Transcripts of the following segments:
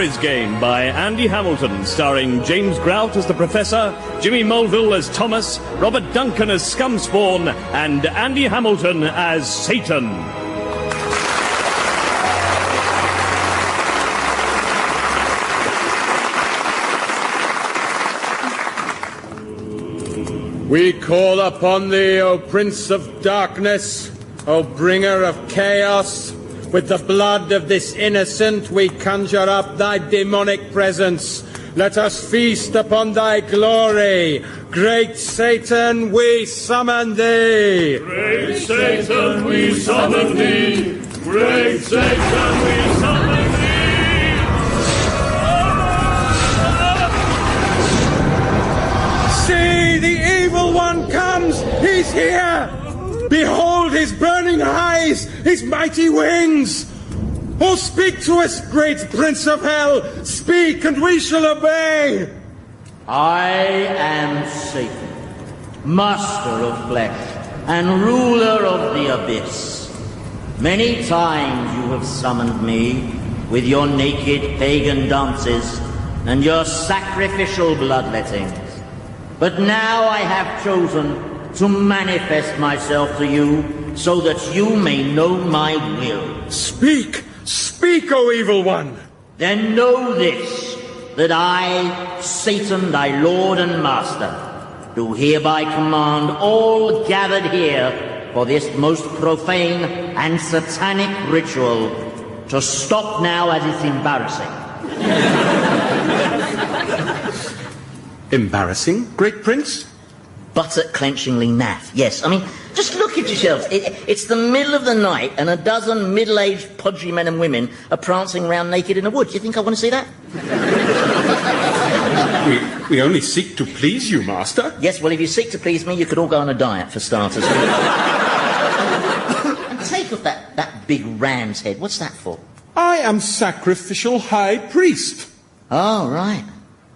Marriage Game by Andy Hamilton, starring James Grout as the Professor, Jimmy Mulville as Thomas, Robert Duncan as Scumspawn, and Andy Hamilton as Satan. We call upon thee, O Prince of Darkness, O bringer of chaos. With the blood of this innocent we conjure up thy demonic presence. Let us feast upon thy glory. Great Satan, we summon thee. Great Satan, we summon thee. Great Satan, we summon thee. See, the evil one comes. He's here. Behold his burning eyes, his mighty wings. Oh, speak to us, great Prince of Hell. Speak, and we shall obey. I am Satan, master of flesh and ruler of the abyss. Many times you have summoned me with your naked pagan dances and your sacrificial bloodlettings. But now I have chosen to manifest myself to you so that you may know my will. Speak, speak, O evil one. Then know this, that I, Satan, thy Lord and Master, do hereby command all gathered here for this most profane and satanic ritual to stop now, as it's embarrassing. Embarrassing, great prince? Buttock-clenchingly naff. Yes, I mean, just look at yourselves. It's the middle of the night and a dozen middle-aged, podgy men and women are prancing around naked in a wood. Do you think I want to see that? We only seek to please you, master. Yes, well, if you seek to please me, you could all go on a diet, for starters. And take off that big ram's head. What's that for? I am sacrificial high priest. Oh, right.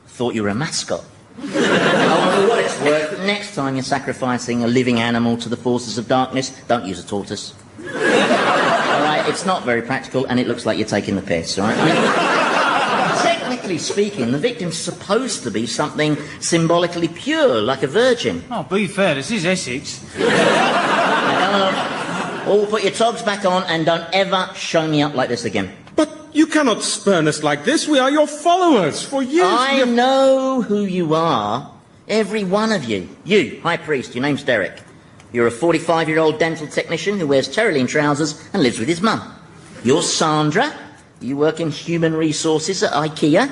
Thought you were a mascot. Oh, well, what it's worth, next time you're sacrificing a living animal to the forces of darkness, don't use a tortoise. All right, it's not very practical, and it looks like you're taking the piss, all right? I mean, technically speaking, the victim's supposed to be something symbolically pure, like a virgin. Oh, be fair, this is Essex. Now, all put your togs back on and don't ever show me up like this again. But you cannot spurn us like this. We are your followers. For years I know who you are. Every one of you. You, High Priest, your name's Derek. You're a 45-year-old dental technician who wears Tyrolean trousers and lives with his mum. You're Sandra. You work in human resources at IKEA.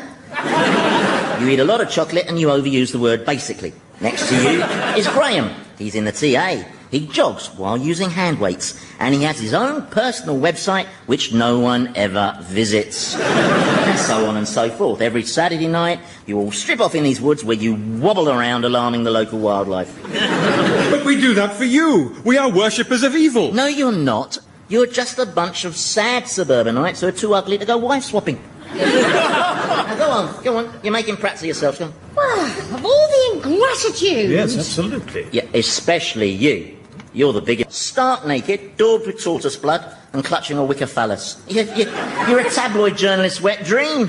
You eat a lot of chocolate and you overuse the word basically. Next to you is Graham. He's in the TA. He jogs while using hand weights, and he has his own personal website which no one ever visits. And so on and so forth. Every Saturday night, you all strip off in these woods where you wobble around alarming the local wildlife. But we do that for you. We are worshippers of evil. No, you're not. You're just a bunch of sad suburbanites who are too ugly to go wife-swapping. Now, go on. You're making prats of yourselves. Go on. Well, of all the ingratitude. Yes, absolutely. Yeah, especially you. You're the biggest. Stark naked, daubed with tortoise blood, and clutching a wicker phallus. You're a tabloid journalist's wet dream.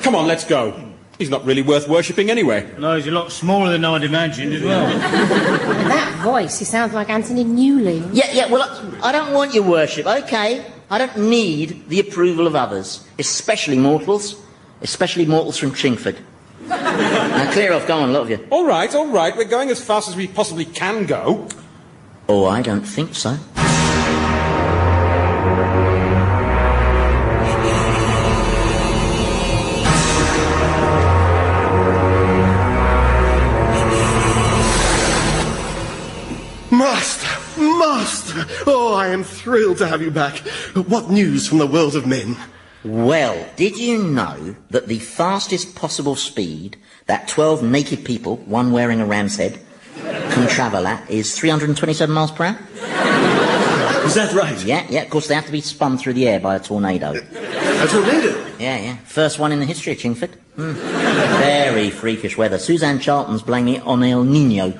Come on, let's go. He's not really worth worshipping anyway. No, he's a lot smaller than I'd imagined as well. And that voice, he sounds like Anthony Newley. Yeah, well, I don't want your worship, okay? I don't need the approval of others, especially mortals from Chingford. Now, clear off, go on, a lot of you. All right. We're going as fast as we possibly can go. Oh, I don't think so. Master! Oh, I am thrilled to have you back. What news from the world of men? Well, did you know that the fastest possible speed that 12 naked people, one wearing a ram's head, can travel at is 327 miles per hour? Is that right? Yeah, of course they have to be spun through the air by a tornado. A tornado? Yeah. First one in the history of Chingford. Very freakish weather. Suzanne Charlton's blaming it on El Nino.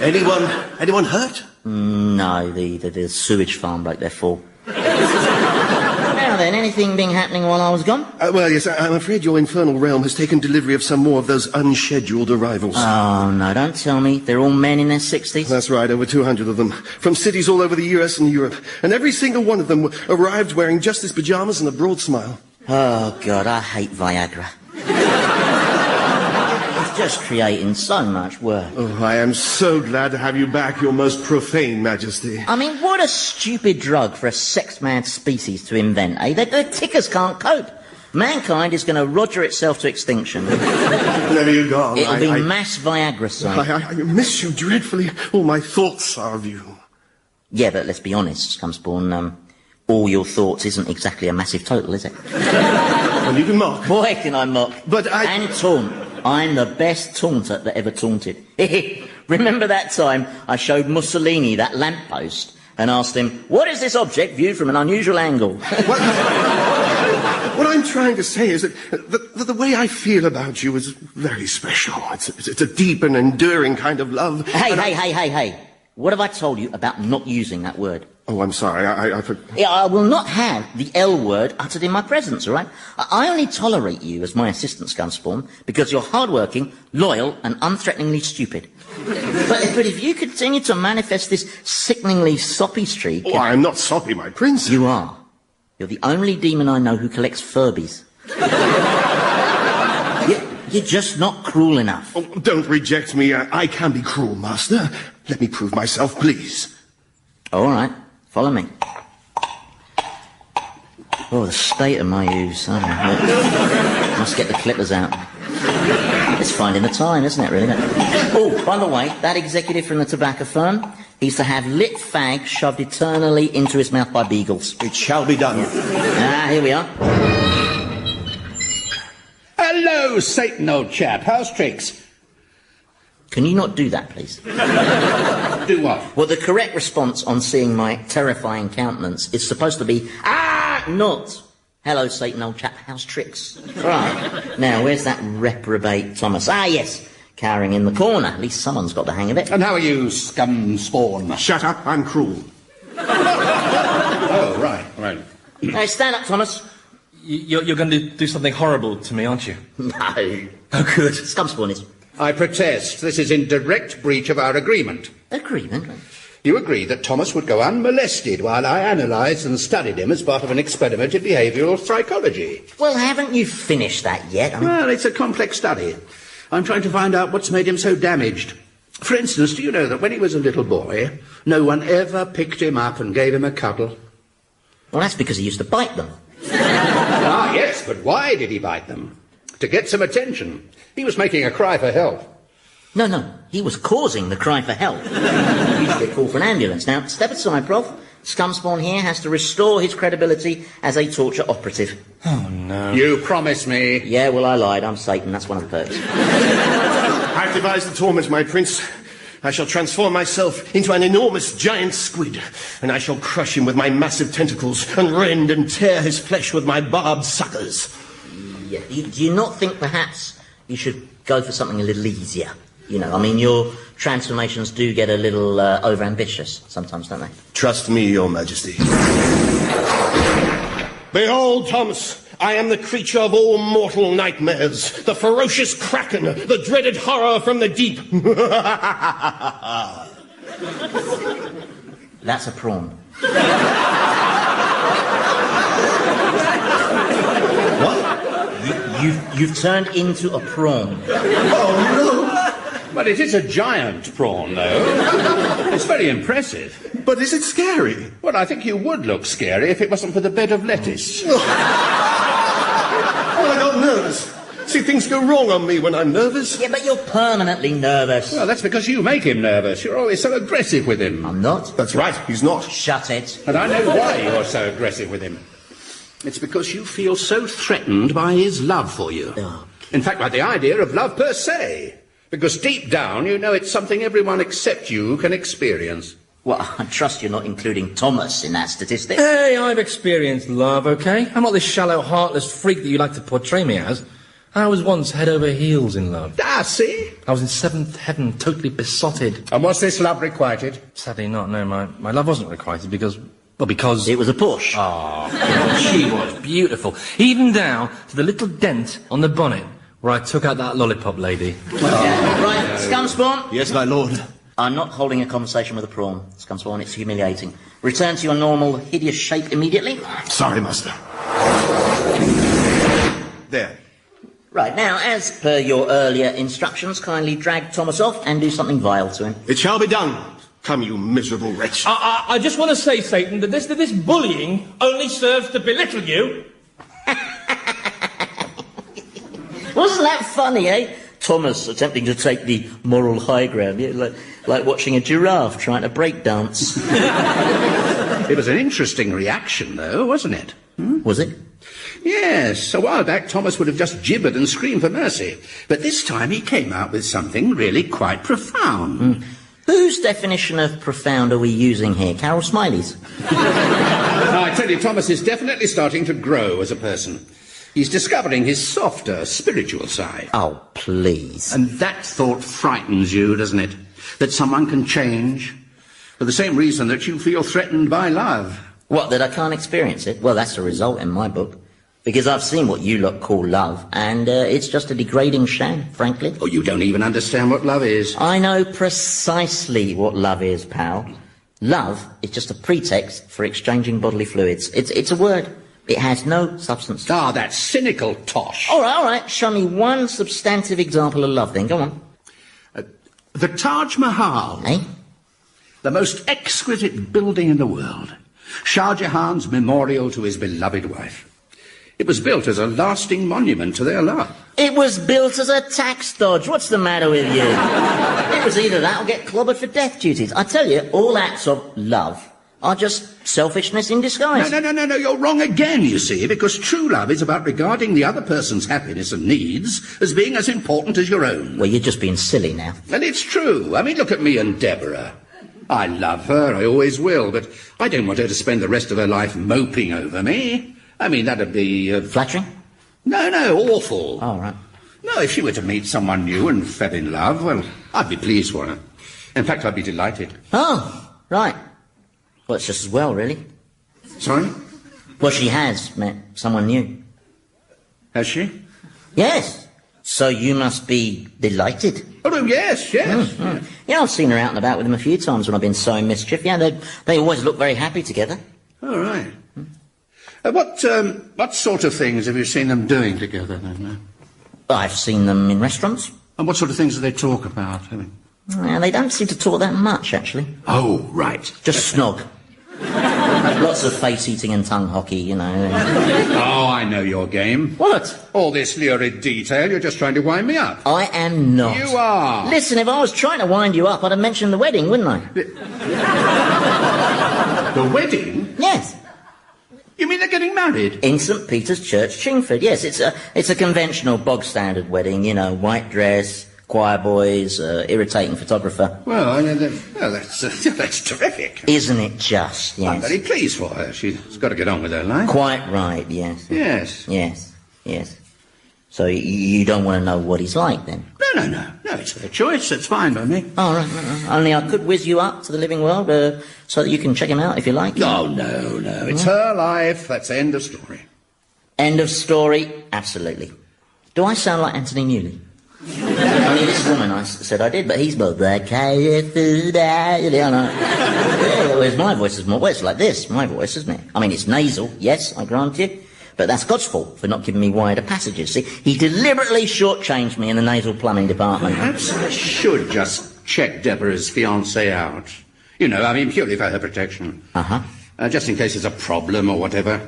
Anyone hurt? No, the sewage farm broke their fall. Now Now then, anything been happening while I was gone? Well, yes, I'm afraid your infernal realm has taken delivery of some more of those unscheduled arrivals. Oh, no, don't tell me. They're all men in their 60s? That's right, over 200 of them. From cities all over the US and Europe. And every single one of them arrived wearing just his pyjamas and a broad smile. Oh, God, I hate Viagra. It's just creating so much work. Oh, I am so glad to have you back, your most profane majesty. I mean, what a stupid drug for a sex-mad species to invent, eh? The tickers can't cope. Mankind is going to roger itself to extinction. There you go. It'll be mass Viagra side. I miss you dreadfully. All my thoughts are of you. Yeah, but let's be honest, Scumspawn, all your thoughts isn't exactly a massive total, is it? Well, you can mock. Boy, can I mock. But And taunt. I'm the best taunter that ever taunted. Remember that time I showed Mussolini that lamppost and asked him, what is this object viewed from an unusual angle? What I'm trying to say is that the way I feel about you is very special. It's a deep and enduring kind of love. Hey. What have I told you about not using that word? Oh, I'm sorry. Yeah, I will not have the L word uttered in my presence, all right? I only tolerate you as my assistant, Scumspawn, because you're hardworking, loyal, and unthreateningly stupid. But if you continue to manifest this sickeningly soppy streak... Oh, I'm not soppy, my prince. You are. You're the only demon I know who collects Furbies. You're just not cruel enough. Oh, don't reject me. I can be cruel, master. Let me prove myself, please. All right. Follow me. Oh, the state of my use. Oh, must get the clippers out. It's finding the time, isn't it, really? Oh, by the way, that executive from the tobacco firm, he's to have lit fag shoved eternally into his mouth by beagles. It shall be done. Here we are. Hello, Satan, old chap. How's tricks? Can you not do that, please? Do what? Well, the correct response on seeing my terrifying countenance is supposed to be, not, hello, Satan, old chap, how's tricks? Right. Now, where's that reprobate Thomas? Yes, cowering in the corner. At least someone's got the hang of it. And how are you, Scumspawn? Shut up, I'm cruel. Oh, right. Hey, stand up, Thomas. You're going to do something horrible to me, aren't you? No. Oh, good. Scumspawn is. I protest. This is in direct breach of our agreement. Agreement? You agreed that Thomas would go unmolested while I analysed and studied him as part of an experiment in behavioural psychology. Well, haven't you finished that yet? Well, it's a complex study. I'm trying to find out what's made him so damaged. For instance, do you know that when he was a little boy, no one ever picked him up and gave him a cuddle? Well, that's because he used to bite them. Yes, but why did he bite them? To get some attention. He was making a cry for help. No, he was causing the cry for help. He used to get called for an ambulance. Now, step aside, Prof. Scumspawn here has to restore his credibility as a torture operative. Oh, no. You promised me. Yeah, well, I lied. I'm Satan. That's one of the perks. I've devised the torment, my prince. I shall transform myself into an enormous giant squid, and I shall crush him with my massive tentacles and rend and tear his flesh with my barbed suckers. Yeah. Do you not think perhaps you should go for something a little easier? You know, I mean, your transformations do get a little over-ambitious sometimes, don't they? Trust me, your majesty. Behold, Thomas, I am the creature of all mortal nightmares, the ferocious kraken, the dreaded horror from the deep. That's a prawn. What? You've turned into a prawn. Oh, no. But it is a giant prawn, though. It's very impressive. But is it scary? Well, I think you would look scary if it wasn't for the bed of lettuce. Well, I got nervous. See, things go wrong on me when I'm nervous. Yeah, but you're permanently nervous. Well, that's because you make him nervous. You're always so aggressive with him. I'm not. That's right, he's not. Shut it. And I know why you're so aggressive with him. It's because you feel so threatened by his love for you. Oh. In fact, by the idea of love per se. Because deep down, you know it's something everyone except you can experience. Well, I trust you're not including Thomas in that statistic. Hey, I've experienced love, okay? I'm not this shallow, heartless freak that you like to portray me as. I was once head over heels in love. Ah, see? I was in seventh heaven, totally besotted. And was this love requited? Sadly not, no. My love wasn't requited because, Well, because... It was a Porsche. Oh, she was beautiful. Even down to the little dent on the bonnet where I took out that lollipop lady. Right, Scumspawn? Yes, my lord. I'm not holding a conversation with a prawn, Scumspawn. It's humiliating. Return to your normal, hideous shape immediately. Sorry, master. There. Right, now, as per your earlier instructions, kindly drag Thomas off and do something vile to him. It shall be done. Come, you miserable wretch. I just want to say, Satan, that this bullying only serves to belittle you. Wasn't that funny, eh? Thomas attempting to take the moral high ground, yeah, like watching a giraffe trying to break dance. It was an interesting reaction, though, wasn't it? Was it? Yes, a while back Thomas would have just gibbered and screamed for mercy. But this time he came out with something really quite profound. Whose definition of profound are we using here? Carol Smiley's? Now, I tell you, Thomas is definitely starting to grow as a person. He's discovering his softer, spiritual side. Oh, please. And that thought frightens you, doesn't it? That someone can change for the same reason that you feel threatened by love. What, that I can't experience it? Well, that's the result in my book. Because I've seen what you lot call love, and it's just a degrading sham, frankly. Oh, you don't even understand what love is. I know precisely what love is, pal. Love is just a pretext for exchanging bodily fluids. It's a word. It has no substance. Ah, that's cynical tosh. All right. Show me one substantive example of love, then. Go on. The Taj Mahal. Eh? The most exquisite building in the world. Shah Jahan's memorial to his beloved wife. It was built as a lasting monument to their love. It was built as a tax dodge. What's the matter with you? It was either that or get clobbered for death duties. I tell you, all acts of love are just selfishness in disguise. No, you're wrong again, you see, because true love is about regarding the other person's happiness and needs as being as important as your own. Well, you're just being silly now. And it's true. I mean, look at me and Deborah. I love her, I always will, but I don't want her to spend the rest of her life moping over me. I mean, that'd be... Flattering? No, awful. Oh, right. No, if she were to meet someone new and fell in love, well, I'd be pleased for her. In fact, I'd be delighted. Oh, right. Well, it's just as well, really. Sorry? Well, she has met someone new. Has she? Yes. So you must be delighted. Oh, no, yes. Yeah, I've seen her out and about with them a few times when I've been sowing mischief. Yeah, they always look very happy together. All right. What sort of things have you seen them doing together, then? I've seen them in restaurants. And what sort of things do they talk about? Yeah, they don't seem to talk that much, actually. Oh, right. Just snog. Lots of face-eating and tongue hockey, you know. Oh, I know your game. What? All this lurid detail, you're just trying to wind me up. I am not. You are. Listen, if I was trying to wind you up, I'd have mentioned the wedding, wouldn't I? The wedding? Yes. You mean they're getting married? In St. Peter's Church, Chingford. Yes, it's a conventional, bog-standard wedding, you know, white dress, choir boys, irritating photographer. Well, that's terrific. Isn't it just, yes. I'm very pleased for her. She's got to get on with her life. Quite right, yes. Yes. So you don't want to know what he's like, then? No, it's her choice. It's fine by me. Oh, right. Only I could whiz you up to the living world so that you can check him out if you like. Oh, no. It's her life. That's the end of story. End of story? Absolutely. Do I sound like Anthony Newley? Only this woman I said I did, but he's both there. Whereas my voice is more... Well, it's like this, my voice, isn't it? I mean, it's nasal, yes, I grant you. But that's God's fault for not giving me wider passages. See, he deliberately shortchanged me in the nasal plumbing department. Perhaps I should just check Deborah's fiancé out. You know, I mean, purely for her protection. Just in case there's a problem or whatever.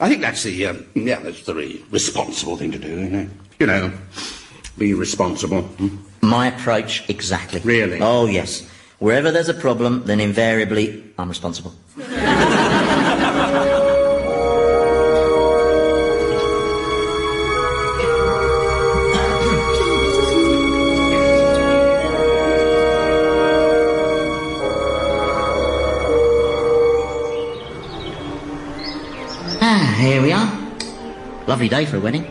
I think that's that's the responsible thing to do, you know. Be responsible. My approach, exactly. Really? Oh, yes. Wherever there's a problem, then invariably I'm responsible. Here we are. Lovely day for a wedding.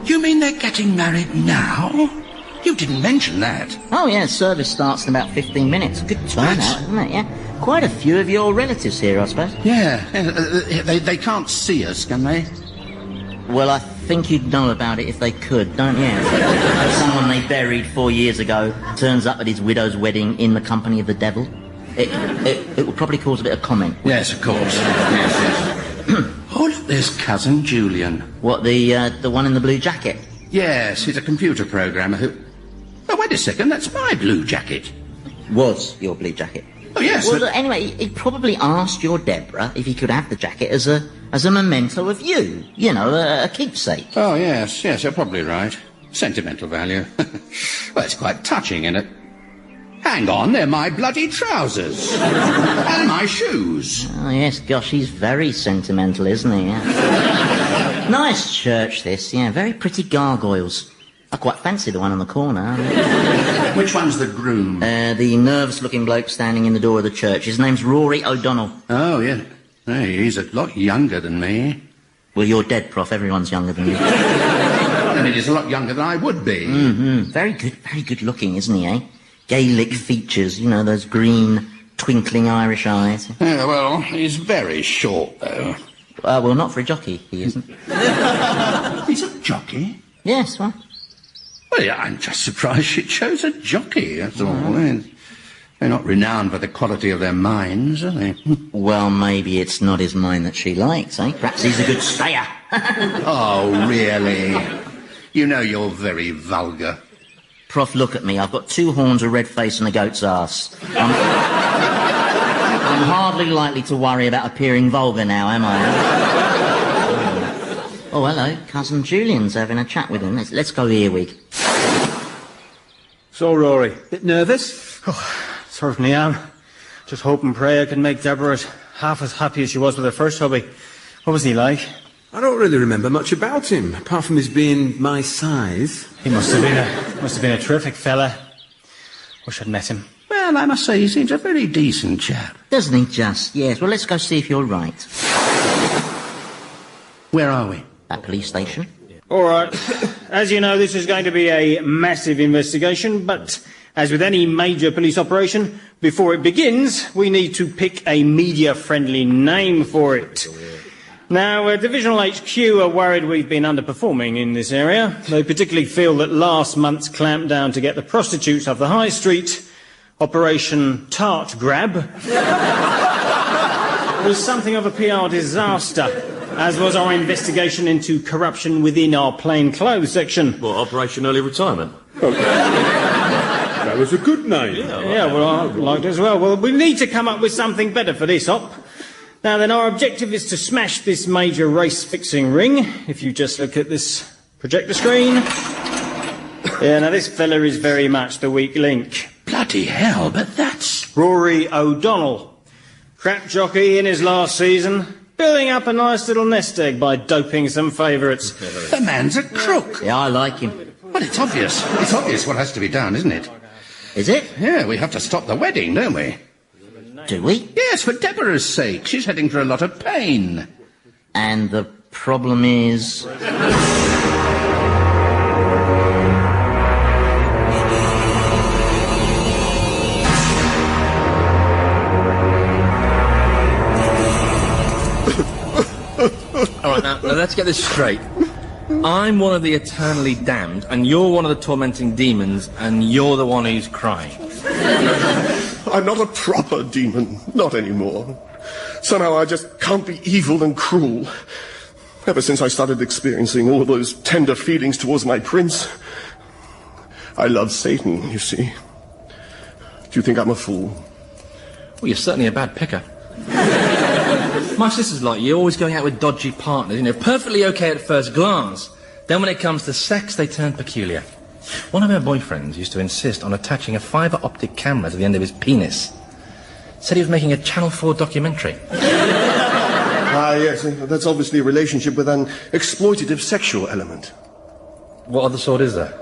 You mean they're getting married now? You didn't mention that. Oh, yeah, service starts in about 15 minutes. Good turnout, isn't it? Yeah. Quite a few of your relatives here, I suppose. Yeah, they can't see us, can they? Well, I think you'd know about it if they could, don't you? Someone they buried 4 years ago turns up at his widow's wedding in the company of the devil. It would probably cause a bit of comment. Yes, of course. Yes. Oh, look, there's Cousin Julian. What, the one in the blue jacket? Yes, he's a computer programmer who... Oh, wait a second, that's my blue jacket. Was your blue jacket? Oh, yes. Well, anyway, he probably asked your Deborah if he could have the jacket as a memento of you. You know, a keepsake. Oh, yes, you're probably right. Sentimental value. Well, it's quite touching, isn't it? Hang on, they're my bloody trousers. And my shoes. Oh, yes, gosh, he's very sentimental, isn't he? Yeah. Nice church, this, yeah. Very pretty gargoyles. I quite fancy the one on the corner. Which one's the groom? The nervous-looking bloke standing in the door of the church. His name's Rory O'Donnell. Oh, yeah. Hey, he's a lot younger than me. Well, you're dead, Prof. Everyone's younger than you. I mean, he's a lot younger than I would be. Mm-hmm. Very good looking, isn't he, eh? Gaelic features, you know, those green, twinkling Irish eyes. Yeah, well, he's very short, though. Well, not for a jockey, he isn't. He's a jockey? Yes, well... Well, yeah, I'm just surprised she chose a jockey, that's all. They're not renowned for the quality of their minds, are they? Well, maybe it's not his mind that she likes, eh? Perhaps he's a good stayer. Oh, really? You know you're very vulgar. Prof, look at me. I've got 2 horns, a red face and a goat's arse. I'm hardly likely to worry about appearing vulgar now, am I? Oh, hello. Cousin Julian's having a chat with him. Let's go earwig. So, Rory, bit nervous? Oh, certainly am. Just hope and pray I can make Deborah half as happy as she was with her first hubby. What was he like? I don't really remember much about him, apart from his being my size. He must have been a terrific fella. Wish I'd met him. Well, I must say he seems a very decent chap. Doesn't he just? Yes. Well, let's go see if you're right. Where are we? That police station. All right. As you know, this is going to be a massive investigation, but as with any major police operation, before it begins, we need to pick a media-friendly name for it. Now, Divisional HQ are worried we've been underperforming in this area. They particularly feel that last month's clampdown to get the prostitutes off the high street, Operation Tart Grab, was something of a PR disaster, as was our investigation into corruption within our plainclothes section. Well, Operation Early Retirement. That was a good name. Yeah, well, I liked it as well. Well, we need to come up with something better for this op. Now then, our objective is to smash this major race-fixing ring. If you just look at this projector screen. Yeah, now this fella is very much the weak link. Bloody hell, but that's... Rory O'Donnell. Crap jockey in his last season. Building up a nice little nest egg by doping some favourites. The man's a crook. Yeah, I like him. Well, it's obvious. It's obvious what has to be done, isn't it? Is it? Yeah, we have to stop the wedding, don't we? Do we? Yes, for Deborah's sake. She's heading for a lot of pain. And the problem is... All right, now let's get this straight. I'm one of the eternally damned, and you're one of the tormenting demons, and you're the one who's crying. I'm not a proper demon, not anymore. Somehow I just can't be evil and cruel. Ever since I started experiencing all those tender feelings towards my prince, I love Satan, you see. Do you think I'm a fool? Well, you're certainly a bad picker. My sister's like you, always going out with dodgy partners, you know, perfectly okay at first glance. Then when it comes to sex, they turn peculiar. One of her boyfriends used to insist on attaching a fibre optic camera to the end of his penis. Said he was making a Channel 4 documentary. Ah, yes, that's obviously a relationship with an exploitative sexual element. What other sort is there?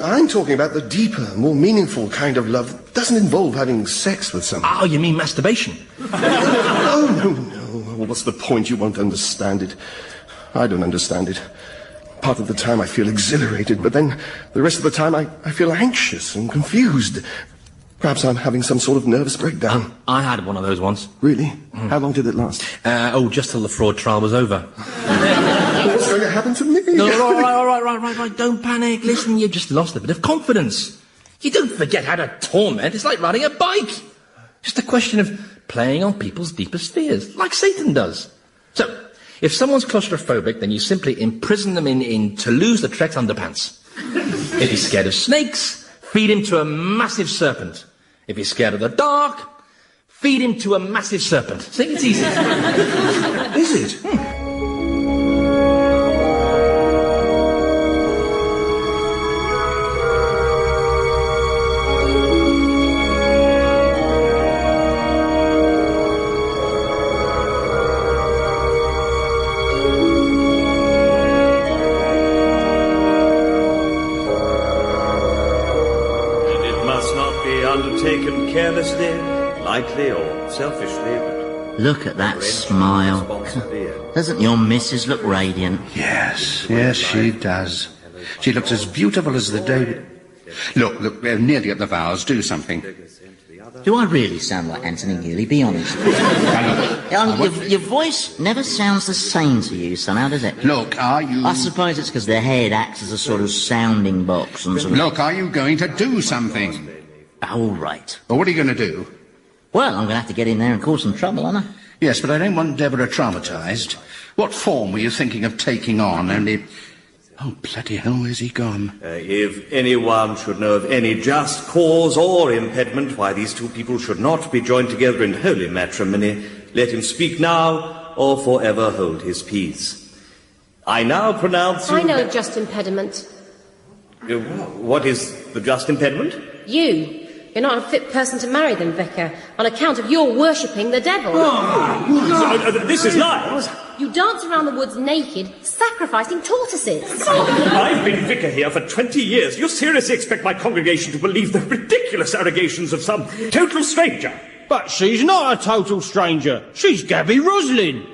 I'm talking about the deeper, more meaningful kind of love that doesn't involve having sex with someone. Oh, you mean masturbation? Oh, no. Well, what's the point? You won't understand it. I don't understand it. Part of the time I feel exhilarated, but then the rest of the time I feel anxious and confused. Perhaps I'm having some sort of nervous breakdown. I had one of those once. Really? How long did it last? Just till the fraud trial was over. What's going to happen to me? No, all right. Don't panic. Listen, you just lost a bit of confidence. You don't forget how to torment. It's like riding a bike. Just a question of playing on people's deepest fears, like Satan does. So, if someone's claustrophobic, then you simply imprison them in Toulouse-Lautrec's underpants. If he's scared of snakes, feed him to a massive serpent. If he's scared of the dark, feed him to a massive serpent. See, it's easy. Is it? Undertaken carelessly, lightly, or selfishly, but... Look at that smile. Doesn't your missus look radiant? Yes, she does. She looks as beautiful as the day... Look, we're nearly at the vows. Do something. Do I really sound like Anthony Newley? Be honest. Your voice never sounds the same to you somehow, does it? Look, are you... I suppose it's because the head acts as a sort of sounding box and sort of... Look, are you going to do something? All right. Well, what are you going to do? Well, I'm going to have to get in there and cause some trouble, aren't I? Yes, but I don't want Deborah traumatised. What form were you thinking of taking on? Only... Oh, bloody hell, where's he gone? If anyone should know of any just cause or impediment why these two people should not be joined together in holy matrimony, let him speak now or forever hold his peace. I now pronounce you... I know a just impediment. What is the just impediment? You. You're not a fit person to marry them, Vicar, on account of your worshipping the devil. This is lies. You dance around the woods naked, sacrificing tortoises. I've been vicar here for 20 years. You seriously expect my congregation to believe the ridiculous allegations of some total stranger? But she's not a total stranger. She's Gabby Roslin.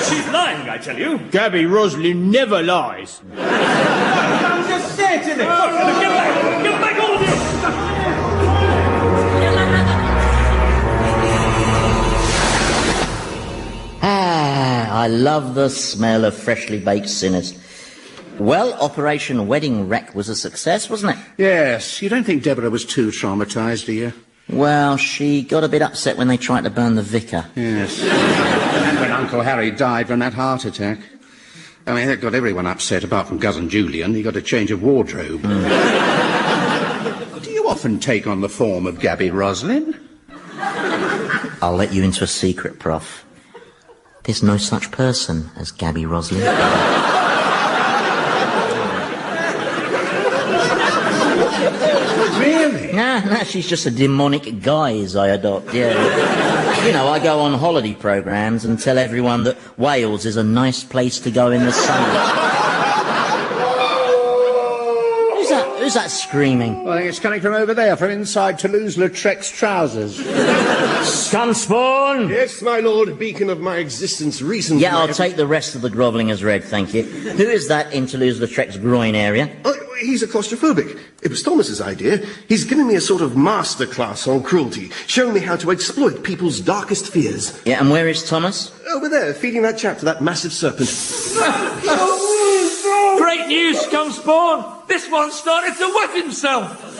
She's lying, I tell you. Gabby Roslin never lies. I'm just saying it. Get back, all of you! I love the smell of freshly baked sinners. Well, Operation Wedding Wreck was a success, wasn't it? Yes. You don't think Deborah was too traumatised, do you? Well, she got a bit upset when they tried to burn the vicar. Yes. And when Uncle Harry died from that heart attack. I mean, that got everyone upset, apart from Cousin Julian. He got a change of wardrobe. Do you often take on the form of Gabby Roslin? I'll let you into a secret, Prof. There's no such person as Gabby Roslin. Really? No, she's just a demonic guise I adopt, yeah. You know, I go on holiday programmes and tell everyone that Wales is a nice place to go in the summer. Who's that screaming? Well, I think it's coming from over there, from inside Toulouse-Lautrec's trousers. Scumspawn! Yes, my lord, beacon of my existence, reason... Yeah, I'll take the rest of the grovelling as read, thank you. Who is that in Toulouse-Lautrec's groin area? Oh, he's a claustrophobic. It was Thomas's idea. He's given me a sort of masterclass on cruelty, showing me how to exploit people's darkest fears. Yeah, and where is Thomas? Over there, feeding that chap to that massive serpent. Great news, Scumspawn! This one started to wet himself!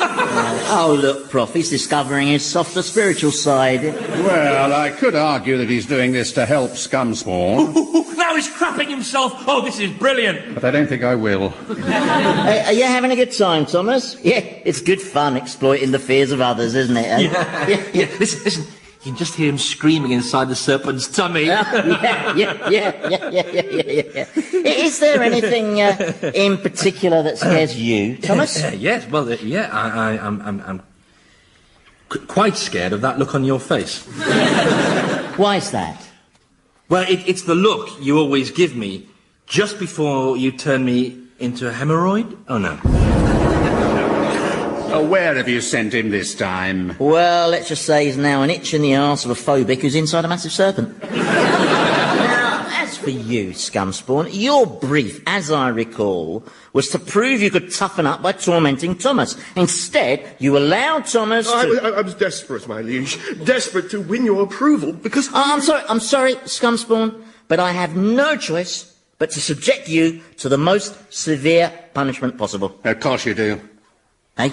Oh, look, Prof, he's discovering his softer spiritual side. Well, I could argue that he's doing this to help Scumspawn. Now he's crapping himself! Oh, this is brilliant! But I don't think I will. Hey, are you having a good time, Thomas? Yeah, it's good fun exploiting the fears of others, isn't it? Yeah. Listen. You can just hear him screaming inside the serpent's tummy. Yeah. Is there anything in particular that scares you, Thomas? Yes, well, I'm quite scared of that look on your face. Why's that? Well, it's the look you always give me just before you turn me into a hemorrhoid. Oh, no. Oh, where have you sent him this time? Well, let's just say he's now an itch in the arse of a phobic who's inside a massive serpent. Now, as for for you, scumspawn. Your brief, as I recall, was to prove you could toughen up by tormenting Thomas. Instead, you allowed Thomas to... I was desperate, my liege. Desperate to win your approval, because... I'm sorry, scumspawn, but I have no choice but to subject you to the most severe punishment possible. Of course you do. Hey?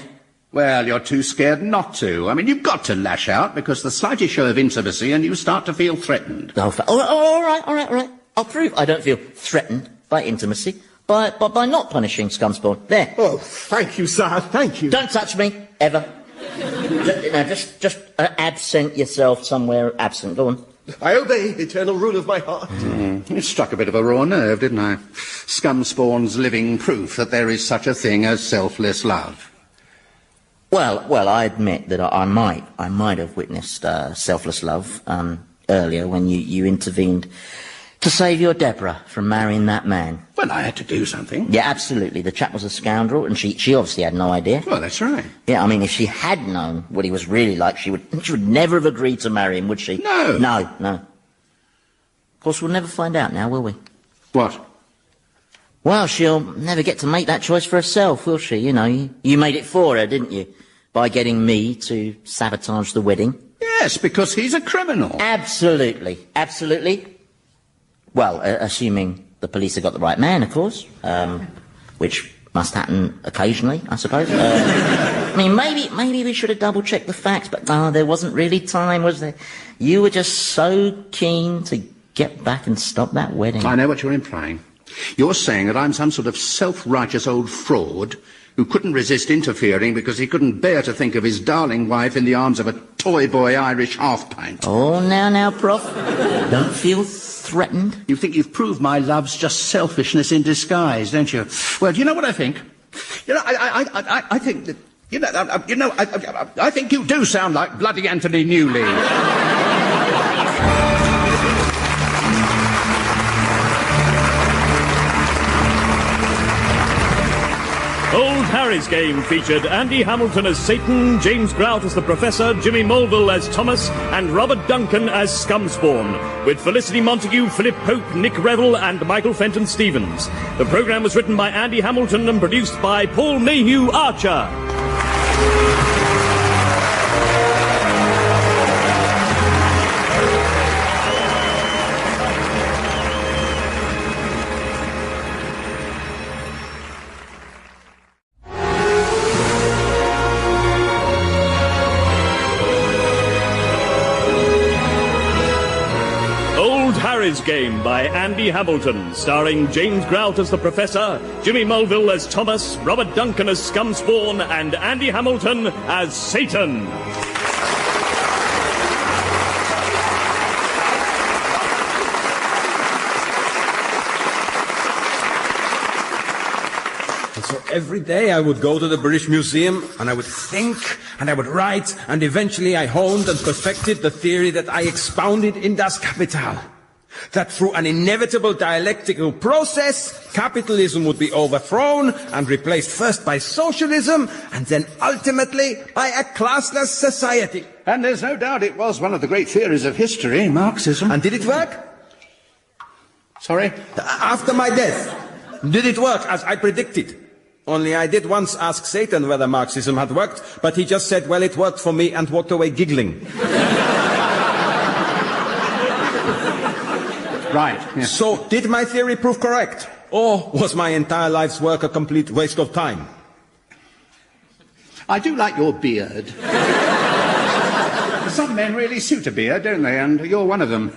Well, you're too scared not to. I mean, you've got to lash out, because the slightest show of intimacy and you start to feel threatened. Oh, all right. I'll prove I don't feel threatened by intimacy by not punishing scumspawn. There. Oh, thank you, sir, thank you. Don't touch me, ever. Just absent yourself somewhere absent. Go on. I obey, eternal rule of my heart. It struck a bit of a raw nerve, didn't I? Scumspawn's living proof that there is such a thing as selfless love. Well, I admit that I might have witnessed selfless love earlier when you intervened to save your Deborah from marrying that man. Well, I had to do something. Yeah, absolutely. The chap was a scoundrel, and she obviously had no idea. Well, that's right. Yeah, I mean, if she had known what he was really like, she would never have agreed to marry him, would she? No. No. Of course, we'll never find out now, will we? What? Well, she'll never get to make that choice for herself, will she? You know, you made it for her, didn't you? By getting me to sabotage the wedding. Yes, because he's a criminal. Absolutely. Well, assuming the police have got the right man, of course, which must happen occasionally, I suppose. I mean, maybe we should have double-checked the facts, but no, there wasn't really time, was there? You were just so keen to get back and stop that wedding. I know what you're implying. You're saying that I'm some sort of self-righteous old fraud who couldn't resist interfering because he couldn't bear to think of his darling wife in the arms of a toy boy Irish half-pint. Oh, now, Prof. Don't feel threatened. You think you've proved my love's just selfishness in disguise, don't you? Well, do you know what I think? You know, I think that... I think you do sound like bloody Anthony Newley. Old Harry's Game featured Andy Hamilton as Satan, James Grout as the Professor, Jimmy Mulville as Thomas, and Robert Duncan as Scumspawn, with Felicity Montague, Philip Pope, Nick Revel, and Michael Fenton Stevens. The programme was written by Andy Hamilton and produced by Paul Mayhew Archer. Harry's Game by Andy Hamilton, starring James Grout as the Professor, Jimmy Mulville as Thomas, Robert Duncan as Scumspawn, and Andy Hamilton as Satan. So every day I would go to the British Museum and I would think and I would write, and eventually I honed and perfected the theory that I expounded in Das Kapital. That through an inevitable dialectical process, capitalism would be overthrown and replaced first by socialism and then ultimately by a classless society. And there's no doubt it was one of the great theories of history, Marxism. And did it work? Sorry? After my death, did it work as I predicted? Only I did once ask Satan whether Marxism had worked, but he just said, well, it worked for me, and walked away giggling. Right. Yes. So, did my theory prove correct? Or was my entire life's work a complete waste of time? I do like your beard. Some men really suit a beard, don't they? And you're one of them.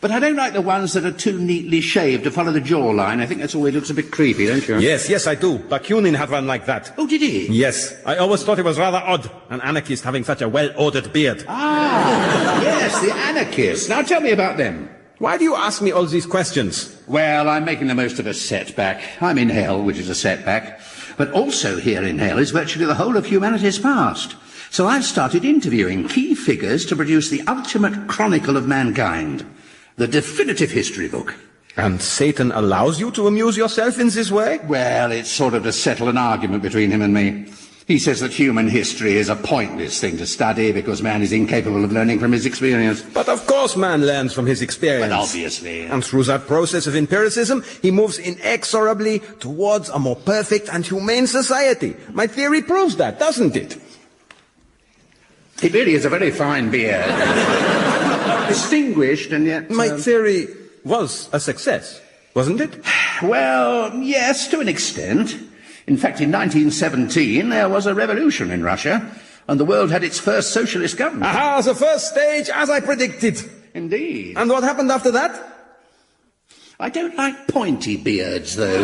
But I don't like the ones that are too neatly shaved to follow the jawline. I think that's always looks a bit creepy, don't you? Yes, I do. Bakunin had one like that. Oh, did he? Yes. I always thought it was rather odd, an anarchist having such a well-ordered beard. Ah, yes, the anarchists. Now tell me about them. Why do you ask me all these questions? Well, I'm making the most of a setback. I'm in hell, which is a setback. But also here in hell is virtually the whole of humanity's past. So I've started interviewing key figures to produce the ultimate chronicle of mankind. The definitive history book. And Satan allows you to amuse yourself in this way? Well, it's sort of to settle an argument between him and me. He says that human history is a pointless thing to study because man is incapable of learning from his experience. But of course man learns from his experience. But obviously. And through that process of empiricism, he moves inexorably towards a more perfect and humane society. My theory proves that, doesn't it? It really is a very fine beard. Distinguished and yet... My theory was a success, wasn't it? Well, yes, to an extent. In fact, in 1917, there was a revolution in Russia, and the world had its first socialist government. Aha, the first stage, as I predicted. Indeed. And what happened after that? I don't like pointy beards, though.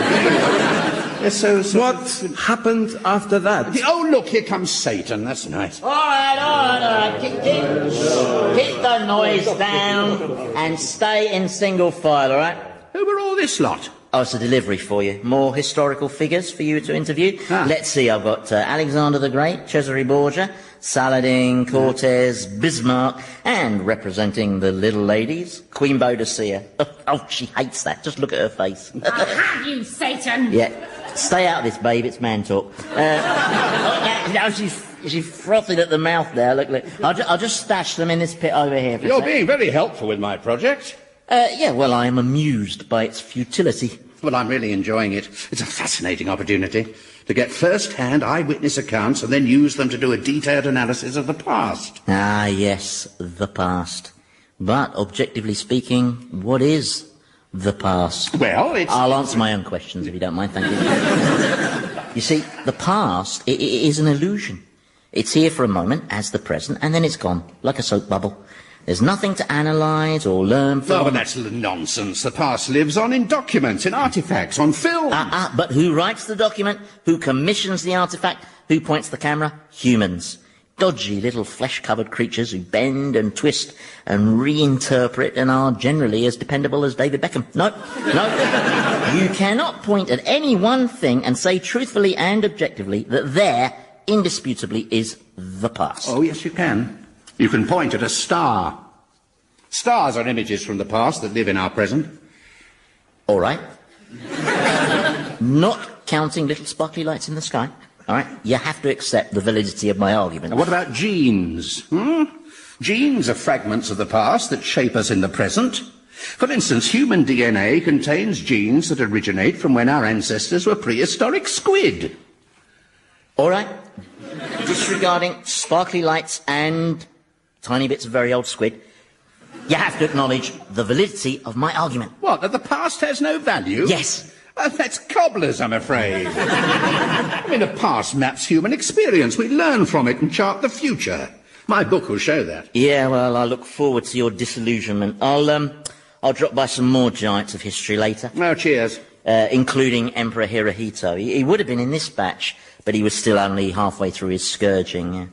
They're so... What happened after that? Oh, look, here comes Satan. That's nice. All right. Keep the noise down and stay in single file, all right? Who were all this lot? Oh, it's a delivery for you. More historical figures for you to interview. Let's see, I've got Alexander the Great, Cesare Borgia, Saladin, Cortez, Bismarck, and representing the little ladies, Queen Boadicea. Oh, she hates that. Just look at her face. I'll have you, Satan! Yeah. Stay out of this, babe. It's man talk. Now she's frothing at the mouth there. Look. I'll just stash them in this pit over here. You're being very helpful with my project. Yeah, well, I am amused by its futility. Well, I'm really enjoying it. It's a fascinating opportunity to get first-hand eyewitness accounts and then use them to do a detailed analysis of the past. Ah, yes, the past. But, objectively speaking, what is the past? Well, I'll answer my own questions, if you don't mind, thank you. You see, the past it is an illusion. It's here for a moment, as the present, and then it's gone, like a soap bubble. There's nothing to analyse or learn from... Oh, but that's nonsense. The past lives on in documents, in artefacts, on film. But who writes the document? Who commissions the artefact? Who points the camera? Humans. Dodgy little flesh-covered creatures who bend and twist and reinterpret and are generally as dependable as David Beckham. No. You cannot point at any one thing and say truthfully and objectively that there, indisputably, is the past. Oh, yes, you can. You can point at a star. Stars are images from the past that live in our present. All right. Not counting little sparkly lights in the sky. All right. You have to accept the validity of my argument. Now, what about genes? Genes are fragments of the past that shape us in the present. For instance, human DNA contains genes that originate from when our ancestors were prehistoric squid. All right. Disregarding sparkly lights and tiny bits of very old squid, you have to acknowledge the validity of my argument. What, that the past has no value? Yes. That's cobblers, I'm afraid. I mean, the past maps human experience. We learn from it and chart the future. My book will show that. Yeah, well, I look forward to your disillusionment. I'll drop by some more giants of history later. Oh, cheers. Including Emperor Hirohito. He would have been in this batch, but he was still only halfway through his scourging. Yeah.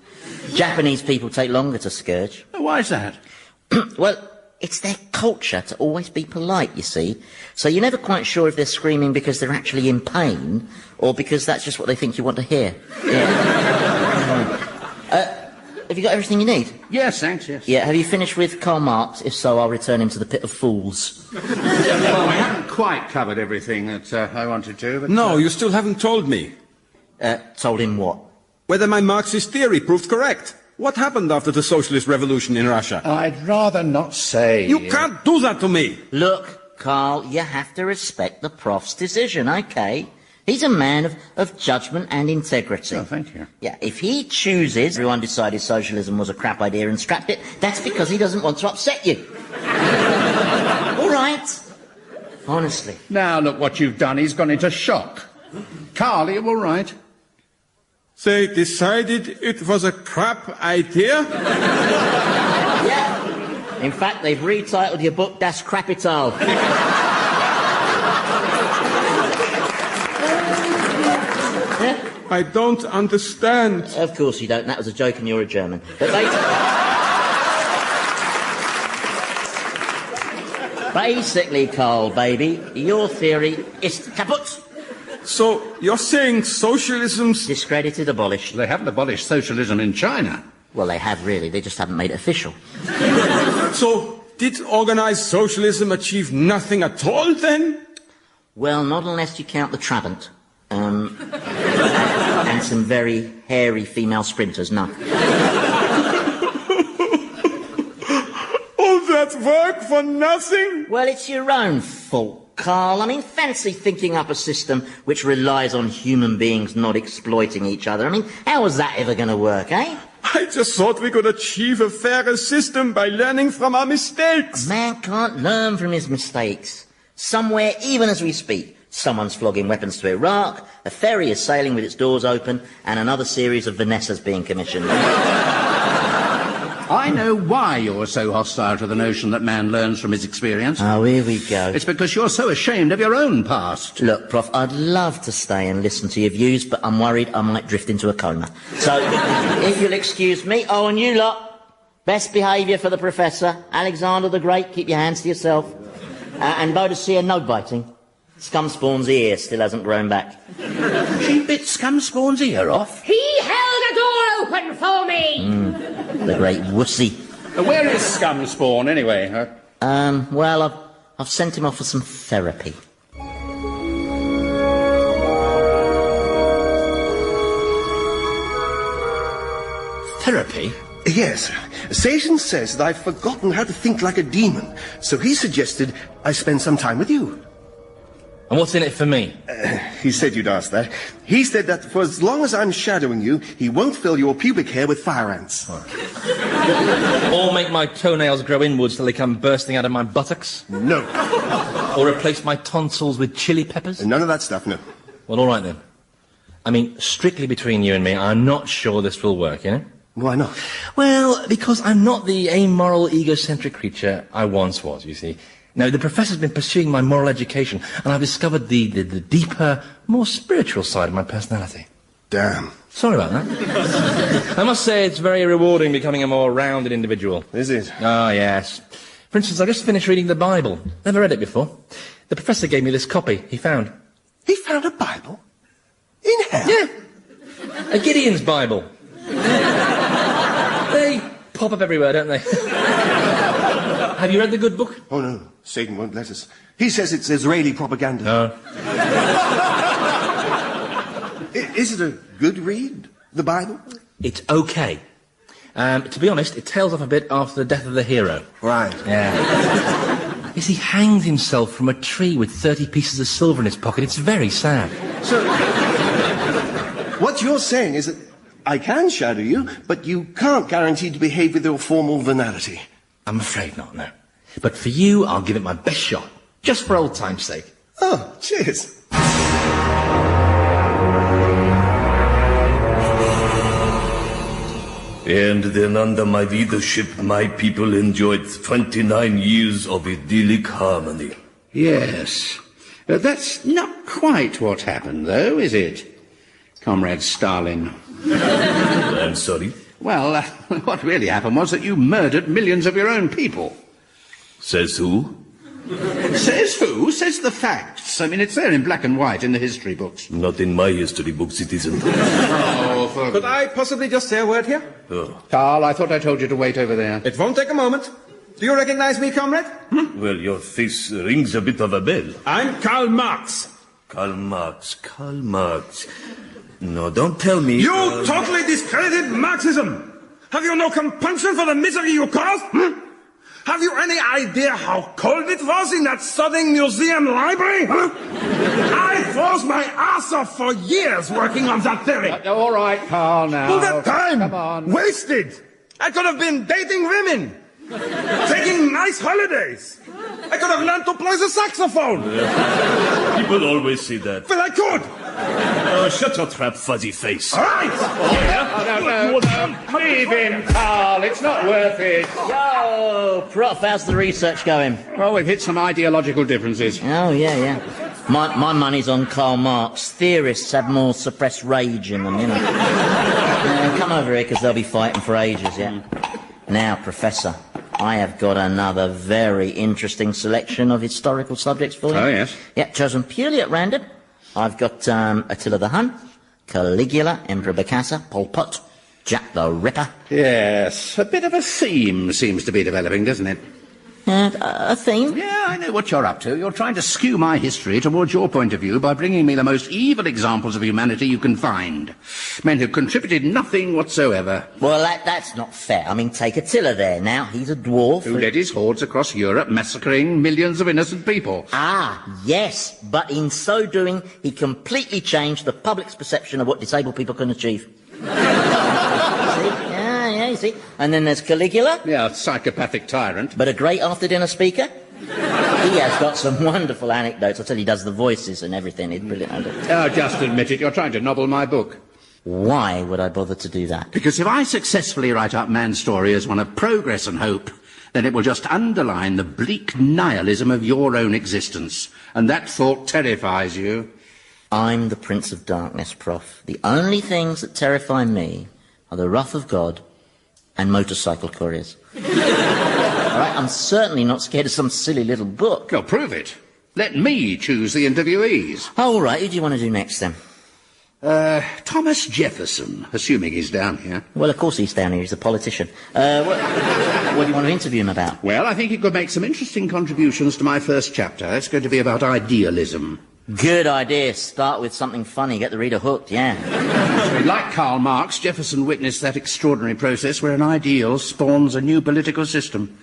Japanese people take longer to scourge. Oh, why is that? Well, it's their culture to always be polite, you see. So you're never quite sure if they're screaming because they're actually in pain or because that's just what they think you want to hear. Yeah. Have you got everything you need? Yes, thanks, yes. Yeah, have you finished with Karl Marx? If so, I'll return him to the pit of fools. Well, we haven't quite covered everything that I wanted to, but... No, you still haven't told me. Told him what? Whether my Marxist theory proved correct. What happened after the socialist revolution in Russia? I'd rather not say. You can't do that to me! Look, Carl, you have to respect the prof's decision, okay? He's a man of judgment and integrity. Oh, thank you. Yeah, if he chooses, everyone decided socialism was a crap idea and scrapped it, that's because he doesn't want to upset you. All right. Honestly. Now, look what you've done. He's gone into shock. Carl, are you all right? They decided it was a crap idea? Yeah. In fact, they've retitled your book Das Crapital. I don't understand. Of course you don't. That was a joke and you're a German. But basically, Carl, baby, your theory is kaput. So, you're saying socialism's... discredited, abolished. They haven't abolished socialism in China. Well, they have really. They just haven't made it official. So, did organised socialism achieve nothing at all, then? Well, not unless you count the Trabant. And and some very hairy female sprinters, no. All that work for nothing? Well, it's your own fault, Carl. I mean, fancy thinking up a system which relies on human beings not exploiting each other. I mean, how was that ever going to work, eh? I just thought we could achieve a fairer system by learning from our mistakes. A man can't learn from his mistakes. Somewhere, even as we speak, someone's flogging weapons to Iraq, a ferry is sailing with its doors open, and another series of Vanessas being commissioned. I know why you're so hostile to the notion that man learns from his experience. Oh, here we go. It's because you're so ashamed of your own past. Look, Prof, I'd love to stay and listen to your views, but I'm worried I might drift into a coma. So, if you'll excuse me, oh, and you lot, best behaviour for the Professor. Alexander the Great, keep your hands to yourself. And Boadicea, no biting. Scumspawn's ear still hasn't grown back. She bit Scumspawn's ear off? He held a door open for me! The great wussy. Where is Scumspawn, anyway? Well, I've sent him off for some therapy. Therapy? Yes. Satan says that I've forgotten how to think like a demon, so he suggested I spend some time with you. And what's in it for me? He said you'd ask that. He said that for as long as I'm shadowing you, he won't fill your pubic hair with fire ants. Or make my toenails grow inwards till they come bursting out of my buttocks? No. Or replace my tonsils with chili peppers? None of that stuff, no. Well, all right then. I mean, strictly between you and me, I'm not sure this will work, you know? Why not? Well, because I'm not the amoral, egocentric creature I once was, you see. Now, the Professor's been pursuing my moral education, and I've discovered the deeper, more spiritual side of my personality. Damn. Sorry about that. I must say it's very rewarding becoming a more rounded individual. Is it? Oh, yes. For instance, I just finished reading the Bible. Never read it before. The Professor gave me this copy he found. He found a Bible? In hell? Yeah. A Gideon's Bible. They pop up everywhere, don't they? Have you read the good book? Oh, no. Satan won't let us. He says it's Israeli propaganda. No. Is it a good read, the Bible? It's okay. To be honest, it tails off a bit after the death of the hero. Right. Yeah. Yes, he hanged himself from a tree with 30 pieces of silver in his pocket. It's very sad. So, what you're saying is that I can shadow you, but you can't guarantee to behave with your formal venality. I'm afraid not, no. But for you, I'll give it my best shot. Just for old time's sake. Oh, cheers. And then under my leadership, my people enjoyed 29 years of idyllic harmony. Yes. That's not quite what happened, though, is it, Comrade Stalin? I'm sorry? Well, what really happened was that you murdered millions of your own people. Says who? Says who? Says the facts. I mean, it's there in black and white in the history books. Not in my history books, it isn't. Could I possibly just say a word here? Oh. Carl, I thought I told you to wait over there. It won't take a moment. Do you recognize me, comrade? Well, your face rings a bit of a bell. I'm Karl Marx. Karl Marx. Karl Marx. No, don't tell me... You totally discredited Marxism! Have you no compunction for the misery you caused? Have you any idea how cold it was in that sodding museum library? I froze my ass off for years working on that theory. All right, Carl, now. All that time Come on. wasted. I could have been dating women, taking nice holidays. I could have learned to play the saxophone. People always say that. But I could. Oh, shut your trap, fuzzy face. All right. No. Leave him, Carl. It's not worth it. Yo, Prof, how's the research going? Well, we've hit some ideological differences. Oh, yeah. My money's on Karl Marx. Theorists have more suppressed rage in them, you know. Come over here, because they'll be fighting for ages, yeah? Now, Professor, I have got another very interesting selection of historical subjects for you. Oh, yes? Yeah, chosen purely at random. I've got Attila the Hun, Caligula, Emperor Bokassa, Pol Pot, Jack the Ripper. Yes, a bit of a theme seems to be developing, doesn't it? A theme? Yeah, I know what you're up to. You're trying to skew my history towards your point of view by bringing me the most evil examples of humanity you can find. Men who contributed nothing whatsoever. Well, that's not fair. I mean, take Attila there. Now, he's a dwarf. Who led his hordes across Europe, massacring millions of innocent people. Ah, yes. But in so doing, he completely changed the public's perception of what disabled people can achieve. Yeah, you see. And then there's Caligula. Yeah, a psychopathic tyrant. But a great after-dinner speaker. He has got some wonderful anecdotes. I tell you, he does the voices and everything. It's brilliant. Oh, just admit it. You're trying to novel my book. Why would I bother to do that? Because if I successfully write up man's story as one of progress and hope, then it will just underline the bleak nihilism of your own existence. And that thought terrifies you. I'm the Prince of Darkness, Prof. The only things that terrify me are the wrath of God and motorcycle couriers. All right, I'm certainly not scared of some silly little book. Well, prove it. Let me choose the interviewees. Oh, all right, who do you want to do next, then? Thomas Jefferson, assuming he's down here. Well, of course he's down here. He's a politician. What do you want to interview him about? Well, I think he could make some interesting contributions to my first chapter. It's going to be about idealism. Good idea. Start with something funny. Get the reader hooked, yeah. Like Karl Marx, Jefferson witnessed that extraordinary process where an ideal spawns a new political system.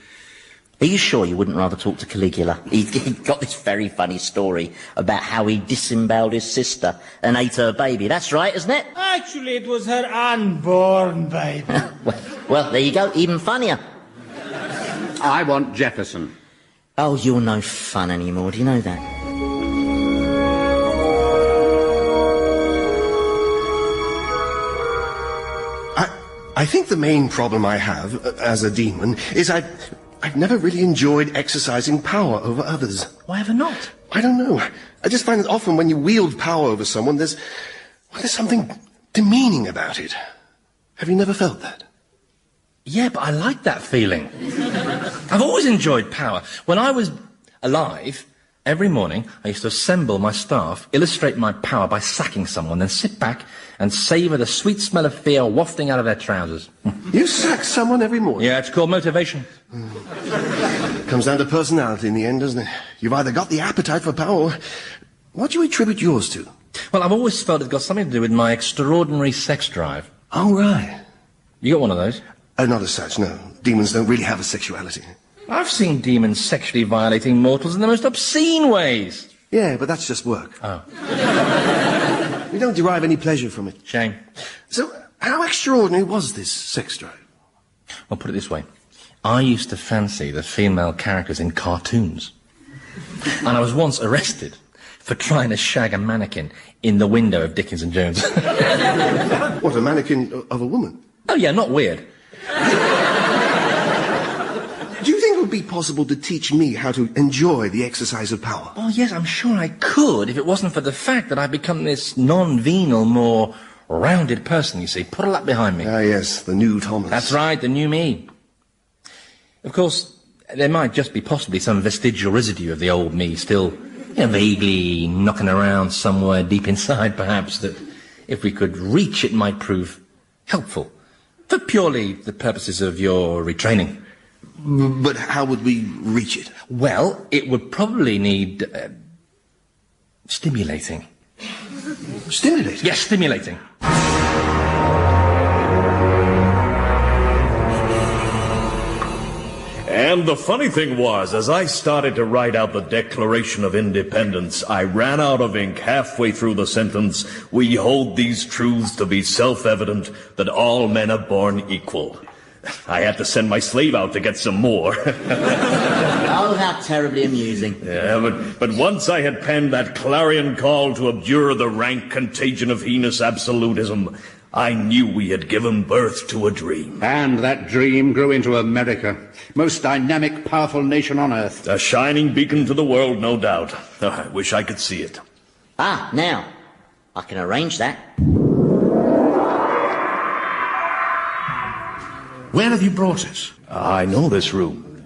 Are you sure you wouldn't rather talk to Caligula? He got this very funny story about how he disemboweled his sister and ate her baby. That's right, isn't it? Actually, it was her unborn baby. well, there you go. Even funnier. I want Jefferson. Oh, you're no fun anymore. Do you know that? I think the main problem I have, as a demon, is I've never really enjoyed exercising power over others. Why ever not? I don't know. I just find that often when you wield power over someone, there's something demeaning about it. Have you never felt that? Yeah, but I like that feeling. I've always enjoyed power. When I was alive, every morning I used to assemble my staff, illustrate my power by sacking someone, then sit back and savour the sweet smell of fear wafting out of their trousers. You sack someone every morning? Yeah, it's called motivation. Comes down to personality in the end, doesn't it? You've either got the appetite for power, or what do you attribute yours to? Well, I've always felt it's got something to do with my extraordinary sex drive. Oh, right. You got one of those? Not as such, no. Demons don't really have a sexuality. I've seen demons sexually violating mortals in the most obscene ways. Yeah, but that's just work. Oh. We don't derive any pleasure from it. Shame. So, how extraordinary was this sex drive? Well, put it this way. I used to fancy the female characters in cartoons. And I was once arrested for trying to shag a mannequin in the window of Dickens and Jones. What, a mannequin of a woman? Oh, yeah, not weird. Do you think it would be possible to teach me how to enjoy the exercise of power? Well, yes, I'm sure I could if it wasn't for the fact that I've become this non-venal, more rounded person, you see. Puddle up behind me. Ah, yes, the new Thomas. That's right, the new me. Of course, there might just be possibly some vestigial residue of the old me still, vaguely knocking around somewhere deep inside, perhaps, that if we could reach it might prove helpful for purely the purposes of your retraining. But how would we reach it? Well, it would probably need stimulating. Stimulating? Yes, stimulating. And the funny thing was, as I started to write out the Declaration of Independence, I ran out of ink halfway through the sentence, "We hold these truths to be self-evident, that all men are born equal." I had to send my slave out to get some more. Oh, how terribly amusing. Yeah, but once I had penned that clarion call to abjure the rank contagion of heinous absolutism, I knew we had given birth to a dream. And that dream grew into America, most dynamic, powerful nation on earth. A shining beacon to the world, no doubt. Oh, I wish I could see it. Ah, now, I can arrange that. Where have you brought us? I know this room.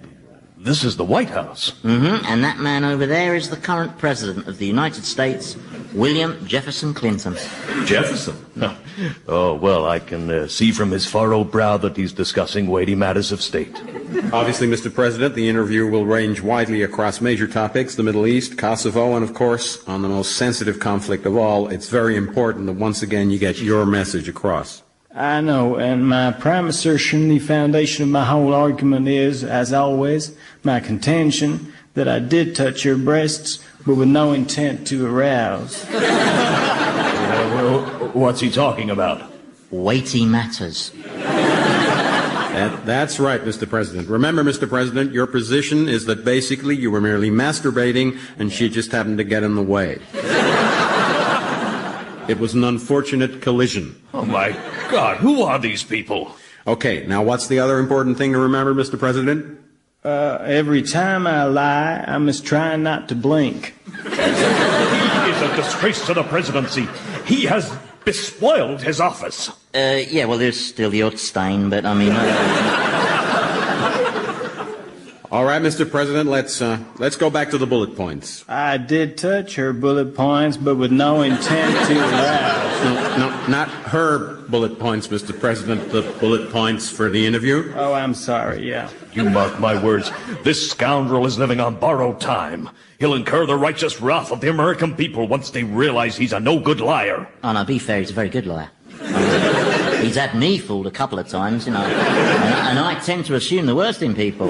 this is the White House. Mm-hmm, and that man over there is the current president of the United States, William Jefferson Clinton. Jefferson? Oh, well, I can see from his furrowed brow that he's discussing weighty matters of state. Obviously, Mr. President, the interview will range widely across major topics, the Middle East, Kosovo, and, of course, on the most sensitive conflict of all, it's very important that once again you get your message across. I know, and my prime assertion, the foundation of my whole argument is, as always, my contention that I did touch your breasts, but with no intent to arouse. Well, what's he talking about? Weighty matters. That's right, Mr. President. Remember, Mr. President, your position is that basically you were merely masturbating and she just happened to get in the way. It was an unfortunate collision. Oh, my God, who are these people? Okay, now what's the other important thing to remember, Mr. President? Every time I lie, I must try not to blink. He is a disgrace to the presidency. He has bespoiled his office. Yeah, well, there's still the odd stain, but I mean... All right, Mr. President, let's go back to the bullet points. I did touch her bullet points, but with no intent to arouse. No, not her bullet points, Mr. President, the bullet points for the interview. Oh, I'm sorry, yeah. You mark my words, this scoundrel is living on borrowed time. He'll incur the righteous wrath of the American people once they realize he's a no-good liar. Oh, no, be fair, he's a very good liar. He's had me fooled a couple of times, you know, and I tend to assume the worst in people.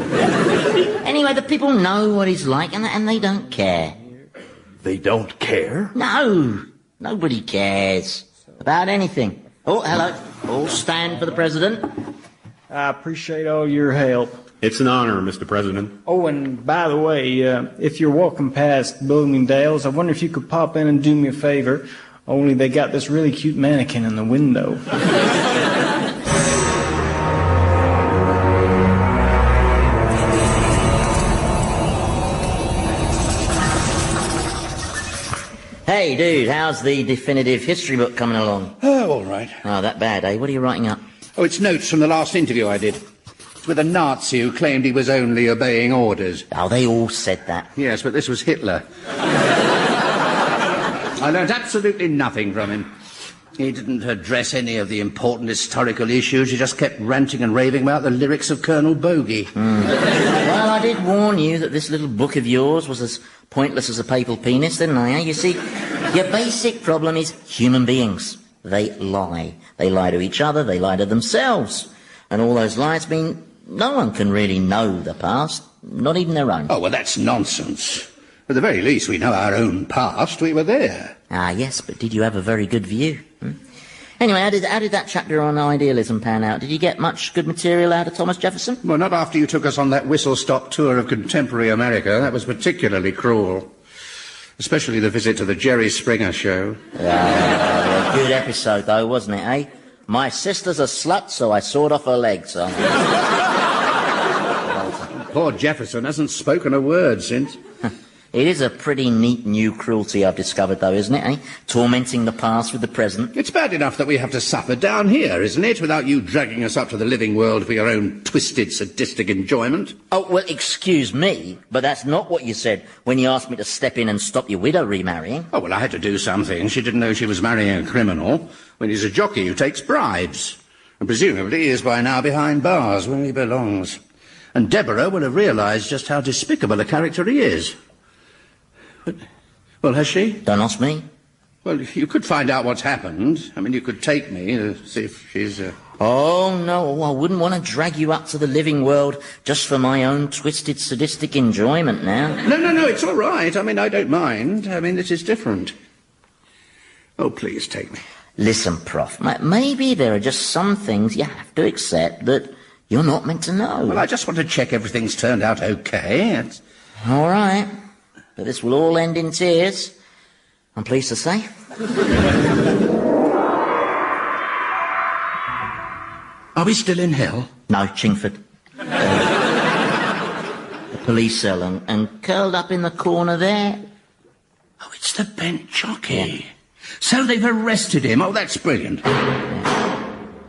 Anyway, the people know what he's like, and they don't care. They don't care? No, nobody cares about anything. Oh, hello. All stand for the president. I appreciate all your help. It's an honor, Mr. President. Oh, and by the way, if you're walking past Bloomingdale's, I wonder if you could pop in and do me a favor. Only they got this really cute mannequin in the window. Hey, dude, how's the definitive history book coming along? Oh, all right. Oh, that bad, eh? What are you writing up? Oh, it's notes from the last interview I did. It's with a Nazi who claimed he was only obeying orders. Oh, they all said that. Yes, but this was Hitler. I learned absolutely nothing from him. He didn't address any of the important historical issues. He just kept ranting and raving about the lyrics of Colonel Bogey. Well, I did warn you that this little book of yours was as pointless as a papal penis, didn't I? You see, your basic problem is human beings. They lie. They lie to each other, they lie to themselves. And all those lies mean no one can really know the past, not even their own. Oh, well, that's nonsense. At the very least, we know our own past. We were there. Ah, yes, but did you have a very good view? Anyway, how did that chapter on idealism pan out? Did you get much good material out of Thomas Jefferson? Well, not after you took us on that whistle-stop tour of contemporary America. That was particularly cruel. Especially the visit to the Jerry Springer show. A good episode, though, wasn't it, eh? My sister's a slut, so I sawed off her legs. Poor Jefferson hasn't spoken a word since. It is a pretty neat new cruelty I've discovered, though, isn't it, eh? Tormenting the past with the present. It's bad enough that we have to suffer down here, isn't it? Without you dragging us up to the living world for your own twisted, sadistic enjoyment. Oh, well, excuse me, but that's not what you said when you asked me to step in and stop your widow remarrying. Oh, well, I had to do something. She didn't know she was marrying a criminal when he's a jockey who takes bribes. And presumably he is by now behind bars where he belongs. And Deborah will have realised just how despicable a character he is. But, well, has she? Don't ask me. Well, you could find out what's happened. I mean, you could take me to see if she's... Oh, no, I wouldn't want to drag you up to the living world just for my own twisted, sadistic enjoyment now. No, it's all right. I mean, I don't mind. I mean, this is different. Oh, please take me. Listen, Prof, maybe there are just some things you have to accept that you're not meant to know. Well, I just want to check everything's turned out okay. All right. But this will all end in tears, I'm pleased to say. Are we still in hell? No, Chingford. The police cell, and curled up in the corner there. Oh, it's the bent jockey. Yeah. So they've arrested him. Oh, that's brilliant. Yeah.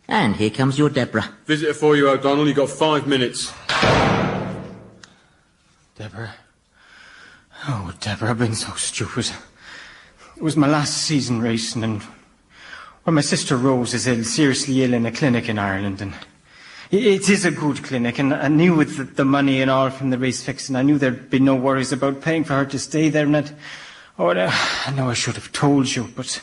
And here comes your Deborah. Visitor for you, O'Donnell. You've got 5 minutes. Deborah. Oh, Deborah, I've been so stupid. It was my last season racing, and my sister Rose is seriously ill in a clinic in Ireland, and it is a good clinic, and I knew with the money and all from the race fixing, I knew there'd be no worries about paying for her to stay there, and I know I should have told you, but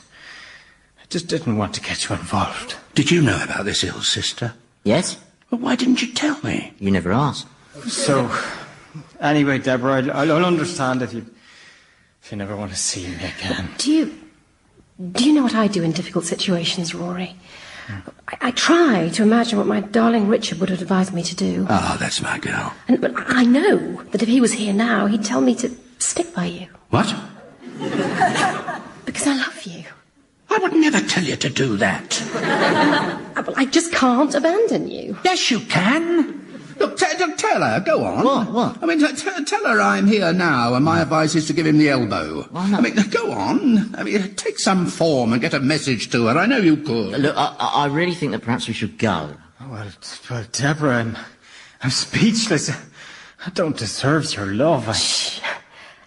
I just didn't want to get you involved. Did you know about this ill sister? Yes? Well, why didn't you tell me? You never asked. So, anyway, Deborah, I'll understand if you never want to see me again. Do you know what I do in difficult situations, Rory? I try to imagine what my darling Richard would have advised me to do. Oh, that's my girl. But I know that if he was here now, he'd tell me to stick by you. What? Because I love you. I would never tell you to do that. Well, I just can't abandon you. Yes, you can. Look, tell her, go on. What? I mean, tell her I'm here now, and my advice is to give him the elbow. Why not? I mean, go on. I mean, take some form and get a message to her. I know you could. Look, I really think that perhaps we should go. Well, Deborah, I'm speechless. I don't deserve your love.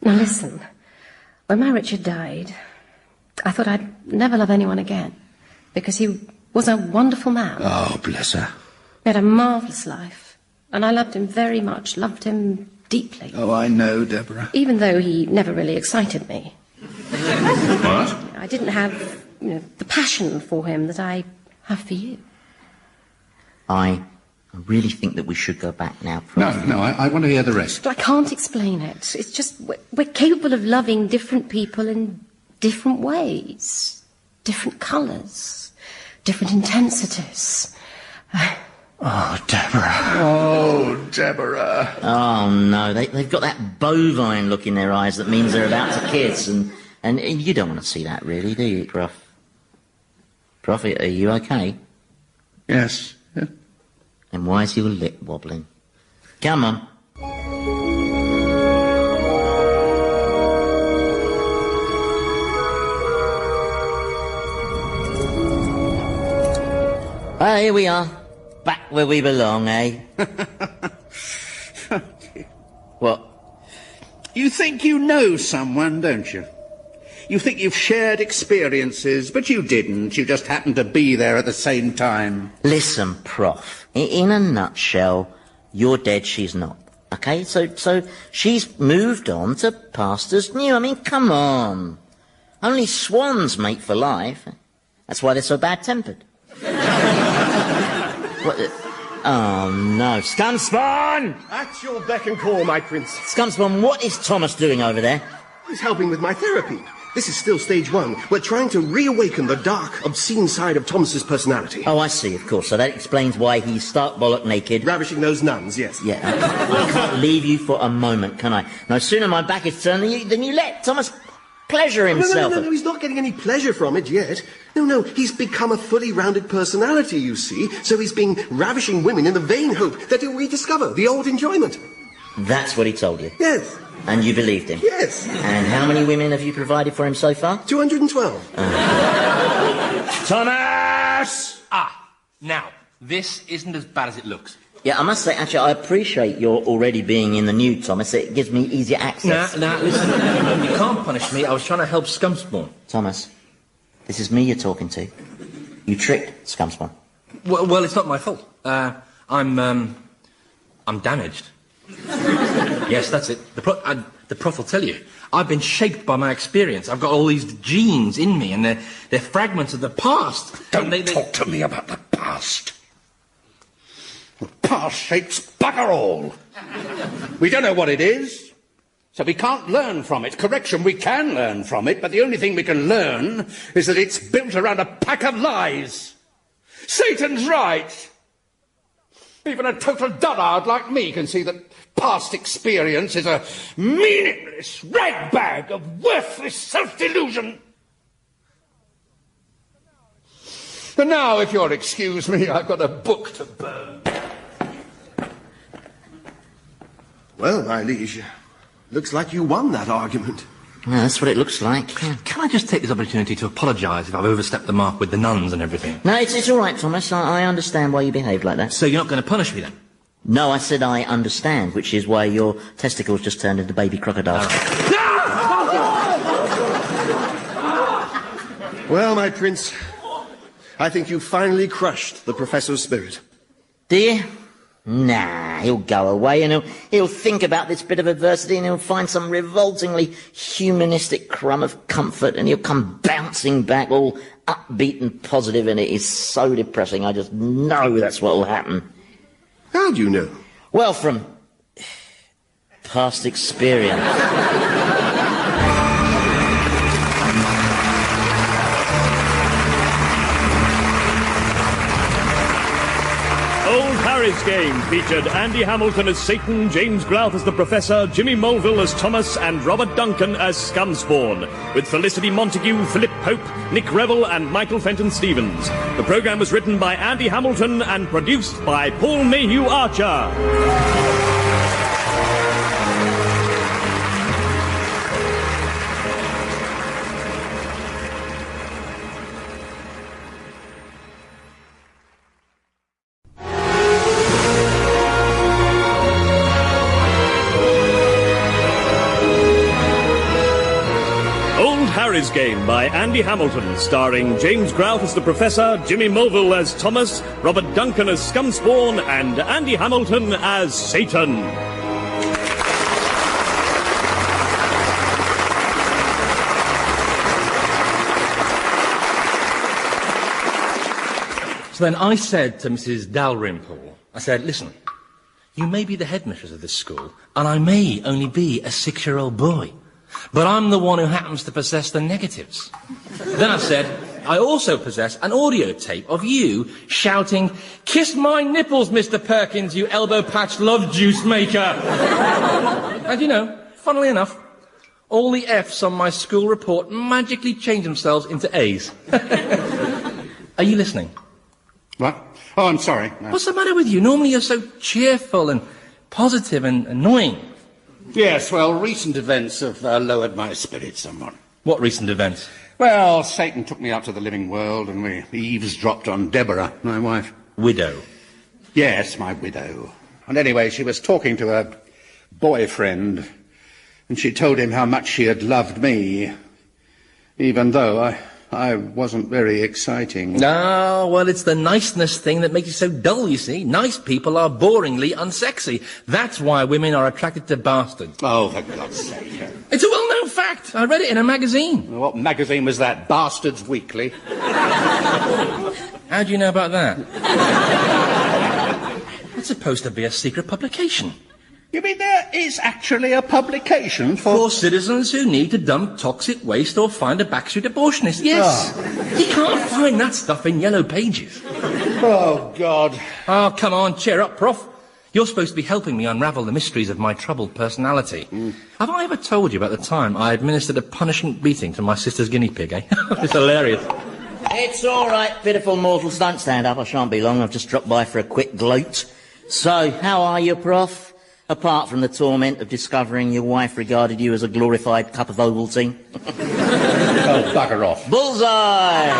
Now listen, when my Richard died, I thought I'd never love anyone again, because he was a wonderful man. Oh, bless her. He had a marvellous life. And I loved him very much, loved him deeply. Oh, I know, Deborah. Even though he never really excited me. What? I didn't have, the passion for him that I have for you. I really think that we should go back now, Prof. No, I want to hear the rest. But I can't explain it. It's just, we're capable of loving different people in different ways. Different colours. Different intensities. Oh, Deborah. Oh, Deborah. Oh, no, they've got that bovine look in their eyes that means they're about to kiss, and you don't want to see that, really, do you, Prof? Prof, are you okay? Yes. Yeah. And why is your lip wobbling? Come on. Ah, here we are. Back where we belong, eh? What? You think you know someone, don't you? You think you've shared experiences, but you didn't. You just happened to be there at the same time. Listen, Prof, in a nutshell, you're dead, she's not. Okay? So she's moved on to pastures new. I mean, come on. Only swans mate for life. That's why they're so bad-tempered. What? Oh, no. Scumspawn! At your beck and call, my prince. Scumspawn, what is Thomas doing over there? He's helping with my therapy. This is still stage one. We're trying to reawaken the dark, obscene side of Thomas's personality. Oh, I see, of course. So that explains why he's stark bollock naked. Ravishing those nuns, yes. Yeah. I can't leave you for a moment, can I? No sooner my back is turned than you let Thomas pleasure himself. No, he's not getting any pleasure from it yet. No, he's become a fully rounded personality, you see. So he's been ravishing women in the vain hope that he'll rediscover the old enjoyment. That's what he told you? Yes. And you believed him? Yes. And how many women have you provided for him so far? 212. Thomas! Now, this isn't as bad as it looks. Yeah, I must say, actually, I appreciate your already being in the nude, Thomas. It gives me easier access. Now, listen, you can't punish me. I was trying to help Scumspawn. Thomas, this is me you're talking to. You tricked Scumspawn. Well, it's not my fault. I'm damaged. Yes, that's it. The prof will tell you. I've been shaped by my experience. I've got all these genes in me, and they're fragments of the past. Don't talk to me about the past. The past shapes bugger all. We don't know what it is, so we can't learn from it. Correction, we can learn from it, but the only thing we can learn is that it's built around a pack of lies. Satan's right. Even a total dullard like me can see that past experience is a meaningless ragbag of worthless self-delusion. And now, if you'll excuse me, I've got a book to burn. Well, my liege, looks like you won that argument. Yeah, that's what it looks like. Can I just take this opportunity to apologise if I've overstepped the mark with the nuns and everything? No, it's all right, Thomas. I understand why you behaved like that. So you're not going to punish me then? No, I said I understand, which is why your testicles just turned into baby crocodiles. Well, my prince, I think you finally crushed the professor's spirit. Do you? Nah, he'll go away and he'll think about this bit of adversity and he'll find some revoltingly humanistic crumb of comfort and he'll come bouncing back all upbeat and positive, and it is so depressing. I just know that's what will happen. How do you know? Well, from past experience. Old Harry's Game featured Andy Hamilton as Satan, James Grouth as the Professor, Jimmy Mulville as Thomas, and Robert Duncan as Scumspawn, with Felicity Montague, Philip Pope, Nick Revell, and Michael Fenton Stevens. The programme was written by Andy Hamilton and produced by Paul Mayhew Archer. Harry's Game by Andy Hamilton, starring James Grouth as the Professor, Jimmy Mulville as Thomas, Robert Duncan as Scumspawn, and Andy Hamilton as Satan. So then I said to Mrs. Dalrymple, I said, listen, you may be the headmistress of this school, and I may only be a 6-year-old boy, but I'm the one who happens to possess the negatives. Then I said, I also possess an audio tape of you shouting, "Kiss my nipples, Mr. Perkins, you elbow-patched love juice maker." And you know, funnily enough, all the F's on my school report magically changed themselves into A's. Are you listening? What? Oh, I'm sorry. No. What's the matter with you? Normally you're so cheerful and positive and annoying. Yes, well, recent events have lowered my spirits somewhat. What recent events? Well, Satan took me out to the living world and we eavesdropped on Deborah, my wife. Widow? Yes, my widow. And anyway, she was talking to her boyfriend and she told him how much she had loved me, even though I wasn't very exciting. Oh, well, it's the niceness thing that makes you so dull, you see. Nice people are boringly unsexy. That's why women are attracted to bastards. Oh, for God's sake. It's a well-known fact. I read it in a magazine. What magazine was that? Bastards Weekly? How do you know about that? It's supposed to be a secret publication. You mean there is actually a publication for citizens who need to dump toxic waste or find a backstreet abortionist? Yes. Oh. You can't find that stuff in Yellow Pages. Oh, God. Oh, come on, cheer up, Prof. You're supposed to be helping me unravel the mysteries of my troubled personality. Have I ever told you about the time I administered a punishment beating to my sister's guinea pig, eh? It's hilarious. It's all right, pitiful mortals. Don't stand up. I shan't be long. I've just dropped by for a quick gloat. So, how are you, Prof? Apart from the torment of discovering your wife regarded you as a glorified cup of Ovaltine. Oh, bugger off. Bullseye!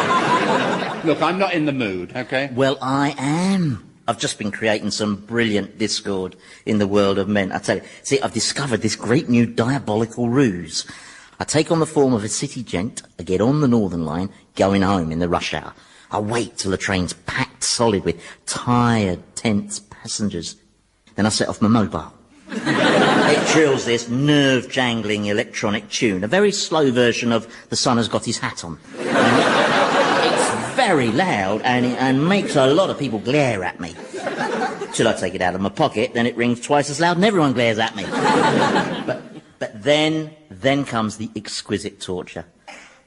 Look, I'm not in the mood, okay? Well, I am. I've just been creating some brilliant discord in the world of men. I tell you, see, I've discovered this great new diabolical ruse. I take on the form of a city gent, I get on the Northern Line, going home in the rush hour. I wait till the train's packed solid with tired, tense passengers. Then I set off my mobile. It trills this nerve-jangling electronic tune, a very slow version of The Sun Has Got His Hat On. It's very loud and makes a lot of people glare at me. Till I take it out of my pocket, then it rings twice as loud and everyone glares at me. But then comes the exquisite torture.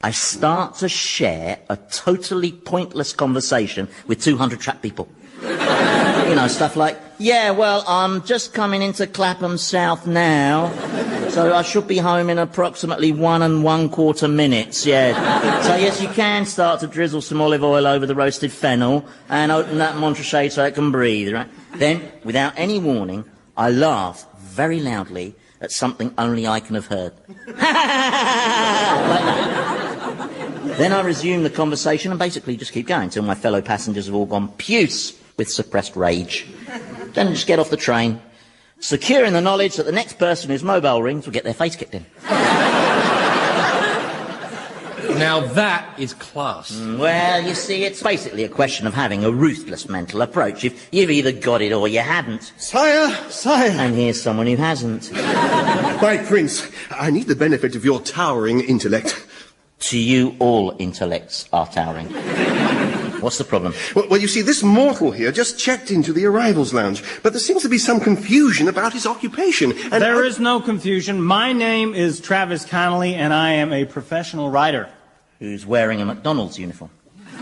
I start to share a totally pointless conversation with 200 trapped people. You know, stuff like, yeah, well, I'm just coming into Clapham South now, so I should be home in approximately 1 1/4 minutes, yeah. So, yes, you can start to drizzle some olive oil over the roasted fennel and open that Montrachet so it can breathe, right? Then, without any warning, I laugh very loudly at something only I can have heard. Like that. Then I resume the conversation and basically just keep going until my fellow passengers have all gone puce. with suppressed rage. Then just get off the train, secure in the knowledge that the next person whose mobile rings will get their face kicked in. Now that is class. Well, you see, it's basically a question of having a ruthless mental approach. You've either got it or you haven't. Sire! And here's someone who hasn't. My prince, I need the benefit of your towering intellect. To you, all intellects are towering. What's the problem? Well, you see, this mortal here just checked into the arrivals lounge, but there seems to be some confusion about his occupation. And there is no confusion. My name is Travis Connolly, and I am a professional writer. Who's wearing a McDonald's uniform?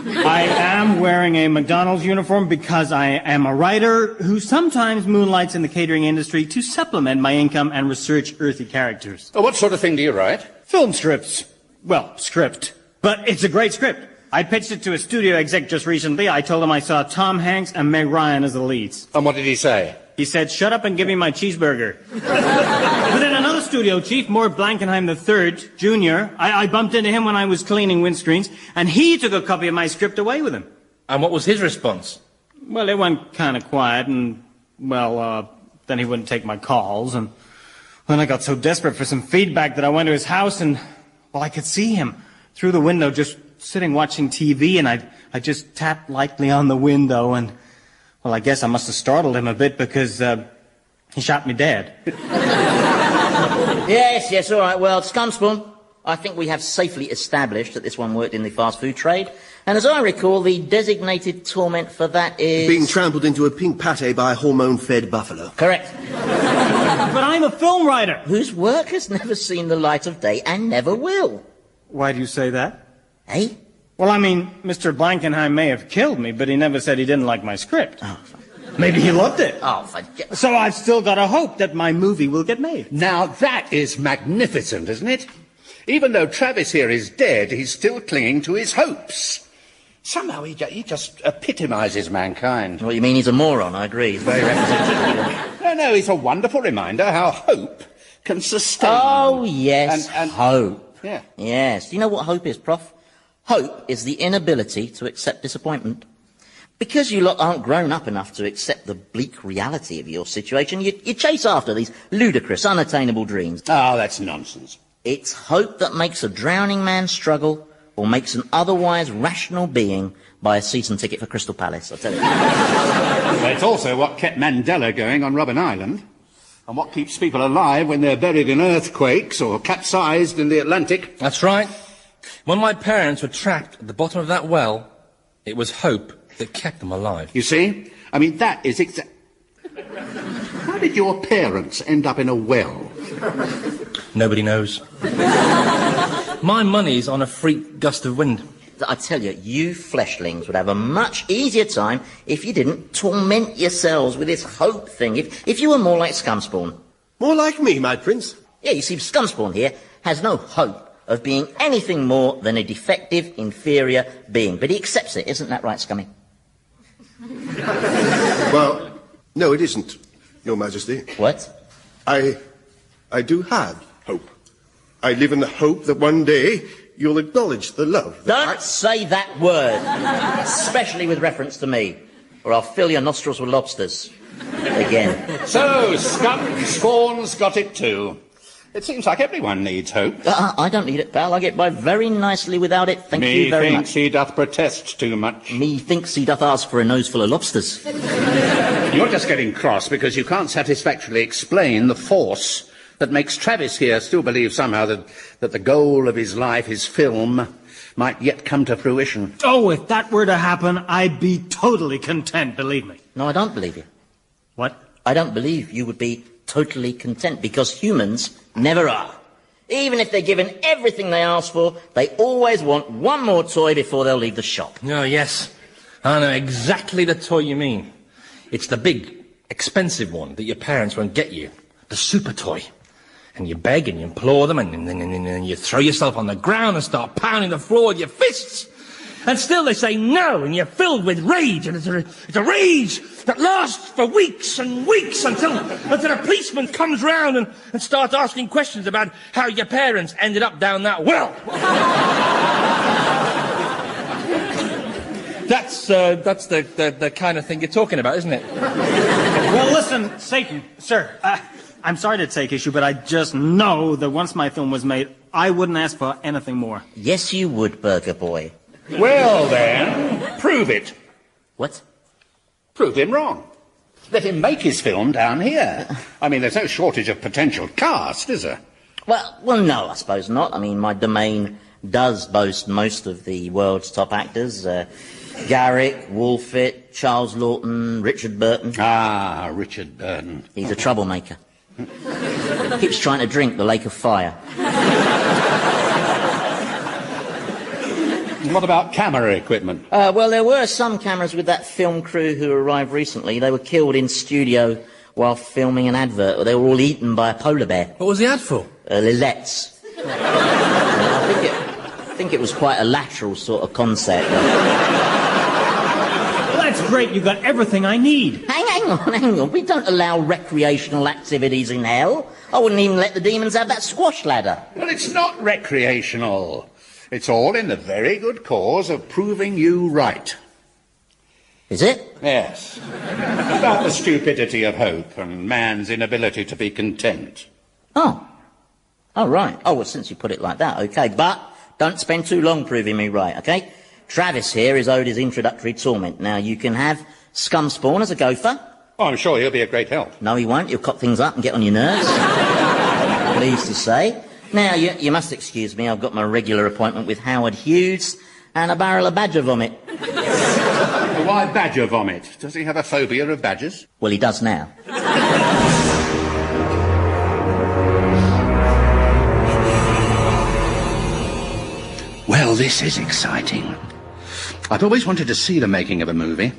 I am wearing a McDonald's uniform because I am a writer who sometimes moonlights in the catering industry to supplement my income and research earthy characters. Oh, what sort of thing do you write? Film scripts. Well, script. But it's a great script. I pitched it to a studio exec just recently. I told him I saw Tom Hanks and Meg Ryan as the leads. And what did he say? He said, shut up and give me my cheeseburger. But then another studio chief, Mort Blankenheim III, Jr., I bumped into him when I was cleaning windscreens, and he took a copy of my script away with him. And what was his response? Well, it went kind of quiet, and, then he wouldn't take my calls, and then I got so desperate for some feedback that I went to his house, and, I could see him through the window just sitting watching TV, and I just tapped lightly on the window, and, I guess I must have startled him a bit because he shot me dead. Yes, all right. Well, Scumspawn, I think we have safely established that this one worked in the fast food trade. And as I recall, the designated torment for that is... being trampled into a pink pate by a hormone-fed buffalo. Correct. But I'm a film writer. Whose work has never seen the light of day and never will. Why do you say that? Eh? Well, I mean, Mr. Blankenheim may have killed me, but he never said he didn't like my script. Oh, maybe he loved it. Oh, so I've still got a hope that my movie will get made. Now that is magnificent, isn't it? Even though Travis here is dead, he's still clinging to his hopes. Somehow he just epitomizes mankind. What, you mean he's a moron? I agree. He's very representative. No, he's a wonderful reminder how hope can sustain. Oh, yes, and hope. Yeah. Yes. Do you know what hope is, Prof? Hope is the inability to accept disappointment. Because you lot aren't grown up enough to accept the bleak reality of your situation, you chase after these ludicrous, unattainable dreams. Oh, that's nonsense. It's hope that makes a drowning man struggle or makes an otherwise rational being buy a season ticket for Crystal Palace, I tell you. Well, it's also what kept Mandela going on Robben Island, and what keeps people alive when they're buried in earthquakes or capsized in the Atlantic. That's right. When my parents were trapped at the bottom of that well, it was hope that kept them alive. You see? I mean, that is How did your parents end up in a well? Nobody knows. My money's on a freak gust of wind. I tell you, you fleshlings would have a much easier time if you didn't torment yourselves with this hope thing. If you were more like Scumspawn. More like me, my prince. Yeah, you see, Scumspawn here has no hope of being anything more than a defective, inferior being. But he accepts it, isn't that right, Scummy? Well, no, it isn't, Your Majesty. What? I do have hope. I live in the hope that one day you'll acknowledge the love. Don't say that word, especially with reference to me, or I'll fill your nostrils with lobsters. Again. So, Scumspawn's got it too. It seems like everyone needs hope. I don't need it, pal. I get by very nicely without it. Thank you very much. Methinks he doth protest too much. Methinks he doth ask for a nose full of lobsters. You're just getting cross because you can't satisfactorily explain the force that makes Travis here still believe somehow that the goal of his life, his film, might yet come to fruition. Oh, if that were to happen, I'd be totally content, believe me. No, I don't believe you. What? I don't believe you would be totally content, because humans never are. Even if they're given everything they ask for, they always want one more toy before they'll leave the shop. Oh, yes. I know exactly the toy you mean. It's the big, expensive one that your parents won't get you. The super toy. And you beg and you implore them, and you throw yourself on the ground and start pounding the floor with your fists. And still they say no, and you're filled with rage, and it's a rage that lasts for weeks and weeks until a policeman comes round and starts asking questions about how your parents ended up down that well. That's the kind of thing you're talking about, isn't it? Well, listen, Satan, sir, I'm sorry to take issue, but I just know that once my film was made, I wouldn't ask for anything more. Yes, you would, Burger Boy. Well, then, prove it. What? Prove him wrong. Let him make his film down here. I mean, there's no shortage of potential cast, is there? Well, no, I suppose not. I mean, my domain does boast most of the world's top actors. Garrick, Wolfett, Charles Lawton, Richard Burton. Ah, Richard Burton. He's a troublemaker. Keeps trying to drink the Lake of Fire. What about camera equipment? Well, there were some cameras with that film crew who arrived recently. They were killed in studio while filming an advert. They were all eaten by a polar bear. What was the ad for? Lillettes. I think it was quite a lateral sort of concept. Well, that's great. You got everything I need. Hang on. We don't allow recreational activities in hell. I wouldn't even let the demons have that squash ladder. Well, it's not recreational. It's all in the very good cause of proving you right. Is it? Yes. About the stupidity of hope and man's inability to be content. Oh, right. Oh, well, since you put it like that, okay. But don't spend too long proving me right, okay? Travis here is owed his introductory torment. Now, you can have Scumspawn as a gopher. Oh, I'm sure he'll be a great help. No, he won't. He'll cock things up and get on your nerves. Pleased to say. Now, you must excuse me. I've got my regular appointment with Howard Hughes and a barrel of badger vomit. Why badger vomit? Does he have a phobia of badgers? Well, he does now. Well, this is exciting. I've always wanted to see the making of a movie,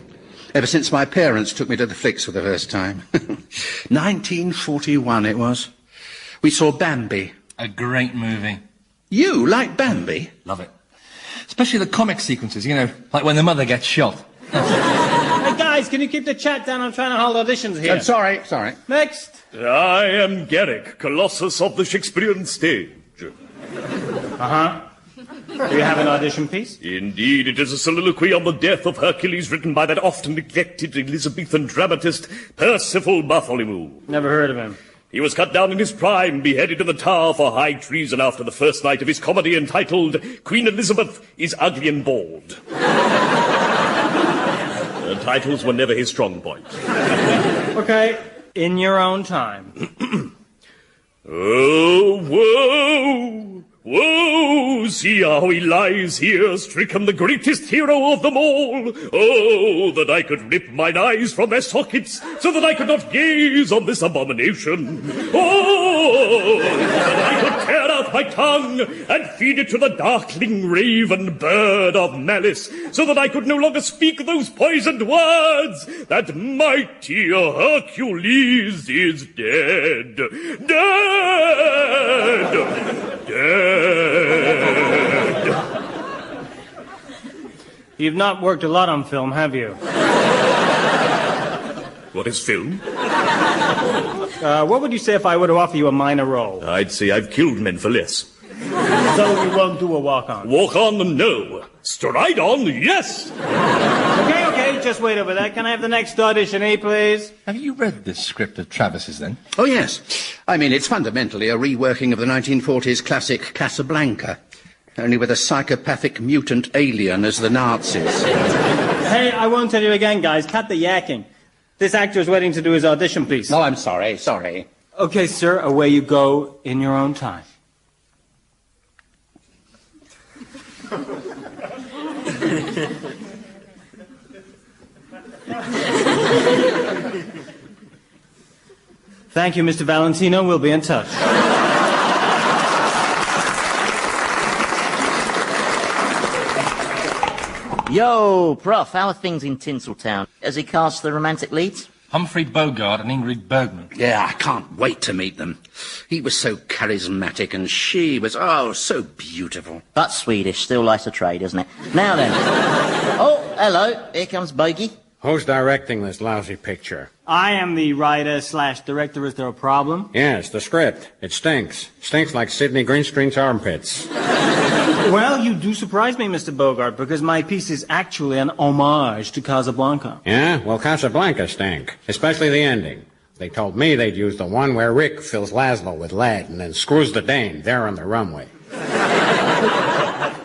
ever since my parents took me to the flicks for the first time. 1941 it was. We saw Bambi. A great movie. You like Bambi? Love it. Especially the comic sequences, you know, like when the mother gets shot. Hey, guys, can you keep the chat down? I'm trying to hold auditions here. I'm sorry. Next. I am Garrick, Colossus of the Shakespearean stage. Uh-huh. Do you have an audition piece? Indeed, it is a soliloquy on the death of Hercules written by that often neglected Elizabethan dramatist, Percival Bartholomew. Never heard of him. He was cut down in his prime, beheaded in the Tower for high treason after the first night of his comedy entitled Queen Elizabeth is Ugly and Bald. The titles were never his strong point. Okay, in your own time. Oh, whoa! Whoa! See how he lies here, stricken, the greatest hero of them all. Oh, that I could rip mine eyes from their sockets, so that I could not gaze on this abomination. Oh, that I could tear out my tongue and feed it to the darkling raven bird of malice, so that I could no longer speak those poisoned words. That mighty Hercules is dead. Dead! Dead! You've not worked a lot on film, have you? What is film? What would you say if I were to offer you a minor role? I'd say I've killed men for less. So you won't do a walk-on? Walk-on, no. Stride-on, yes! Okay, just wait over there. Can I have the next auditionee, please? Have you read this script of Travis's, then? Oh, yes. I mean, it's fundamentally a reworking of the 1940s classic Casablanca, only with a psychopathic mutant alien as the Nazis. Hey, I won't tell you again, guys. Cut the yakking. This actor is waiting to do his audition piece. No, I'm sorry. Okay, sir, away you go in your own time. Thank you, Mr. Valentino. We'll be in touch. Yo, Prof, how are things in Tinseltown? Has he cast the romantic leads? Humphrey Bogart and Ingrid Bergman. Yeah, I can't wait to meet them. He was so charismatic and she was, so beautiful. But Swedish, still likes a trade, isn't it? Now then. Oh, hello. Here comes Bogey. Who's directing this lousy picture? I am the writer/director. Is there a problem? Yes, the script. It stinks. Stinks like Sidney Greenstreet's armpits. Well, you do surprise me, Mr. Bogart, because my piece is actually an homage to Casablanca. Yeah? Well, Casablanca stank, especially the ending. They told me they'd use the one where Rick fills Laszlo with lead and then screws the dame there on the runway.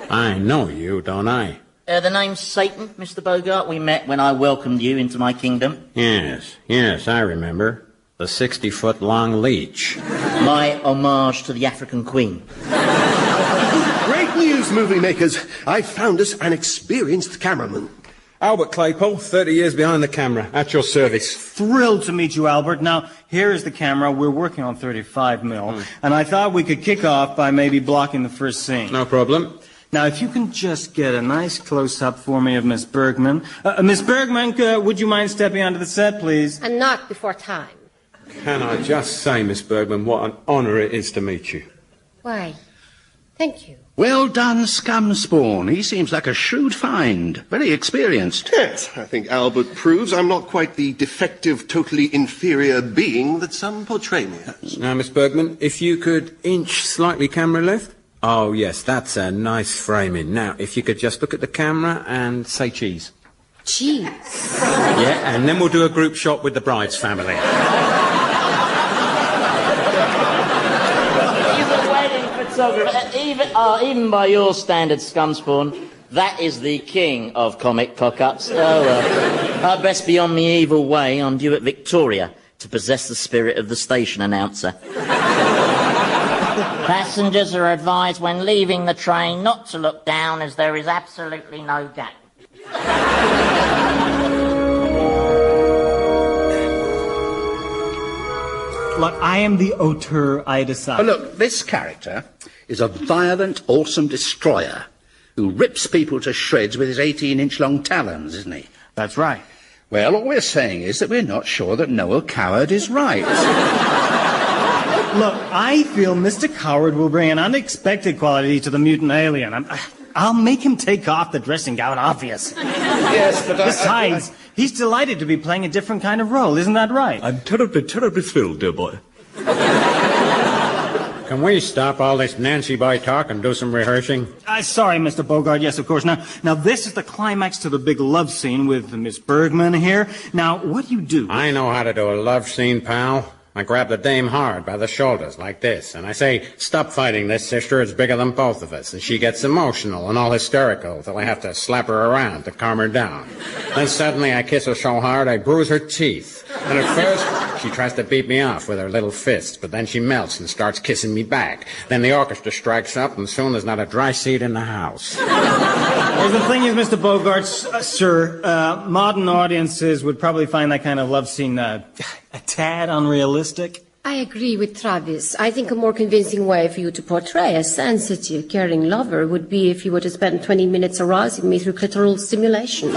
I know you, don't I? The name's Satan, Mr. Bogart. We met when I welcomed you into my kingdom. Yes, I remember. The 60-foot-long leech. My homage to the African queen. Great news, movie makers. I've found us an experienced cameraman. Albert Claypole, 30 years behind the camera. At your service. Thrilled to meet you, Albert. Now, here is the camera. We're working on 35mm, and I thought we could kick off by maybe blocking the first scene. No problem. Now, if you can just get a nice close-up for me of Miss Bergman. Miss Bergman, would you mind stepping onto the set, please? And not before time. Can I just say, Miss Bergman, what an honour it is to meet you. Why, thank you. Well done, Scumspawn. He seems like a shrewd find. Very experienced. Yes, I think Albert proves I'm not quite the defective, totally inferior being that some portray me as. Now, Miss Bergman, if you could inch slightly camera left. Oh, yes, that's a nice framing. Now, if you could just look at the camera and say cheese. Cheese? Yeah, and then we'll do a group shot with the bride's family. He's a wedding photographer. Even by your standards, Scumspawn, that is the king of comic cock-ups. I'd best be on the evil way. I'm due at Victoria to possess the spirit of the station announcer. Passengers are advised when leaving the train not to look down as there is absolutely no gap. Look, I am the auteur, I decide. Oh, look, this character is a violent, awesome destroyer who rips people to shreds with his 18-inch-long talons, isn't he? That's right. Well, all we're saying is that we're not sure that Noel Coward is right. Look, I feel Mr. Coward will bring an unexpected quality to the mutant alien. I'll make him take off the dressing gown, obvious. Yes, but Besides, he's delighted to be playing a different kind of role, isn't that right? I'm terribly, terribly thrilled, dear boy. Can we stop all this Nancy boy talk and do some rehearsing? Sorry, Mr. Bogart. Yes, of course. Now, this is the climax to the big love scene with Miss Bergman here. Now, what do you do? I know how to do a love scene, pal. I grab the dame hard by the shoulders, like this, and I say, stop fighting this, sister, it's bigger than both of us. And she gets emotional and all hysterical, till I have to slap her around to calm her down. Then suddenly I kiss her so hard I bruise her teeth. And at first, she tries to beat me off with her little fist, but then she melts and starts kissing me back. Then the orchestra strikes up, and soon there's not a dry seat in the house. Well, the thing is, Mr. Bogart, sir, modern audiences would probably find that kind of love scene a tad unrealistic. I agree with Travis. I think a more convincing way for you to portray a sensitive, caring lover would be if you were to spend 20 minutes arousing me through clitoral stimulation.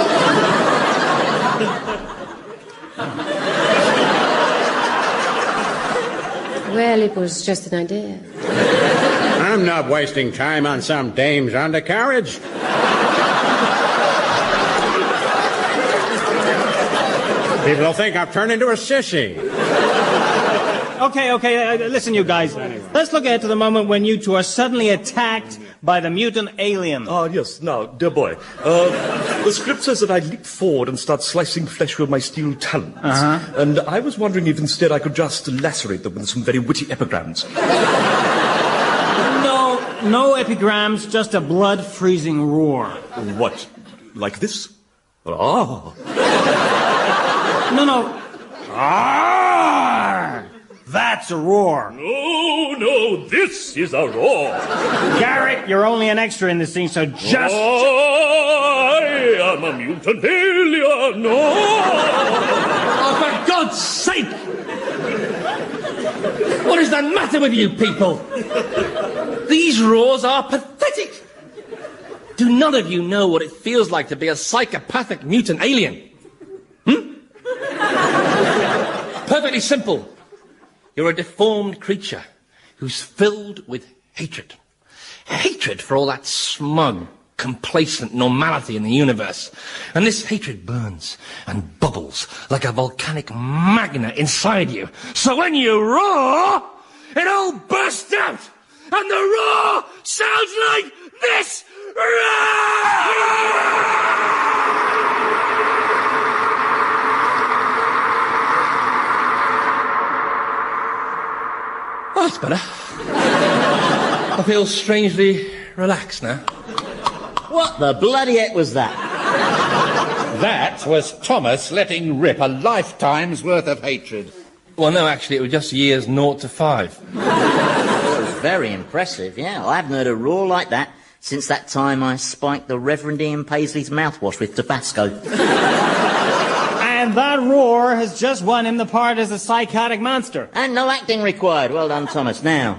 Well, it was just an idea. I'm not wasting time on some dame's undercarriage. People will think I've turned into a sissy. Okay, listen, you guys. Let's look ahead to the moment when you two are suddenly attacked by the mutant alien. Yes. Now, dear boy, the script says that I leap forward and start slicing flesh with my steel talons. And I was wondering if instead I could just lacerate them with some very witty epigrams. No epigrams, just a blood-freezing roar. What? Like this? Oh. No. Arrgh! That's a roar. No, this is a roar. Garrett, you're only an extra in this scene, so just... I am a mutant alien. No. Oh, for God's sake! What is the matter with you people? These roars are pathetic. Do none of you know what it feels like to be a psychopathic mutant alien? Perfectly simple. You're a deformed creature who's filled with hatred. Hatred for all that smug, complacent normality in the universe. And this hatred burns and bubbles like a volcanic magna inside you. So when you roar, it all bursts out and the roar sounds like this! Oh, that's better. I feel strangely relaxed now. What the bloody heck was that? That was Thomas letting rip a lifetime's worth of hatred. Well, no, actually, it was just years 0 to 5. That was very impressive, yeah. I haven't heard a roar like that since that time I spiked the Reverend Ian Paisley's mouthwash with Tabasco. And that roar has just won him the part as a psychotic monster. And no acting required. Well done, Thomas. Now,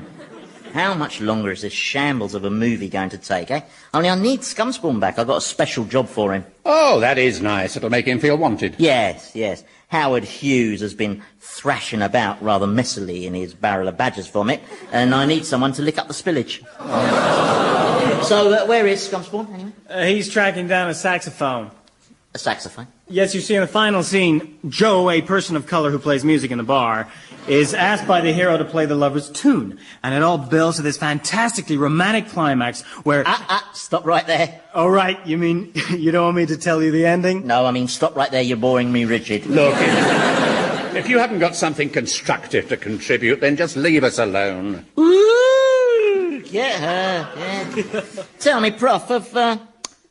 how much longer is this shambles of a movie going to take, eh? Only I need Scumspawn back. I've got a special job for him. Oh, that is nice. It'll make him feel wanted. Yes, yes. Howard Hughes has been thrashing about rather messily in his barrel of badger's vomit, and I need someone to lick up the spillage. So, where is Scumspawn, anyway? He's tracking down a saxophone. A saxophone? Yes, you see in the final scene, Joe, a person of color who plays music in the bar, is asked by the hero to play the lover's tune. And it all builds to this fantastically romantic climax where... Stop right there. Oh, right. You mean you don't want me to tell you the ending? No, I mean, stop right there. You're boring me, Richard. Look, if you haven't got something constructive to contribute, then just leave us alone. Ooh, yeah. Tell me, Prof,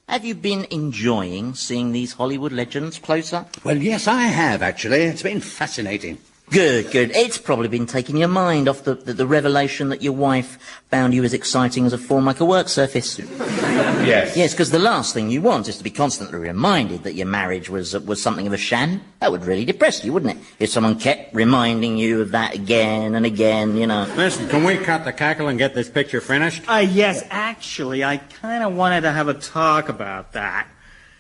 have you been enjoying seeing these Hollywood legends closer? Well, yes, I have, actually. It's been fascinating. Good. It's probably been taking your mind off the revelation that your wife found you as exciting as a form like a work surface. Yes. Yes, because the last thing you want is to be constantly reminded that your marriage was something of a sham. That would really depress you, wouldn't it? If someone kept reminding you of that again and again, you know. Listen, can we cut the cackle and get this picture finished? Yes, actually, I kind of wanted to have a talk about that.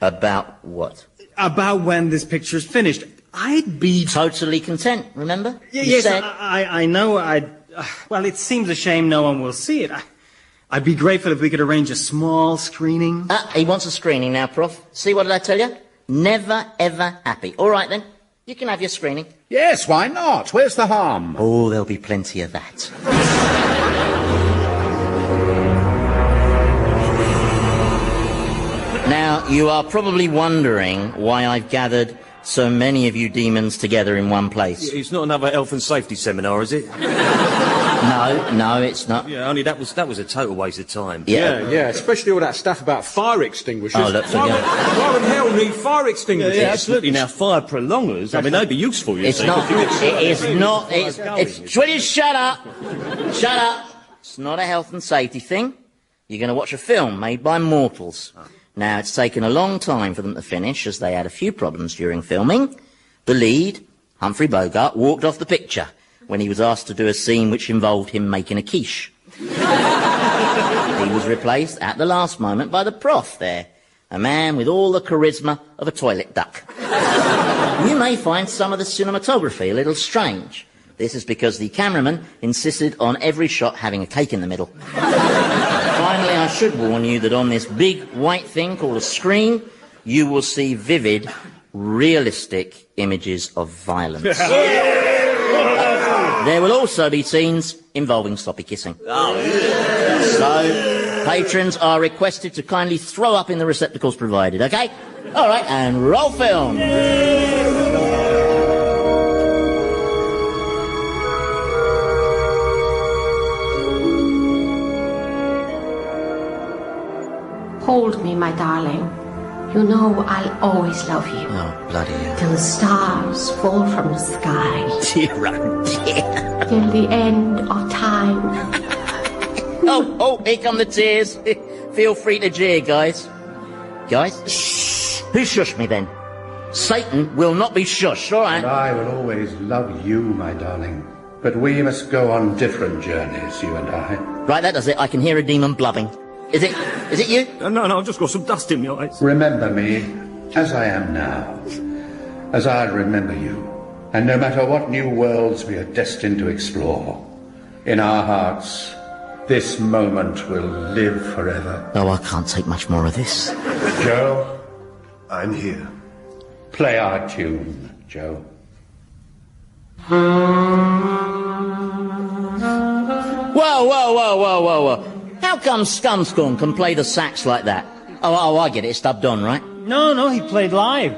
About what? About when this picture's finished. I'd be... Totally content, remember? Yes, said... I know well, it seems a shame no one will see it. I'd be grateful if we could arrange a small screening. He wants a screening now, Prof. See, what did I tell you? Never, ever happy. All right, then. You can have your screening. Yes, why not? Where's the harm? Oh, there'll be plenty of that. Now, you are probably wondering why I've gathered so many of you demons together in one place. It's not another health and safety seminar, is it? No, it's not. Yeah, only that was a total waste of time. Yeah, especially all that stuff about fire extinguishers. Oh, look, why would hell need fire extinguishers? Yeah, absolutely. Now, fire prolongers, I mean, they'd be useful, you It's see. not. Will you shut up? Shut up. It's not a health and safety thing. You're going to watch a film made by mortals. Now, it's taken a long time for them to finish, as they had a few problems during filming. The lead, Humphrey Bogart, walked off the picture when he was asked to do a scene which involved him making a quiche. He was replaced at the last moment by the Prof there, a man with all the charisma of a toilet duck. You may find some of the cinematography a little strange. This is because the cameraman insisted on every shot having a cake in the middle. Finally, I should warn you that on this big white thing called a screen, you will see vivid, realistic images of violence. There will also be scenes involving sloppy kissing. So, patrons are requested to kindly throw up in the receptacles provided, okay? All right, and roll film. Hold me, my darling. You know I'll always love you. Oh, bloody hell. Till the stars fall from the sky. Dear, oh dear. Till the end of time. Oh, here come the tears. Feel free to jeer, guys. Guys? Shh. Who shushed me then? Satan will not be shushed, all right? And I will always love you, my darling. But we must go on different journeys, you and I. Right, that does it. I can hear a demon blubbing. Is it you? No, I've just got some dust in my eyes. Remember me as I am now, as I'll remember you. And no matter what new worlds we are destined to explore, in our hearts, this moment will live forever. Oh, I can't take much more of this. Joe, I'm here. play our tune, Joe. Well, Whoa. How come Scumscorn can play the sax like that? Oh, I get it. It's dubbed on, right? No, he played live.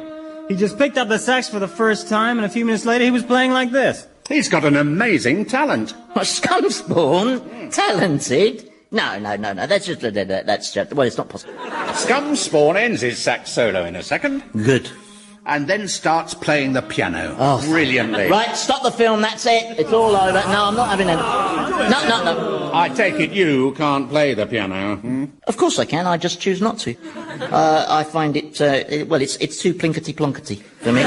He just picked up the sax for the first time, and a few minutes later he was playing like this. He's got an amazing talent. What, Scumspawn? Talented? No. That's just, well, it's not possible. Scumspawn ends his sax solo in a second. Good. And then starts playing the piano. Oh, brilliantly. Right, stop the film, that's it. It's all over. No, I'm not having it. No. I take it you can't play the piano, hmm? Of course I can, I just choose not to. I find it, it's too plinkety-plonkety for me.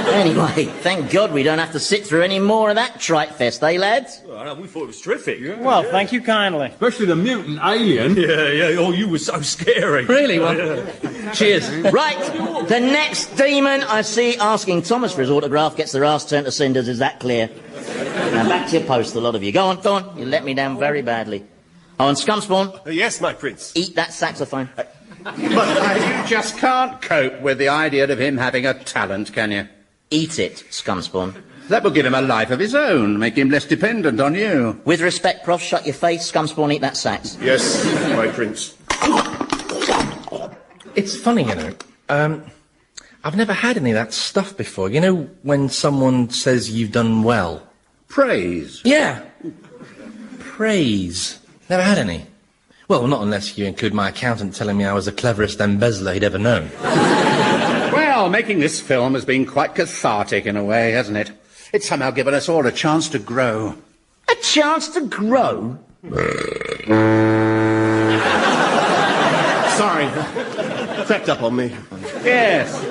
Anyway, thank God we don't have to sit through any more of that trite fest, eh, lads? Well, we thought it was terrific. Yeah. Well, thank you kindly. Especially the mutant alien. Yeah. Oh, you were so scary. Really? Well, cheers. Right, the next demon I see asking Thomas for his autograph gets their ass turned to cinders, is that clear? Now back to your post, a lot of you. Go on, you let me down very badly. Oh, and Scumspawn? Yes, my prince. Eat that saxophone. But you just can't cope with the idea of him having a talent, can you? Eat it, Scumspawn. That will give him a life of his own, make him less dependent on you. With respect, Prof, shut your face. Scumspawn, eat that sax. Yes, my prince. It's funny, you know. I've never had any of that stuff before. You know, when someone says you've done well. Praise. Yeah. Praise. Never had any. Well, not unless you include my accountant telling me I was the cleverest embezzler he'd ever known. Well, making this film has been quite cathartic in a way, hasn't it? It's somehow given us all a chance to grow. A chance to grow? Sorry. Crept up on me. Yes.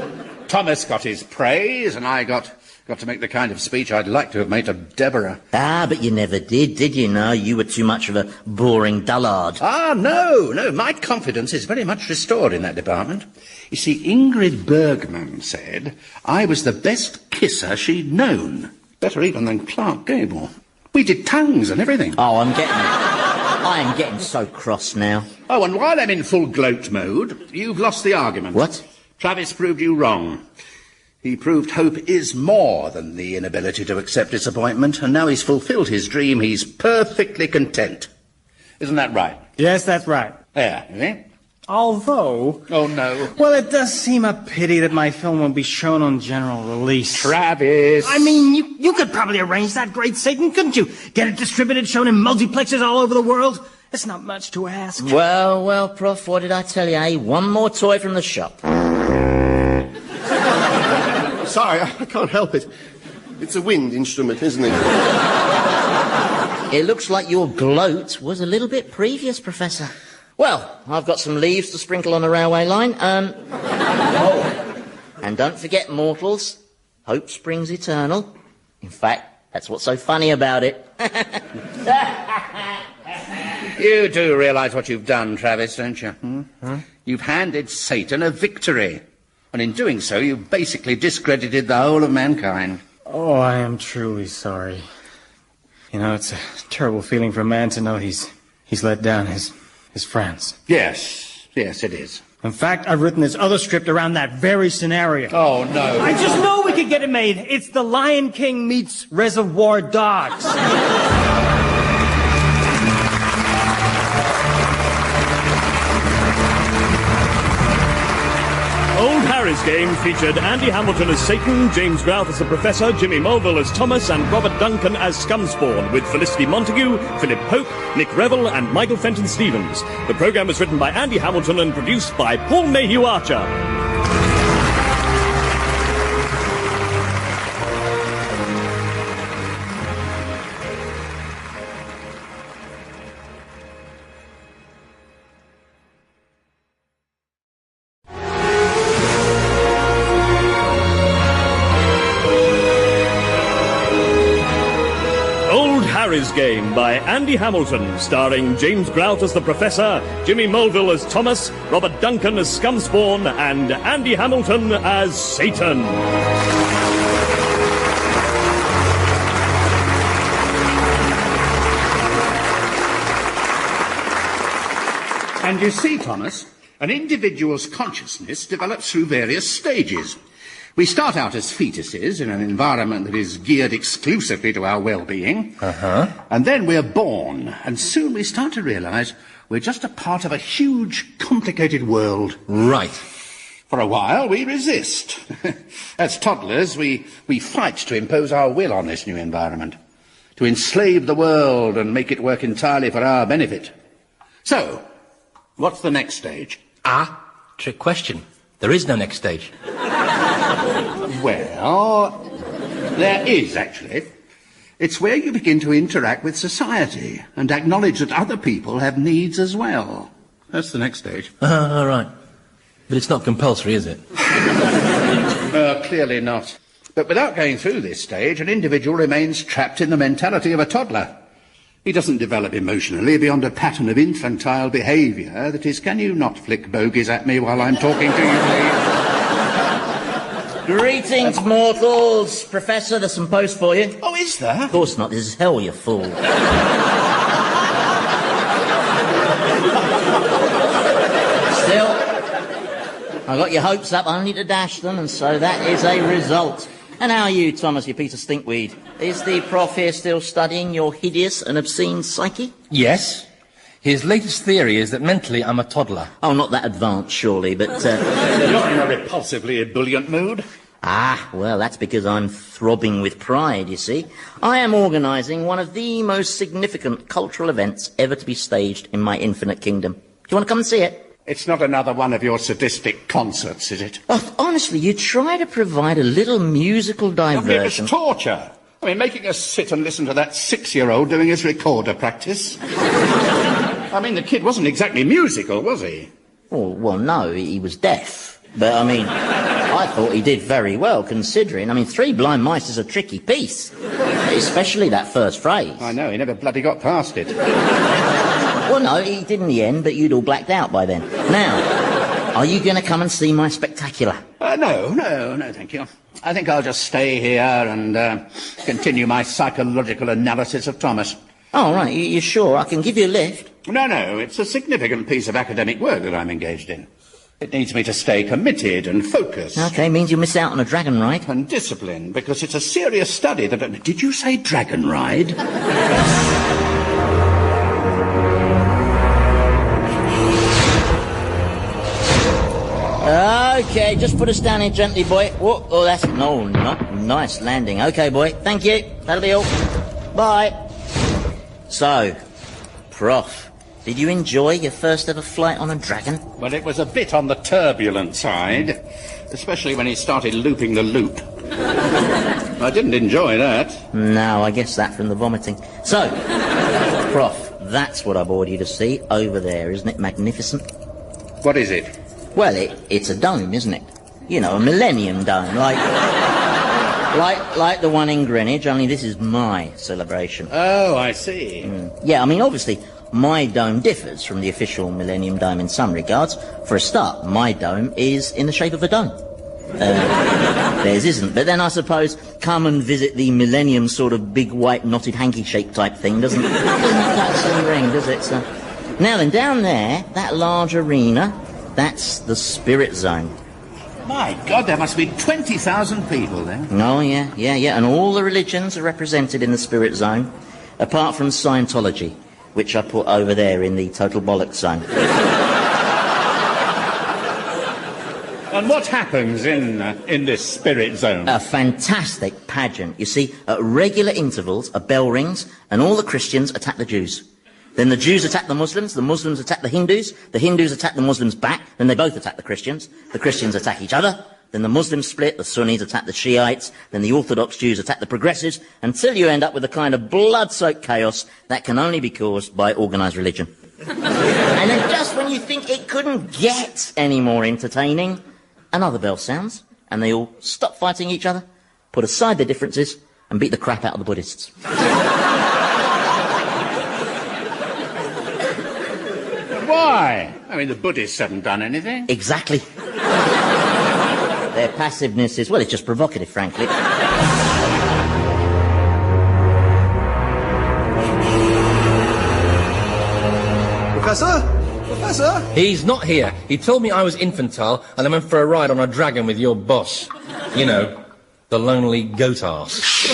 Thomas got his praise, and I got to make the kind of speech I'd like to have made to Deborah. Ah, but you never did you? No, you were too much of a boring dullard. Ah, no, my confidence is very much restored in that department. You see, Ingrid Bergman said I was the best kisser she'd known. Better even than Clark Gable. We did tongues and everything. Oh, I am getting so cross now. Oh, and while I'm in full gloat mode, you've lost the argument. What? Travis proved you wrong. He proved hope is more than the inability to accept disappointment, and now he's fulfilled his dream, he's perfectly content. Isn't that right? Yes, that's right. Yeah, you see? Although... Oh, no. Well, it does seem a pity that my film won't be shown on general release. Travis! I mean, you could probably arrange that, great Satan, couldn't you? Get it distributed, shown in multiplexes all over the world? It's not much to ask. Well, Prof, what did I tell you, eh? One more toy from the shop. Sorry, I can't help it. It's a wind instrument, isn't it? It looks like your gloat was a little bit previous, Professor. Well, I've got some leaves to sprinkle on the railway line. Oh, and don't forget, mortals, hope springs eternal. In fact, that's what's so funny about it. You do realise what you've done, Travis, don't you? You've handed Satan a victory. And in doing so, you've basically discredited the whole of mankind. Oh, I am truly sorry. You know, it's a terrible feeling for a man to know he's let down his friends. Yes, it is. In fact, I've written this other script around that very scenario. Oh, no. I just know we could get it made. It's The Lion King meets Reservoir Dogs. Old Harry's Game featured Andy Hamilton as Satan, James Grout as the Professor, Jimmy Mulville as Thomas, and Robert Duncan as Scumspawn, with Felicity Montague, Philip Pope, Nick Revel, and Michael Fenton Stevens. The programme was written by Andy Hamilton and produced by Paul Mayhew Archer. Harry's Game by Andy Hamilton, starring James Grout as the Professor, Jimmy Mulville as Thomas, Robert Duncan as Scumspawn, and Andy Hamilton as Satan. And you see, Thomas, an individual's consciousness develops through various stages. We start out as fetuses in an environment that is geared exclusively to our well-being. And then we're born, and soon we start to realise we're just a part of a huge, complicated world. Right. For a while, we resist. As toddlers, we fight to impose our will on this new environment, to enslave the world and make it work entirely for our benefit. So, what's the next stage? Trick question. There is no next stage. Well, there is, actually. It's where you begin to interact with society and acknowledge that other people have needs as well. That's the next stage. All right. But it's not compulsory, is it? Clearly not. But without going through this stage, an individual remains trapped in the mentality of a toddler. He doesn't develop emotionally beyond a pattern of infantile behaviour that is, can you not flick bogies at me while I'm talking to you, please? Greetings, mortals. Professor, there's some post for you. Oh, is there? Of course not. This is hell, you fool. Still, I got your hopes up only to dash them, and so that is a result. And how are you, Thomas, you piece of stinkweed? Is the prof here still studying your hideous and obscene psyche? Yes. His latest theory is that mentally I'm a toddler. Oh, not that advanced, surely, but... You're in a repulsively ebullient mood. Well, that's because I'm throbbing with pride, you see. I am organising one of the most significant cultural events ever to be staged in my infinite kingdom. Do you want to come and see it? It's not another one of your sadistic concerts, is it? Oh, honestly, you try to provide a little musical diversion. It's torture. I mean, making us sit and listen to that 6-year-old doing his recorder practice. I mean, the kid wasn't exactly musical, was he? Well, no, he was deaf. But, I mean, I thought he did very well, considering. I mean, Three Blind Mice is a tricky piece. Especially that first phrase. I know, he never bloody got past it. Well, no, he did in the end, but you'd all blacked out by then. Now, are you going to come and see my spectacular? No, thank you. I think I'll just stay here and continue my psychological analysis of Thomas. Oh, right, you sure? I can give you a lift? No, it's a significant piece of academic work that I'm engaged in. It needs me to stay committed and focused. OK, means you'll miss out on a dragon ride. And discipline, because it's a serious study that... Did you say dragon ride? OK, just put us down here gently, boy. Whoa, oh, that's... No, not nice landing. OK, boy, thank you. That'll be all. Bye. So, Prof, did you enjoy your first ever flight on a dragon? Well, it was a bit on the turbulent side, especially when he started looping the loop. I didn't enjoy that. No, I guess that from the vomiting. So, Prof, that's what I bored you to see over there, isn't it magnificent? What is it? Well, it's a dome, isn't it? You know, a millennium dome, like the one in Greenwich, only this is my celebration. Oh, I see. Yeah, I mean, obviously, my dome differs from the official Millennium Dome in some regards. For a start, my dome is in the shape of a dome. Theirs isn't. But then I suppose come and visit the Millennium sort of big white knotted hanky-shaped type thing doesn't that some ring, does it? So, now then, down there, that large arena, that's the Spirit Zone. My God, there must be 20,000 people there. Oh, yeah, and all the religions are represented in the Spirit Zone, apart from Scientology, which I put over there in the Total Bollocks Zone. And what happens in this Spirit Zone? A fantastic pageant. You see, at regular intervals, a bell rings, and all the Christians attack the Jews. Then the Jews attack the Muslims attack the Hindus attack the Muslims back, then they both attack the Christians attack each other, then the Muslims split, the Sunnis attack the Shiites, then the Orthodox Jews attack the progressives, until you end up with a kind of blood-soaked chaos that can only be caused by organised religion. And then just when you think it couldn't get any more entertaining, another bell sounds, and they all stop fighting each other, put aside their differences, and beat the crap out of the Buddhists. Why? I mean, the Buddhists haven't done anything. Exactly. Their passiveness is, well, it's just provocative, frankly. Professor? He's not here. He told me I was infantile and I went for a ride on a dragon with your boss. You know, the lonely goat arse.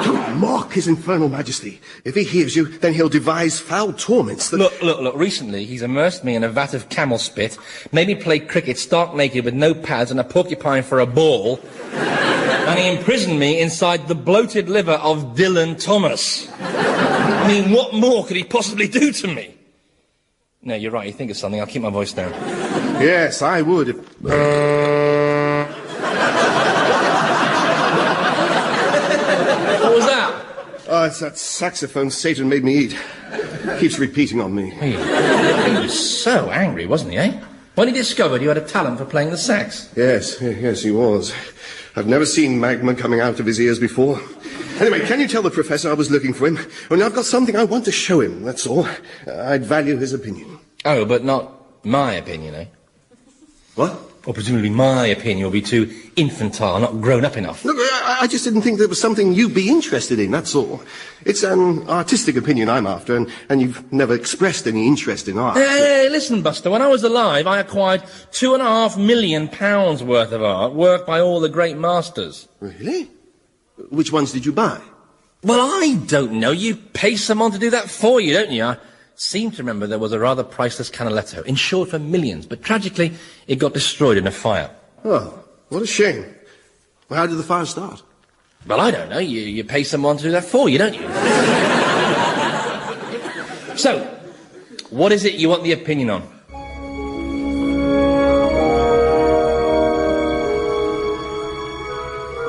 Don't mock his infernal majesty. If he hears you, then he'll devise foul torments that... Look, recently he's immersed me in a vat of camel spit, made me play cricket stark naked with no pads and a porcupine for a ball, and he imprisoned me inside the bloated liver of Dylan Thomas. I mean, what more could he possibly do to me? No, you're right, you think of something, I'll keep my voice down. Yes, I would if... What was that? Oh, it's that saxophone Satan made me eat. Keeps repeating on me. He was so angry, wasn't he, eh? When he discovered you had a talent for playing the sax. Yes, he was. I've never seen magma coming out of his ears before. Anyway, can you tell the professor I was looking for him? Only I've got something I want to show him, that's all. I'd value his opinion. Oh, but not my opinion, eh? What? Or presumably my opinion will be too infantile, not grown up enough. Look, I just didn't think there was something you'd be interested in, that's all. It's an artistic opinion I'm after, and you've never expressed any interest in art. Hey, listen, Buster, when I was alive, I acquired £2.5 million worth of art, worked by all the great masters. Really? Which ones did you buy? Well, I don't know. You pay someone to do that for you, don't you? I seem to remember there was a rather priceless Canaletto, insured for millions, but tragically, it got destroyed in a fire. Oh, what a shame. Well, how did the fire start? Well, I don't know. You pay someone to do that for you, don't you? So, what is it you want the opinion on?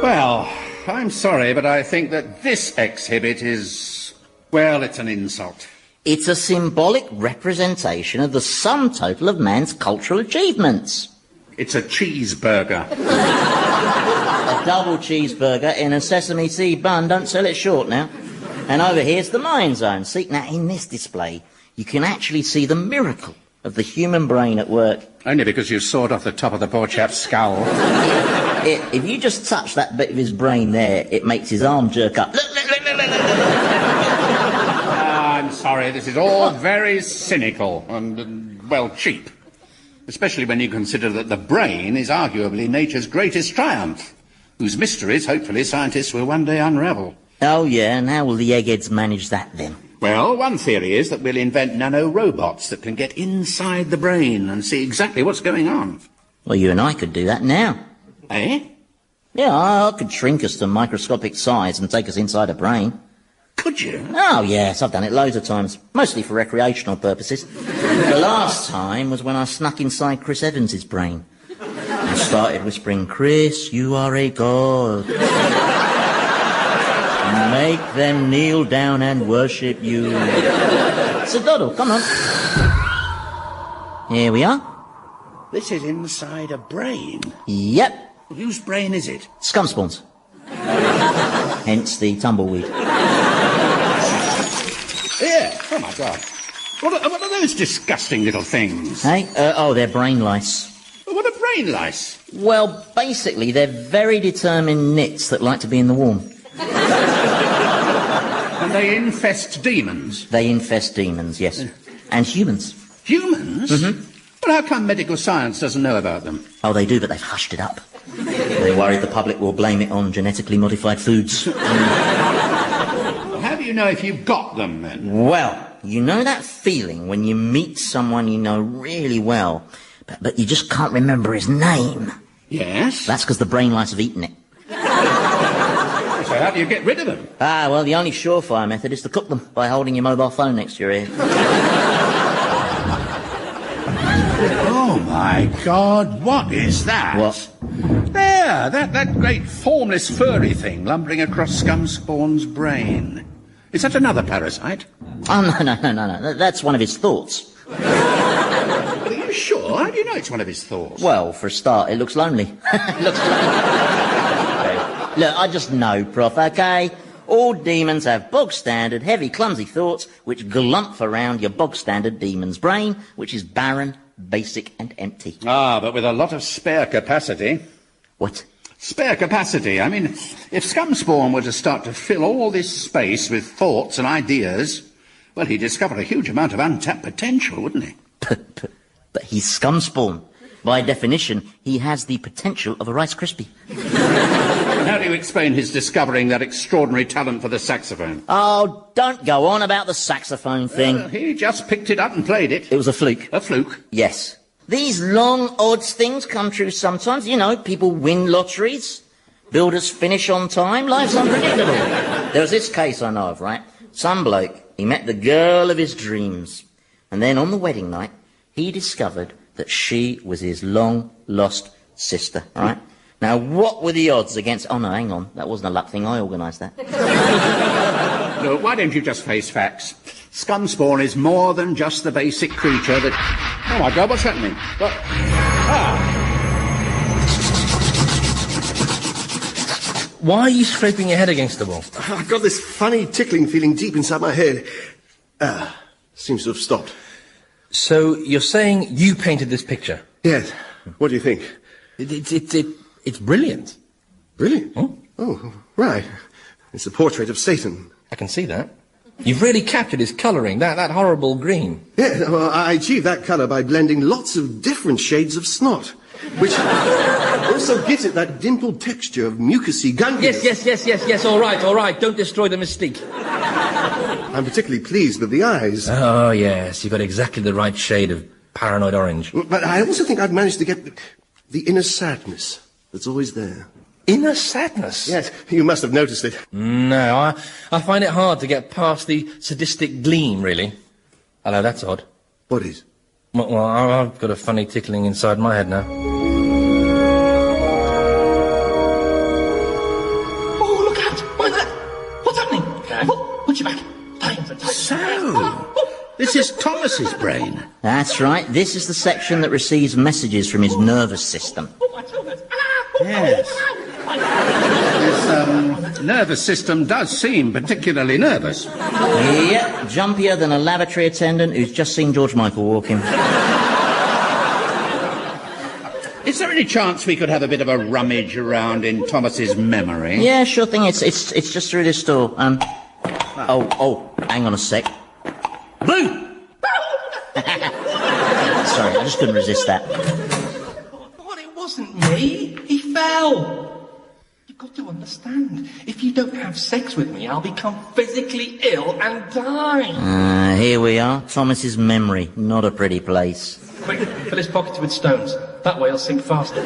Well, I'm sorry, but I think that this exhibit is, well, it's an insult. It's a symbolic representation of the sum total of man's cultural achievements. It's a cheeseburger. A double cheeseburger in a sesame seed bun. Don't sell it short now. And over here's the mind zone. See, now in this display, you can actually see the miracle of the human brain at work. Only because you sawed off the top of the poor chap's skull. If you just touch that bit of his brain there, it makes his arm jerk up. Look. I'm sorry, this is all very cynical and, well, cheap. Especially when you consider that the brain is arguably nature's greatest triumph, whose mysteries, hopefully, scientists will one day unravel. Oh, yeah, and how will the eggheads manage that, then? Well, one theory is that we'll invent nano-robots that can get inside the brain and see exactly what's going on. Well, you and I could do that now. Eh? Yeah, I could shrink us to microscopic size and take us inside a brain. Could you? Oh, yes, I've done it loads of times, mostly for recreational purposes. The last time was when I snuck inside Chris Evans's brain. I started whispering, "Chris, you are a god. Make them kneel down and worship you." So, Doddle, come on. Here we are. This is inside a brain? Yep. Whose brain is it? Scumspawn's. Hence the tumbleweed. Yeah. Oh, my God. What are those disgusting little things? Hey? They're brain lice. What are brain lice? Well, basically, they're very determined nits that like to be in the warm. And they infest demons? They infest demons, yes. And humans. Humans? Mm-hmm. Well, how come medical science doesn't know about them? Oh, they do, but they've hushed it up. They're worried the public will blame it on genetically modified foods. How do you know if you've got them, then? Well, you know that feeling when you meet someone you know really well, but you just can't remember his name? Yes? That's because the brain lice have eaten it. So how do you get rid of them? Well, the only surefire method is to cook them by holding your mobile phone next to your ear. Oh, my God, what is that? What? There, that great formless furry thing lumbering across Scumspawn's brain. Is that another parasite? Oh, no. That's one of his thoughts. Are you sure? How do you know it's one of his thoughts? Well, for a start, it looks lonely. Look, I just know, Prof, OK? All demons have bog-standard, heavy, clumsy thoughts which glump around your bog-standard demon's brain, which is barren, basic and empty. Ah, but with a lot of spare capacity. What? Spare capacity. I mean, if Scumspawn were to start to fill all this space with thoughts and ideas, well, he'd discover a huge amount of untapped potential, wouldn't he? But he's Scumspawn. By definition, he has the potential of a Rice Krispie. How do you explain his discovering that extraordinary talent for the saxophone? Oh, don't go on about the saxophone thing. He just picked it up and played it. It was a fluke. A fluke? Yes. These long odds things come true sometimes. You know, people win lotteries. Builders finish on time. Life's unpredictable. There was this case I know of, right? Some bloke, he met the girl of his dreams. And then on the wedding night, he discovered that she was his long-lost sister, right? Now, what were the odds against... Oh, no, hang on. That wasn't a luck thing. I organised that. Look, why don't you just face facts? Scumspawn is more than just the basic creature that... Oh, my God, what's happening? What? Why are you scraping your head against the wall? I've got this funny tickling feeling deep inside my head. Seems to have stopped. So, you're saying you painted this picture? Yes. What do you think? It's brilliant. Brilliant? Hmm? Oh, right. It's a portrait of Satan. I can see that. You've really captured his colouring, that horrible green. Yeah, well, I achieved that colour by blending lots of different shades of snot, which also gives it that dimpled texture of mucousy gunkiness. Yes, all right, don't destroy the mystique. I'm particularly pleased with the eyes. Oh, yes, you've got exactly the right shade of paranoid orange. But I also think I've managed to get the inner sadness that's always there. Inner sadness? Yes, you must have noticed it. No, I find it hard to get past the sadistic gleam, really. Hello, that's odd. What is? Well, I've got a funny tickling inside my head now. Oh, look out! What's happening? Watch your back. So, this is Thomas's brain. That's right. This is the section that receives messages from his nervous system. Yes. His nervous system does seem particularly nervous. Yep, jumpier than a lavatory attendant who's just seen George Michael walking. Is there any chance we could have a bit of a rummage around in Thomas's memory? Yeah, sure thing. It's just through this door. Oh, hang on a sec. Blue! Sorry, I just couldn't resist that. Well, it wasn't me. He fell. You've got to understand. If you don't have sex with me, I'll become physically ill and die. Here we are. Thomas's memory. Not a pretty place. Quick, fill his pockets with stones. That way he'll sink faster.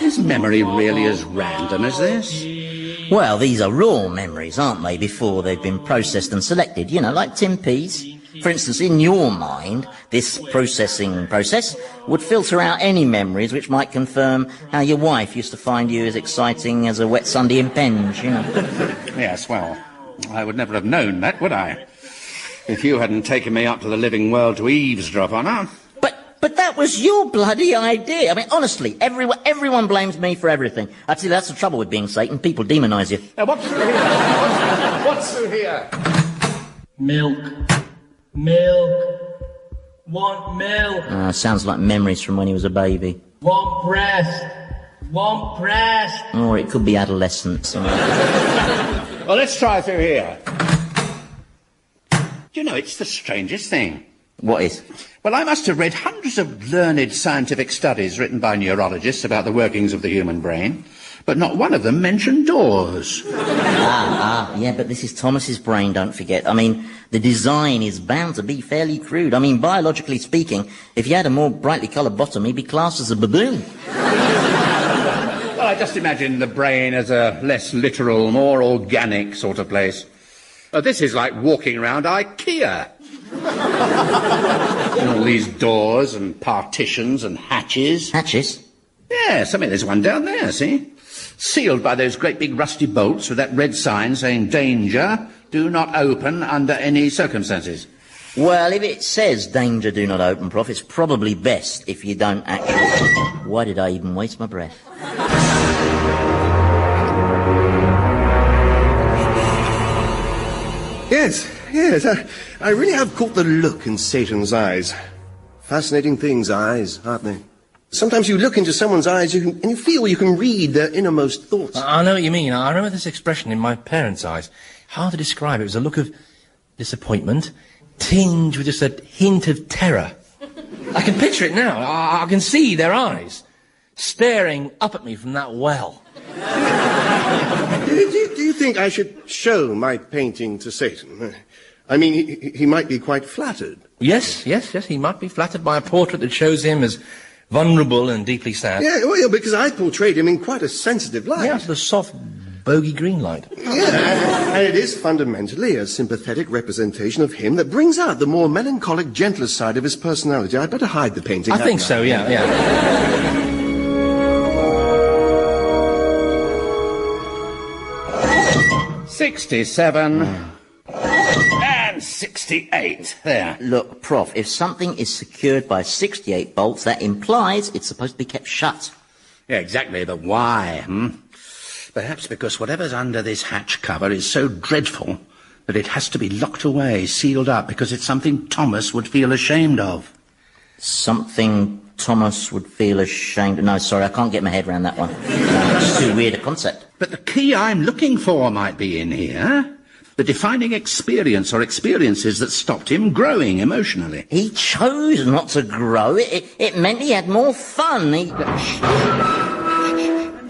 Is memory really as random as this? Well, these are raw memories, aren't they, before they've been processed and selected, you know, like Tim Pease. For instance, in your mind, this processing process would filter out any memories which might confirm how your wife used to find you as exciting as a wet Sunday in Penge, you know. Yes, well, I would never have known that, would I? If you hadn't taken me up to the living world to eavesdrop on her. But that was your bloody idea. I mean, honestly, everyone blames me for everything. I tell you, that's the trouble with being Satan. People demonise you. Now, what's through here? What's through here? Milk. Want milk. Sounds like memories from when he was a baby. Want breast. Or it could be adolescence. Well, let's try through here. Do you know, it's the strangest thing. What is? Well, I must have read hundreds of learned scientific studies written by neurologists about the workings of the human brain, but not one of them mentioned doors. Yeah, but this is Thomas's brain, don't forget. I mean, the design is bound to be fairly crude. I mean, biologically speaking, if you had a more brightly coloured bottom, he'd be classed as a baboon. Well, I just imagine the brain as a less literal, more organic sort of place. This is like walking around IKEA. All these doors and partitions and hatches. Hatches? Yes, I mean, there's one down there, see? Sealed by those great big rusty bolts with that red sign saying, danger, do not open under any circumstances. Well, if it says danger, do not open, Prof, it's probably best if you don't actually... Why did I even waste my breath? Yes, I really have caught the look in Satan's eyes. Fascinating things, eyes, aren't they? Sometimes you look into someone's eyes and you feel you can read their innermost thoughts. I know what you mean. I remember this expression in my parents' eyes. Hard to describe. It was a look of disappointment, tinged with just a hint of terror. I can picture it now. I can see their eyes staring up at me from that well. Do you think I should show my painting to Satan? I mean, he might be quite flattered. Yes, he might be flattered by a portrait that shows him as vulnerable and deeply sad. Yeah, well, because I portrayed him in quite a sensitive light. Yeah, the soft, bogey green light. Yeah, and it is fundamentally a sympathetic representation of him that brings out the more melancholic, gentler side of his personality. I'd better hide the painting. I think so, yeah. 67 and 68. There. Look, Prof, if something is secured by 68 bolts, that implies it's supposed to be kept shut. Yeah, exactly, but why? Perhaps because whatever's under this hatch cover is so dreadful that it has to be locked away, sealed up, because it's something Thomas would feel ashamed of. Something Thomas would feel ashamed of? No, sorry, I can't get my head around that one. No, it's too weird a concept. But the key I'm looking for might be in here. The defining experience or experiences that stopped him growing emotionally. He chose not to grow. It meant he had more fun. And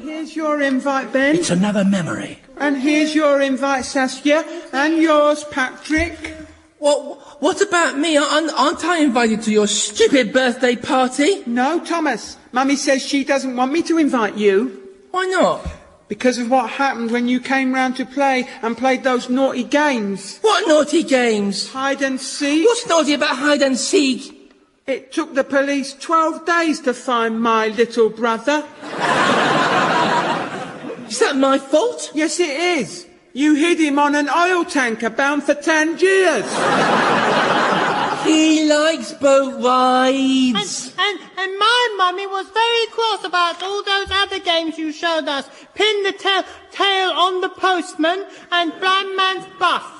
here's your invite, Ben. It's another memory. And here's your invite, Saskia. And yours, Patrick. What about me? Aren't I invited to your stupid birthday party? No, Thomas. Mummy says she doesn't want me to invite you. Why not? Because of what happened when you came round to play and played those naughty games. What naughty games? Hide and seek. What's naughty about hide and seek? It took the police 12 days to find my little brother. Is that my fault? Yes, it is. You hid him on an oil tanker bound for Tangiers. He likes boat rides. And my mummy was very cross about all those other games you showed us. Pin the tail on the postman and blind man's buff.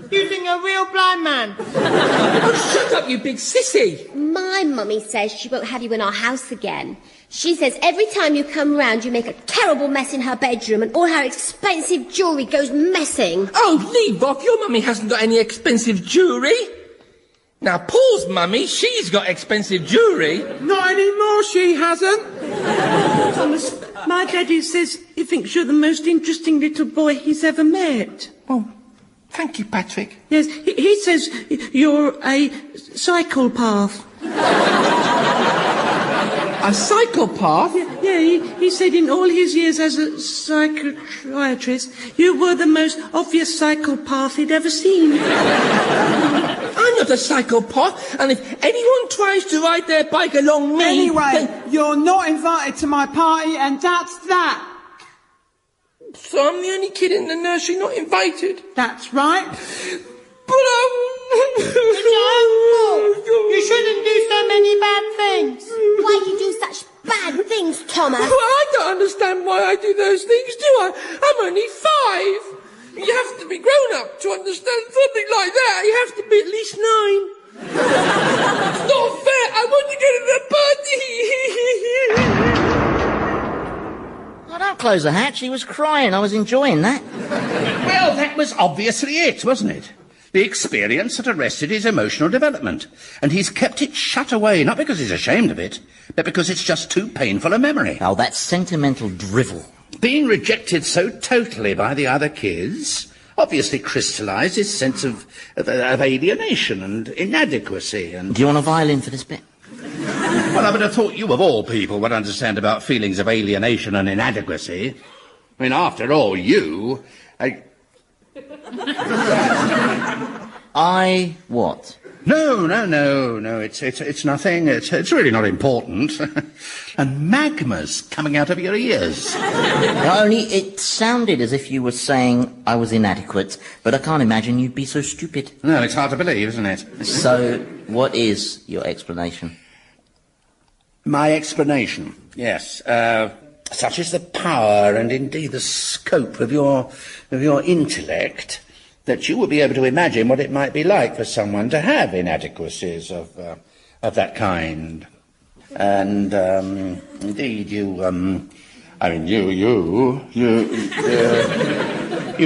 Using a real blind man. Oh, shut up, you big sissy. My mummy says she won't have you in our house again. She says every time you come round, you make a terrible mess in her bedroom and all her expensive jewellery goes missing. Oh, leave off. Your mummy hasn't got any expensive jewellery. Now, Paul's mummy, she's got expensive jewellery. Not anymore, she hasn't. Thomas, my daddy says he thinks you're the most interesting little boy he's ever met. Oh, thank you, Patrick. Yes, he says you're a psychopath. A psychopath? Yeah, he said in all his years as a psychiatrist, you were the most obvious psychopath he'd ever seen. I'm not a psychopath, and if anyone tries to ride their bike along me... Anyway, you're not invited to my party, and that's that. So I'm the only kid in the nursery not invited? That's right. But you shouldn't do so many bad things. Why do you do such bad things, Thomas? Well, I don't understand why I do those things, do I? I'm only 5. You have to be grown up to understand something like that. You have to be at least 9. It's not fair. I want to go to the party. Oh, don't close the hatch. He was crying. I was enjoying that. Well, that was obviously it, wasn't it? The experience that arrested his emotional development. And he's kept it shut away, not because he's ashamed of it, but because it's just too painful a memory. Oh, that's sentimental drivel. Being rejected so totally by the other kids obviously crystallised his sense of alienation and inadequacy and... Do you want a violin for this bit? Well, I would have thought you, of all people, would understand about feelings of alienation and inadequacy. I mean, after all, you... I what? No, it's nothing. It's really not important. And magma's coming out of your ears. Only it sounded as if you were saying I was inadequate, but I can't imagine you'd be so stupid. No, it's hard to believe, isn't it? So, what is your explanation? My explanation, yes. Such is the power and indeed the scope of your intellect that you will be able to imagine what it might be like for someone to have inadequacies of that kind. And indeed, you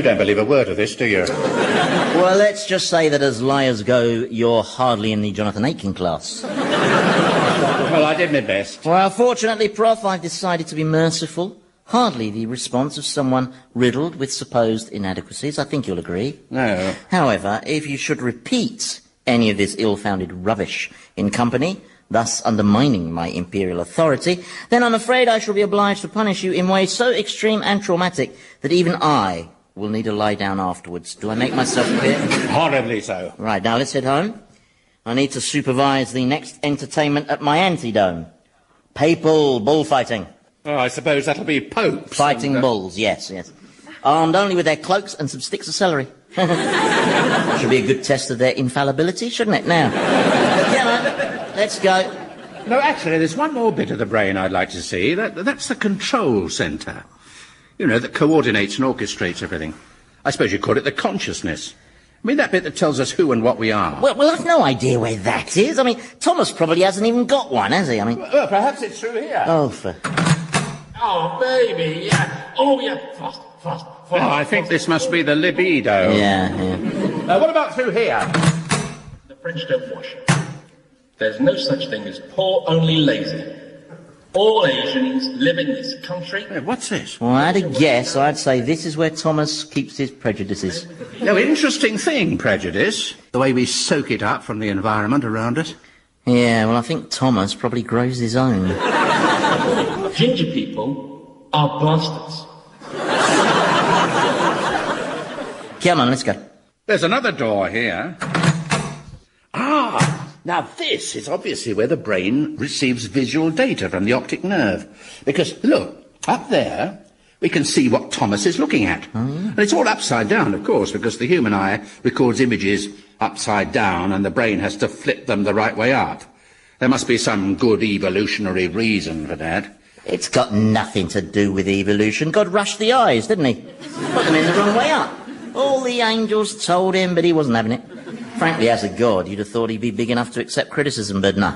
don't believe a word of this, do you? Well, let's just say that as liars go, you're hardly in the Jonathan Aitken class. Well, I did my best. Well, fortunately, Prof, I've decided to be merciful. Hardly the response of someone riddled with supposed inadequacies. I think you'll agree. No. However, if you should repeat any of this ill-founded rubbish in company, thus undermining my imperial authority, then I'm afraid I shall be obliged to punish you in ways so extreme and traumatic that even I will need to lie down afterwards. Do I make myself clear? Horribly so. Right, now let's head home. I need to supervise the next entertainment at my antidome. Papal bullfighting. Oh, I suppose that'll be popes. Fighting bulls, yes. Armed only with their cloaks and some sticks of celery. Should be a good test of their infallibility, shouldn't it? Now, come on, let's go. No, actually, there's one more bit of the brain I'd like to see. That's the control centre. You know, that coordinates and orchestrates everything. I suppose you call it the consciousness. I mean, that bit that tells us who and what we are. Well, I've no idea where that is. I mean, Thomas probably hasn't even got one, has he? I mean... Well, perhaps it's through here. Oh, for... Oh, baby, yeah. Oh, yeah. Fast. Oh, I think this must be the libido. Yeah. What about through here? The French don't wash. There's no such thing as poor, only lazy. All Asians live in this country. Hey, what's this? Well, I had a guess. I'd say this is where Thomas keeps his prejudices. No, interesting thing, prejudice. The way we soak it up from the environment around us. Yeah, well, I think Thomas probably grows his own. Ginger people are bastards. Come on, let's go. There's another door here. Now this is obviously where the brain receives visual data from the optic nerve. Because, look, up there, we can see what Thomas is looking at. And it's all upside down, of course, because the human eye records images upside down and the brain has to flip them the right way up. There must be some good evolutionary reason for that. It's got nothing to do with evolution. God rushed the eyes, didn't he? Put them in the wrong way up. All the angels told him, but he wasn't having it. Frankly, as a god, you'd have thought he'd be big enough to accept criticism, but no.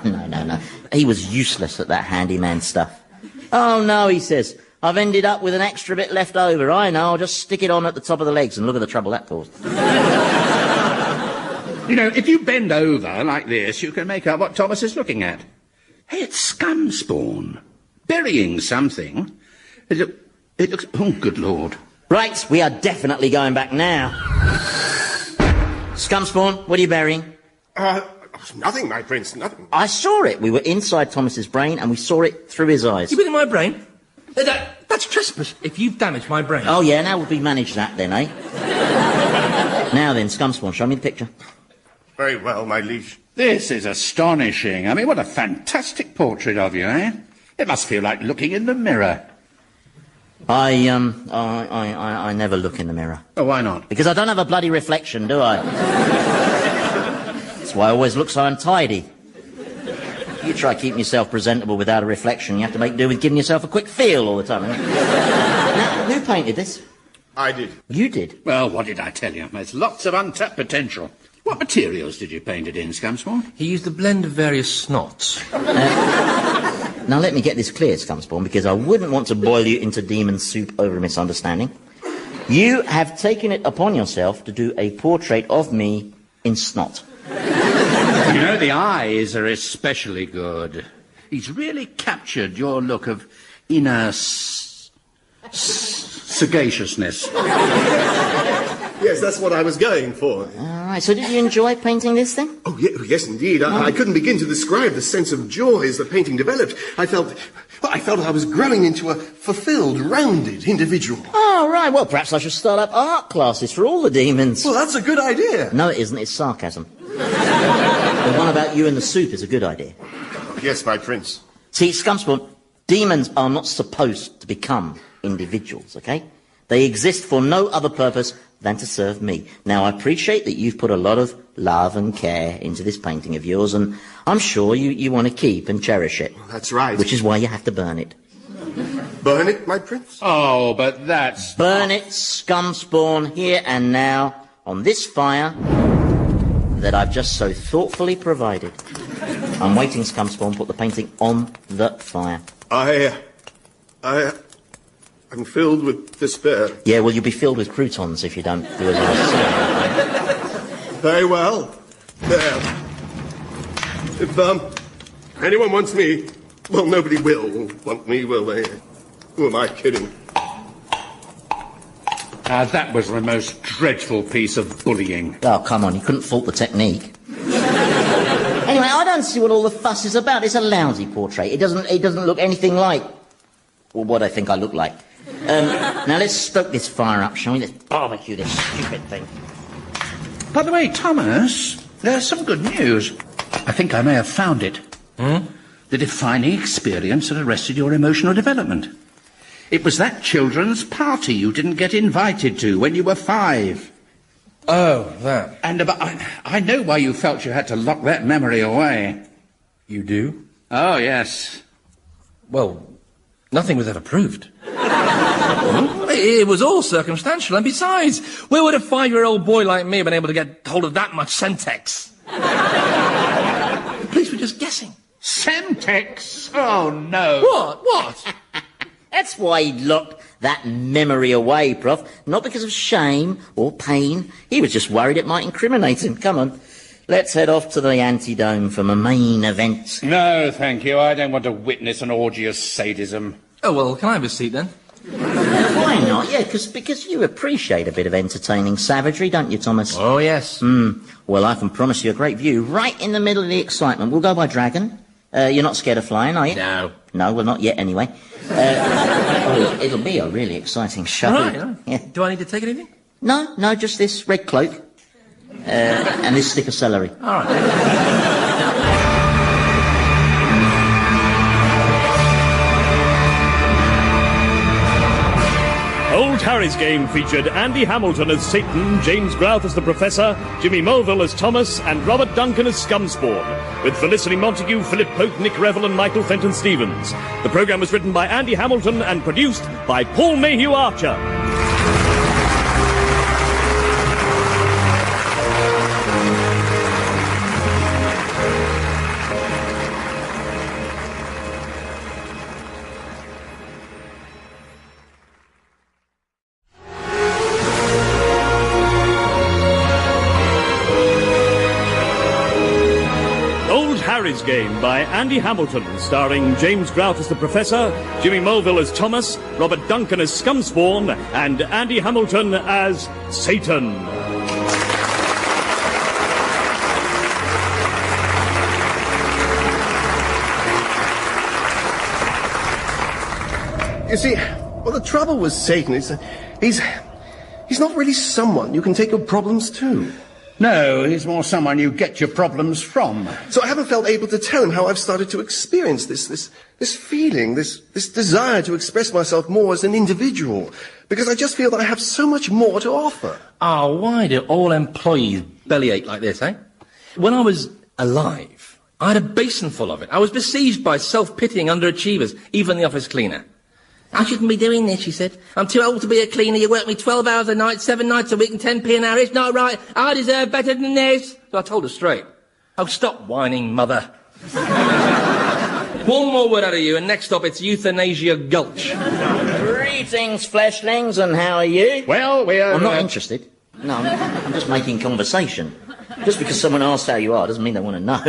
He was useless at that handyman stuff. Oh, no, he says, I've ended up with an extra bit left over. I know, I'll just stick it on at the top of the legs and look at the trouble that caused. You know, if you bend over like this, you can make out what Thomas is looking at. Hey, it's scum spawn. Burying something. It looks... Oh, good Lord. Right, we are definitely going back now. Scumspawn, what are you burying? Nothing, my prince, nothing. I saw it. We were inside Thomas's brain and we saw it through his eyes. You been in my brain? That's trespass. If you've damaged my brain. Oh, yeah, now we manage that then, eh? Now then, Scumspawn, show me the picture. Very well, my liege. This is astonishing. I mean, what a fantastic portrait of you, eh? It must feel like looking in the mirror. I never look in the mirror. Oh, why not? Because I don't have a bloody reflection, do I? That's why I always look so untidy. You try keeping yourself presentable without a reflection, you have to make do with giving yourself a quick feel all the time. Now, who painted this? I did. You did? Well, what did I tell you? There's lots of untapped potential. What materials did you paint it in, Scumspawn? He used a blend of various snots. Now, let me get this clear, Scumspawn, because I wouldn't want to boil you into demon soup over a misunderstanding. You have taken it upon yourself to do a portrait of me in snot. You know, the eyes are especially good. He's really captured your look of inner sagaciousness. Yes, that's what I was going for. All right, so did you enjoy painting this thing? Oh, yes, indeed. I couldn't begin to describe the sense of joy as the painting developed. I felt I was growing into a fulfilled, rounded individual. Oh, right. Well, perhaps I should start up art classes for all the demons. Well, that's a good idea. No, it isn't. It's sarcasm. The one about you and the soup is a good idea. Yes, my prince. See, Scumspawn, demons are not supposed to become individuals, okay? They exist for no other purpose than to serve me. Now, I appreciate that you've put a lot of love and care into this painting of yours, and I'm sure you want to keep and cherish it. That's right. Which is why you have to burn it. Burn it, my prince? Oh, but that's... Burn it, Scumspawn, here and now, on this fire that I've just so thoughtfully provided. I'm waiting, Scumspawn, put the painting on the fire. I'm filled with despair. Yeah, well, you'll be filled with croutons if you don't do as I say. Very well. There. Anyone wants me? Well, nobody will want me, will they? Who am I kidding? That was the most dreadful piece of bullying. Oh, come on, you couldn't fault the technique. Anyway, I don't see what all the fuss is about. It's a lousy portrait. It doesn't look anything like, well, what I think I look like. Now let's stoke this fire up, shall we? Let's barbecue this stupid thing. By the way, Thomas, there's some good news. I think I may have found it. The defining experience that arrested your emotional development. It was that children's party you didn't get invited to when you were 5. Oh, that. And I know why you felt you had to lock that memory away. You do? Oh, yes. Well, nothing was ever proved. It was all circumstantial, and besides, where would a 5-year-old boy like me have been able to get hold of that much Semtex? The police were just guessing. Semtex? Oh, no. What? That's why he locked that memory away, Prof. Not because of shame or pain. He was just worried it might incriminate him. Come on, let's head off to the Antidome for my main event. No, thank you. I don't want to witness an orgy of sadism. Oh, well, can I have a seat then? Why not? Yeah, because you appreciate a bit of entertaining savagery, don't you, Thomas? Oh, yes. Well, I can promise you a great view right in the middle of the excitement. We'll go by dragon. You're not scared of flying, are you? No. No, well, not yet, anyway. It'll be a really exciting show. Right. Yeah. Do I need to take anything? No, just this red cloak. And this stick of celery. All right. Old Harry's Game featured Andy Hamilton as Satan, James Grouth as the Professor, Jimmy Mulville as Thomas, and Robert Duncan as Scumspawn, with Felicity Montague, Philip Pope, Nick Revel and Michael Fenton-Stevens. The programme was written by Andy Hamilton and produced by Paul Mayhew Archer. Harry's Game by Andy Hamilton, starring James Grouth as the Professor, Jimmy Mulville as Thomas, Robert Duncan as Scumspawn, and Andy Hamilton as Satan. You see, well, the trouble with Satan is he's not really someone you can take your problems to. No, he's more someone you get your problems from. So I haven't felt able to tell him how I've started to experience this feeling, this desire to express myself more as an individual, because I just feel that I have so much more to offer. Oh, why do all employees bellyache like this, eh? When I was alive, I had a basin full of it. I was besieged by self-pitying underachievers, even the office cleaner. I shouldn't be doing this, she said. I'm too old to be a cleaner. You work me 12 hours a night, 7 nights a week and 10p an hour. It's not right. I deserve better than this. So I told her straight. Oh, stop whining, mother. One more word out of you, and next stop it's Euthanasia Gulch. Greetings, fleshlings, and how are you? Well, we're... I'm not interested. No, I'm just making conversation. Just because someone asks how you are doesn't mean they want to know.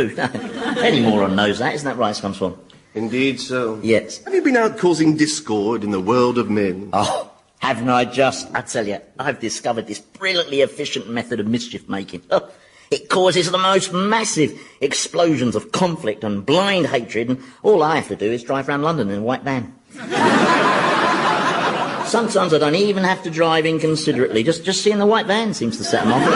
Any moron knows that, isn't that right, Scumspawn? Indeed so. Yes. Have you been out causing discord in the world of men? Oh, haven't I just? I tell you, I've discovered this brilliantly efficient method of mischief making. Oh, it causes the most massive explosions of conflict and blind hatred, and all I have to do is drive around London in a white van. Sometimes I don't even have to drive inconsiderately. Just seeing the white van seems to set them off.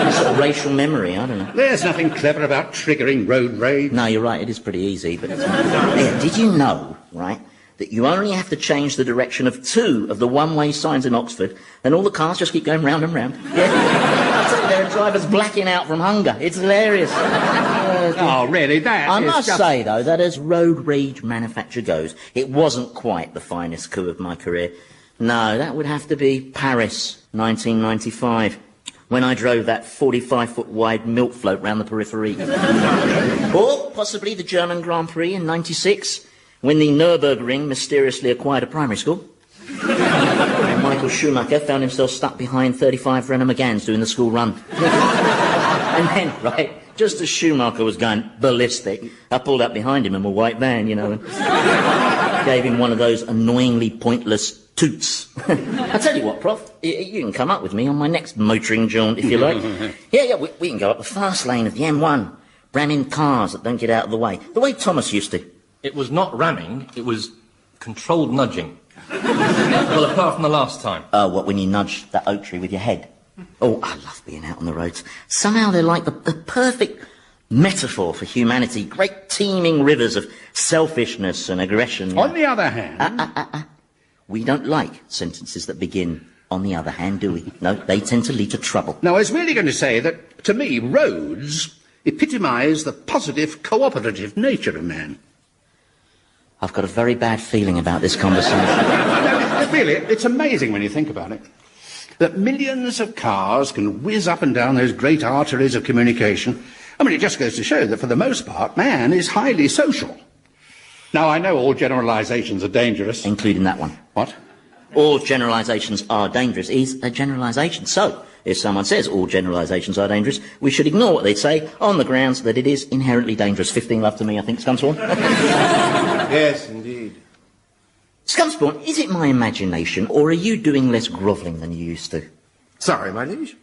It's sort of racial memory, I don't know. There's nothing clever about triggering road rage. No, you're right, it is pretty easy. But yeah, did you know, right, that you only have to change the direction of 2 of the one-way signs in Oxford, and all the cars just keep going round and round? Yeah. There are drivers blacking out from hunger. It's hilarious. Oh, really? I must say, though, that as road rage manufacture goes, it wasn't quite the finest coup of my career. No, that would have to be Paris, 1995, when I drove that 45-foot wide milk float round the periphery. Or possibly the German Grand Prix in 96, when the Nürburgring mysteriously acquired a primary school. Michael Schumacher found himself stuck behind 35 Renault Megans doing the school run. And then, right, just as Schumacher was going ballistic, I pulled up behind him in my white van, you know, and gave him one of those annoyingly pointless toots. I tell you what, Prof, you can come up with me on my next motoring jaunt, if you like. Yeah, we can go up the fast lane of the M1, ramming cars that don't get out of the way Thomas used to. It was not ramming, it was controlled nudging. Well, apart from the last time. What, when you nudged that oak tree with your head? Oh, I love being out on the roads. Somehow they're like the perfect metaphor for humanity. Great teeming rivers of selfishness and aggression. On the other hand... We don't like sentences that begin, on the other hand, do we? No, they tend to lead to trouble. No, I was merely going to say that, to me, roads epitomise the positive, cooperative nature of man. I've got a very bad feeling about this conversation. No, really, it's amazing when you think about it. That millions of cars can whiz up and down those great arteries of communication. I mean, it just goes to show that, for the most part, man is highly social. Now, I know all generalisations are dangerous. Including that one. What? All generalisations are dangerous is a generalisation. So, if someone says all generalisations are dangerous, we should ignore what they say on the grounds that it is inherently dangerous. 15 love to me, I think, Scumspawn. Yes, indeed. Scumspawn, is it my imagination, or are you doing less grovelling than you used to? Sorry, my liege.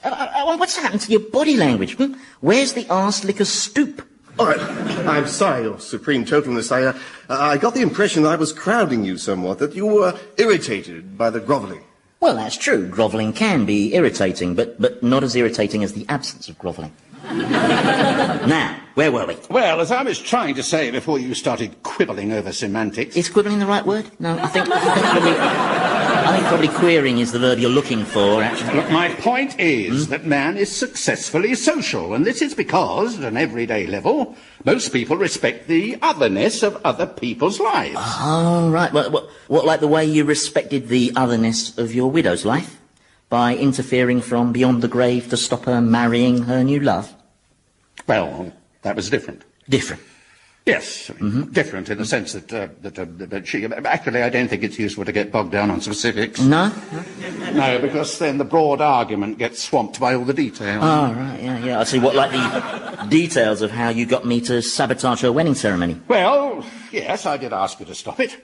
What's happened to your body language? Where's the arse-licker stoop? All right. I'm sorry, Your Supreme Totalness. I got the impression that I was crowding you somewhat, that you were irritated by the grovelling. Well, that's true. Grovelling can be irritating, but not as irritating as the absence of grovelling. Now, where were we? Well, as I was trying to say before you started quibbling over semantics... Is quibbling the right word? No, I think probably querying is the verb you're looking for, actually. Look, my point is that man is successfully social, and this is because, at an everyday level, most people respect the otherness of other people's lives. Oh, right. What, like the way you respected the otherness of your widow's life? By interfering from beyond the grave to stop her marrying her new love? Well, that was different. Different? Yes, different in the sense that she... Actually, I don't think it's useful to get bogged down on specifics. No? No, because then the broad argument gets swamped by all the details. Oh, right, yeah. I see. What, like the details of how you got me to sabotage her wedding ceremony? Well, yes, I did ask you to stop it.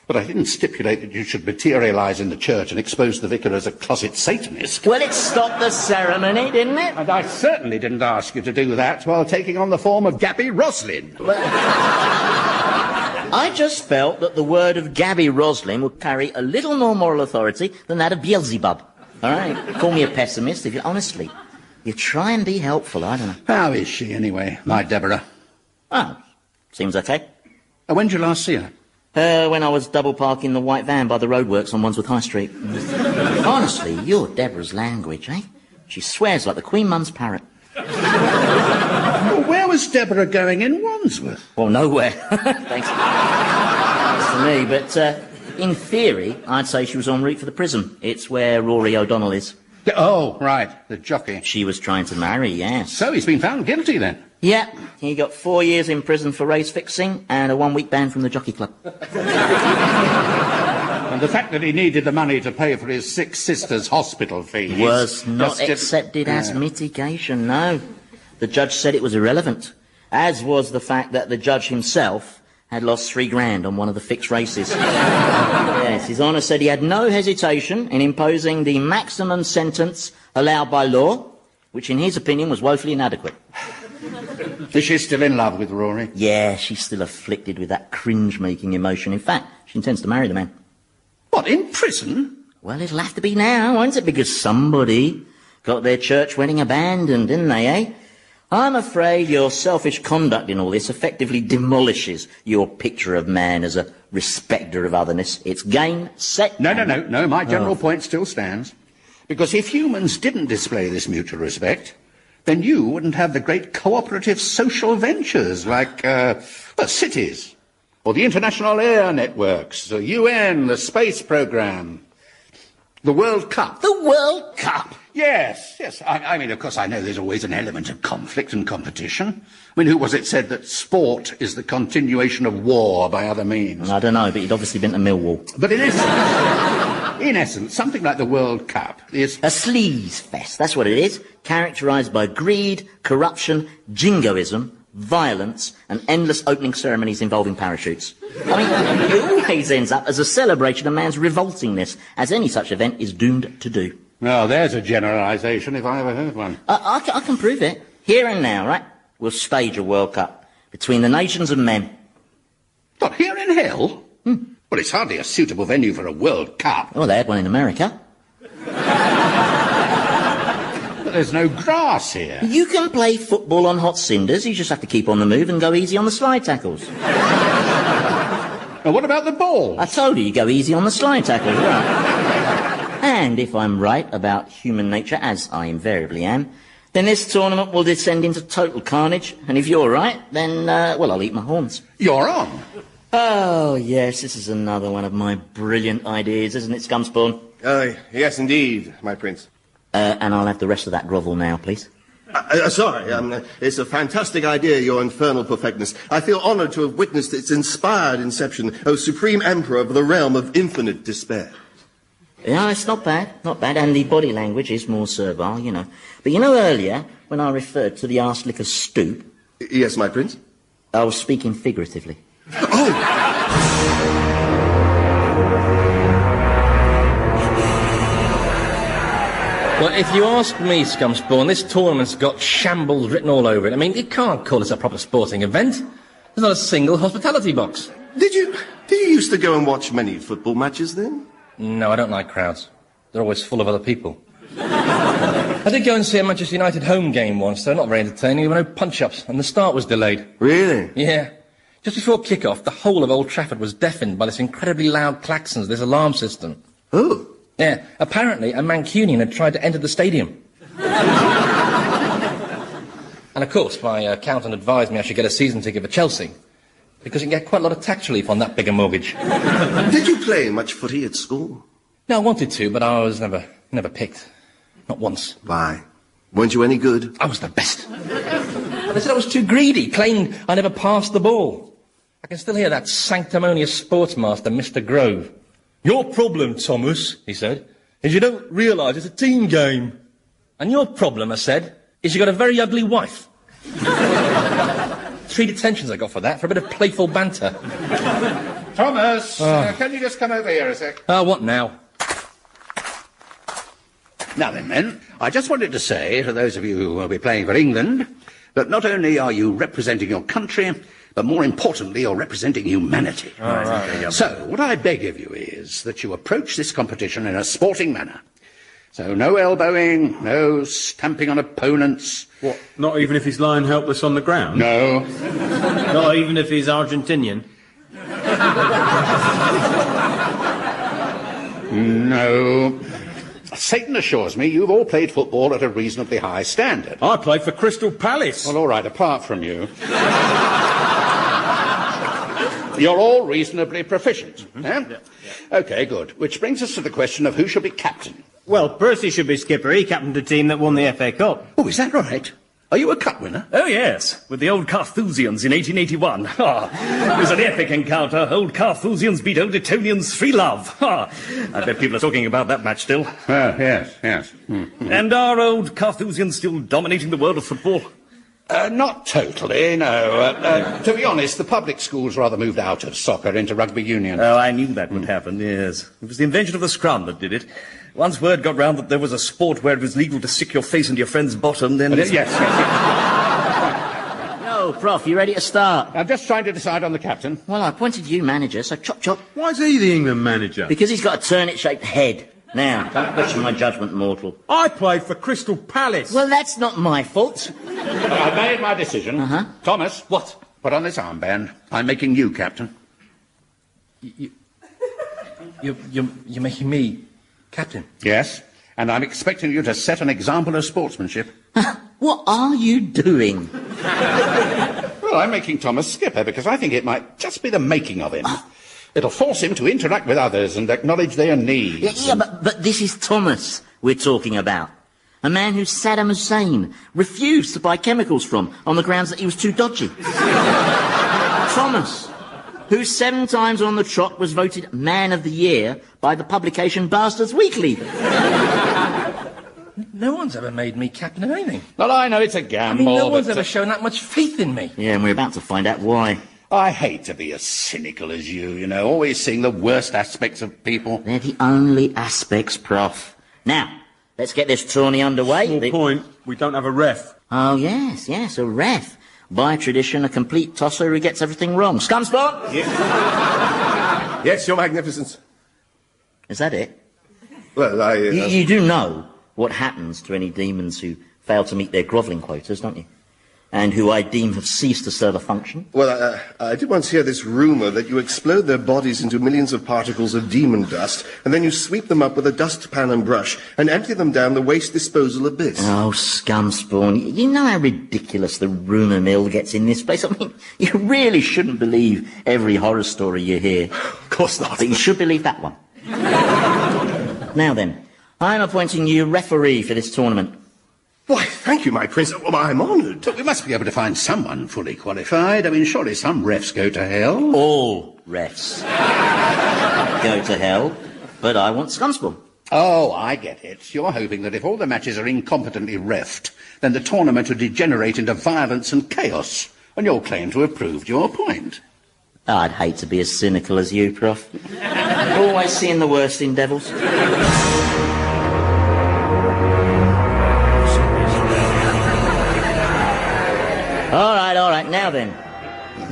But I didn't stipulate that you should materialise in the church and expose the vicar as a closet Satanist. Well, it stopped the ceremony, didn't it? And I certainly didn't ask you to do that while taking on the form of Gabby Roslin. Well, I just felt that the word of Gabby Roslin would carry a little more moral authority than that of Beelzebub. All right? Call me a pessimist if you... Honestly, you try and be helpful, I don't know. How is she, anyway, my Deborah? Oh, seems okay. When did you last see her? When I was double parking the white van by the roadworks on Wandsworth High Street. Honestly, you're Deborah's language, eh? She swears like the Queen Mum's parrot. Well, where was Deborah going in Wandsworth? Well, nowhere. Thanks to me, but in theory, I'd say she was en route for the prison. It's where Rory O'Donnell is. Oh, right, the jockey. She was trying to marry, yes. So he's been found guilty, then? Yeah, he got 4 years in prison for race fixing and a 1-week ban from the jockey club. And the fact that he needed the money to pay for his 6 sisters' hospital fees... was not accepted as mitigation, no. The judge said it was irrelevant, as was the fact that the judge himself had lost $3,000 on one of the fixed races. Yes, His Honour said he had no hesitation in imposing the maximum sentence allowed by law, which in his opinion was woefully inadequate. Is she still in love with Rory? Yeah, she's still afflicted with that cringe-making emotion. In fact, she intends to marry the man. What, in prison? Well, it'll have to be now, won't it? Because somebody got their church wedding abandoned, didn't they, eh? I'm afraid your selfish conduct in all this effectively demolishes your picture of man as a respecter of otherness. It's game, set... No, my general point still stands. Because if humans didn't display this mutual respect, then you wouldn't have the great cooperative social ventures like, cities, or the international air networks, the UN, the space programme, the World Cup. The World Cup? Yes. I mean, of course, I know there's always an element of conflict and competition. I mean, who was it said that sport is the continuation of war by other means? I don't know, but you'd obviously been to Millwall. But in in essence, something like the World Cup is... A sleaze fest, that's what it is. Characterised by greed, corruption, jingoism, violence, and endless opening ceremonies involving parachutes. I mean, it always ends up as a celebration of man's revoltingness, as any such event is doomed to do. Well, there's a generalisation, if I ever heard one. I can prove it. Here and now, right? We'll stage a World Cup between the nations of men. What, here in hell? Well, it's hardly a suitable venue for a World Cup. Oh, they had one in America. But there's no grass here. You can play football on hot cinders. You just have to keep on the move and go easy on the slide tackles. Well, what about the ball? I told you go easy on the slide tackles, right? And if I'm right about human nature, as I invariably am, then this tournament will descend into total carnage. And if you're right, then, well, I'll eat my horns. You're on. Oh, yes, this is another one of my brilliant ideas, isn't it, Scumspawn? Yes, indeed, my prince. And I'll have the rest of that grovel now, please. Sorry, it's a fantastic idea, your infernal perfectness. I feel honoured to have witnessed its inspired inception, O supreme emperor of the realm of infinite despair. Yeah, it's not bad, and the body language is more servile, you know. But you know earlier, when I referred to the arse-licker stoop... Yes, my prince? I was speaking figuratively. Oh! Well, if you ask me, Scumspawn, this tournament's got shambles written all over it. I mean, you can't call this a proper sporting event. There's not a single hospitality box. Did you used to go and watch many football matches then? No, I don't like crowds. They're always full of other people. I did go and see a Manchester United home game once, though. Not very entertaining. There were no punch-ups, and the start was delayed. Really? Yeah. Just before kick-off, the whole of Old Trafford was deafened by this incredibly loud klaxons, this alarm system. Oh. Yeah. Apparently, a Mancunian had tried to enter the stadium. And, of course, my accountant advised me I should get a season ticket for Chelsea, because you can get quite a lot of tax relief on that bigger mortgage. Did you play much footy at school? No, I wanted to, but I was never picked. Not once. Why? Weren't you any good? I was the best. They said I was too greedy, claimed I never passed the ball. I can still hear that sanctimonious sportsmaster, Mr. Grove. Your problem, Thomas, he said, is you don't realise it's a team game. And your problem, I said, is you got a very ugly wife. 3 detentions I got for that, for a bit of playful banter. Thomas, can you just come over here a sec? What now? Now then, men, I just wanted to say to those of you who will be playing for England that not only are you representing your country, but more importantly, you're representing humanity. Right. So, what I beg of you is that you approach this competition in a sporting manner. So, no elbowing, no stamping on opponents. What, not even if he's lying helpless on the ground? No. Not even if he's Argentinian? No. Satan assures me you've all played football at a reasonably high standard. I played for Crystal Palace. Well, all right, apart from you. You're all reasonably proficient, eh? Yeah. OK, good. Which brings us to the question of who shall be captain. Well, Percy should be skipper. He captained the team that won the FA Cup. Oh, is that right? Are you a cup winner? Oh, yes, with the old Carthusians in 1881. It was an epic encounter. Old Carthusians beat old Etonians 3-0. I bet people are talking about that match still. Yes. Mm-hmm. And are old Carthusians still dominating the world of football? Not totally, no. To be honest, the public schools rather moved out of soccer into rugby union. Oh, I knew that would happen, yes. It was the invention of the scrum that did it. Once word got round that there was a sport where it was legal to stick your face into your friend's bottom, then... Yes. No, Prof, you ready to start? I'm just trying to decide on the captain. Well, I appointed you manager, so chop chop. Why is he the England manager? Because he's got a turnip-shaped head. Now, don't question my judgment, mortal. I played for Crystal Palace. Well, that's not my fault. I've made my decision. Thomas. What? Put on this armband. I'm making you captain. You're making me captain? Yes, and I'm expecting you to set an example of sportsmanship. What are you doing? Well, I'm making Thomas skipper because I think it might just be the making of him. It'll force him to interact with others and acknowledge their needs. Yeah, but this is Thomas we're talking about. A man who Saddam Hussein refused to buy chemicals from on the grounds that he was too dodgy. Thomas. who 7 times on the trot was voted Man of the Year by the publication Bastards Weekly. No one's ever made me captain of anything. Well, I know it's a gamble. I mean, no one's ever shown that much faith in me. Yeah, and we're about to find out why. I hate to be as cynical as you know, always seeing the worst aspects of people. They're the only aspects, Prof. Now, let's get this tourney underway. Small point, we don't have a ref. Oh, yes, a ref. By tradition, a complete tosser who gets everything wrong. Scumspot? Yes, Your Magnificence. Is that it? Well, You do know what happens to any demons who fail to meet their grovelling quotas, don't you? And who I deem have ceased to serve a function? Well, I did once hear this rumour that you explode their bodies into millions of particles of demon dust, and then you sweep them up with a dustpan and brush, and empty them down the waste disposal abyss. Oh, scumspawn, you know how ridiculous the rumour mill gets in this place? I mean, you really shouldn't believe every horror story you hear. Of course not. But you should believe that one. Now then, I'm appointing you referee for this tournament. Why, thank you, my prince. Well, I'm honoured. But we must be able to find someone fully qualified. I mean, surely some refs go to hell. All refs go to hell, but I want Scumspawn. Oh, I get it. You're hoping that if all the matches are incompetently refed, then the tournament would degenerate into violence and chaos, and you'll claim to have proved your point. I'd hate to be as cynical as you, Prof. Always seeing the worst in devils. All right, now then.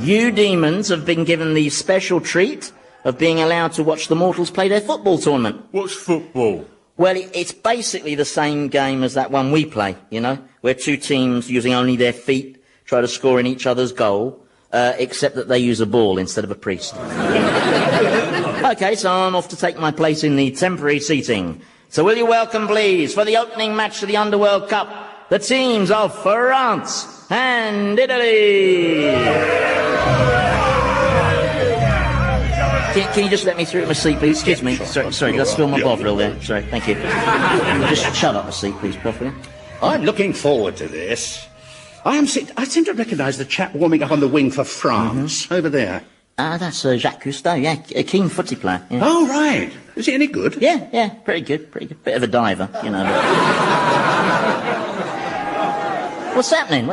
You demons have been given the special treat of being allowed to watch the mortals play their football tournament. What's football? Well, it's basically the same game as that one we play, you know, where 2 teams using only their feet try to score in each other's goal, except that they use a ball instead of a priest. OK, so I'm off to take my place in the temporary seating. So will you welcome, please, for the opening match of the Underworld Cup, the teams of France and Italy. Can you just let me through to my seat, please? Excuse me. Sorry, did I spill my bovril there? Sorry, thank you. Just shut up my seat, please, Prof. I'm looking forward to this. I seem to recognise the chap warming up on the wing for France, over there. That's Jacques Cousteau, yeah, a keen footy player. Yeah. Oh, right. Is he any good? Yeah, pretty good. Bit of a diver, you know. What's happening?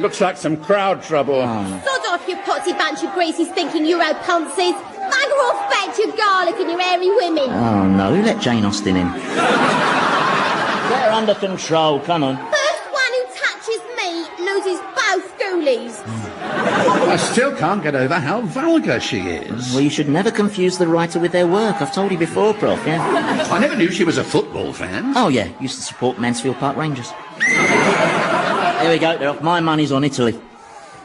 Looks like some crowd trouble. Sod off, you potsy bunch of greasy stinking Euro ponces. Bugger off back to your garlic and your hairy women. Oh, no, who let Jane Austen in? Get her under control, come on. First one who touches me loses both goolies. I still can't get over how vulgar she is. Well, you should never confuse the writer with their work. I've told you before, Prof, yeah? I never knew she was a football fan. Oh, yeah, used to support Mansfield Park Rangers. There we go, they're off. My money's on Italy.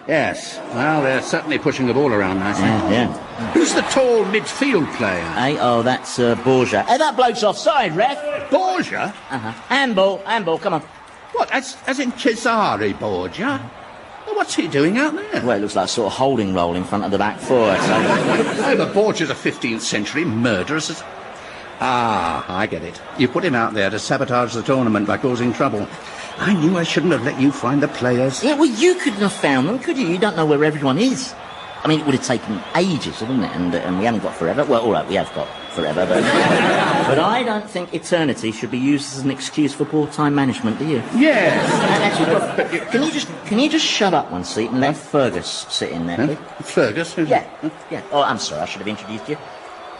Yes, well, they're certainly pushing the ball around nicely. Yeah. Who's the tall midfield player? Hey, that's Borgia. Hey, that bloke's offside, ref. Borgia? Handball, come on. What, as in Cesare Borgia? Well, what's he doing out there? Well, it looks like a sort of holding role in front of the back 4, so... Oh, but Borgia's a 15th century murderous as... Ah, I get it. You put him out there to sabotage the tournament by causing trouble. I knew I shouldn't have let you find the players. Yeah, well, you couldn't have found them, could you? You don't know where everyone is. I mean, it would have taken ages, wouldn't it? And we haven't got forever. Well, all right, we have got forever, but... but I don't think eternity should be used as an excuse for poor time management, do you? Yes. Actually, can you just shut up one seat and let Fergus sit in there, please? Fergus? Yeah. Oh, I'm sorry, I should have introduced you.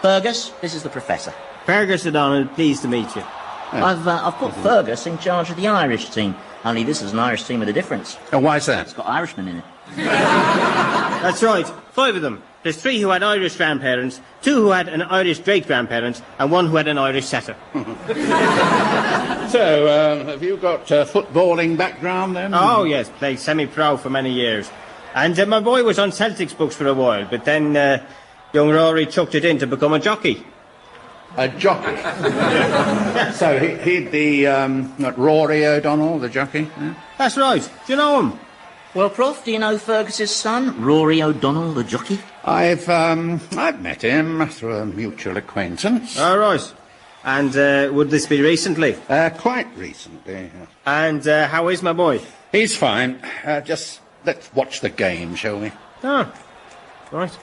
Fergus, this is the Professor. Fergus O'Donnell, pleased to meet you. I've put Fergus in charge of the Irish team. Only this is an Irish team with a difference. Oh, why's that? It's got Irishmen in it. That's right. 5 of them. There's 3 who had Irish grandparents, 2 who had an Irish great-grandparent, and 1 who had an Irish setter. So, have you got footballing background then? Oh, yes. Played semi-pro for many years. And my boy was on Celtic's books for a while, but then young Rory chucked it in to become a jockey. A jockey? So he'd be Rory O'Donnell, the jockey? Yeah? That's right. Do you know him? Well, Prof, do you know Fergus's son, Rory O'Donnell, the jockey? I've met him through a mutual acquaintance. All right. And would this be recently? Quite recently. Yeah. And how is my boy? He's fine. Just let's watch the game, shall we? Oh, right.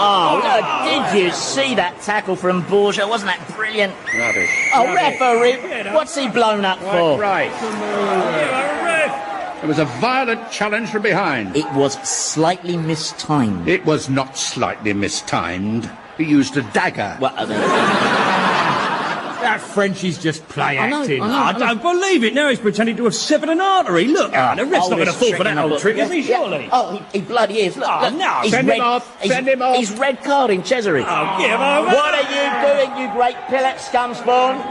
Oh, look, did you see that tackle from Borgia? Wasn't that brilliant? Rubbish. Oh, referee, what's he blown up for? Right. It was a violent challenge from behind. It was slightly mistimed. It was not slightly mistimed. He used a dagger. Well, That Frenchie's just play I know, acting. I don't believe it. Now he's pretending to have severed an artery. Look, the ref's not going to fall for that old trick, is he, surely? Oh, he bloody is. Look, Oh, look. no. He's Send red, him off. He's, Send him off. He's red carding Cesare. Oh, give him over. What are you doing, you great pillock scumspawn?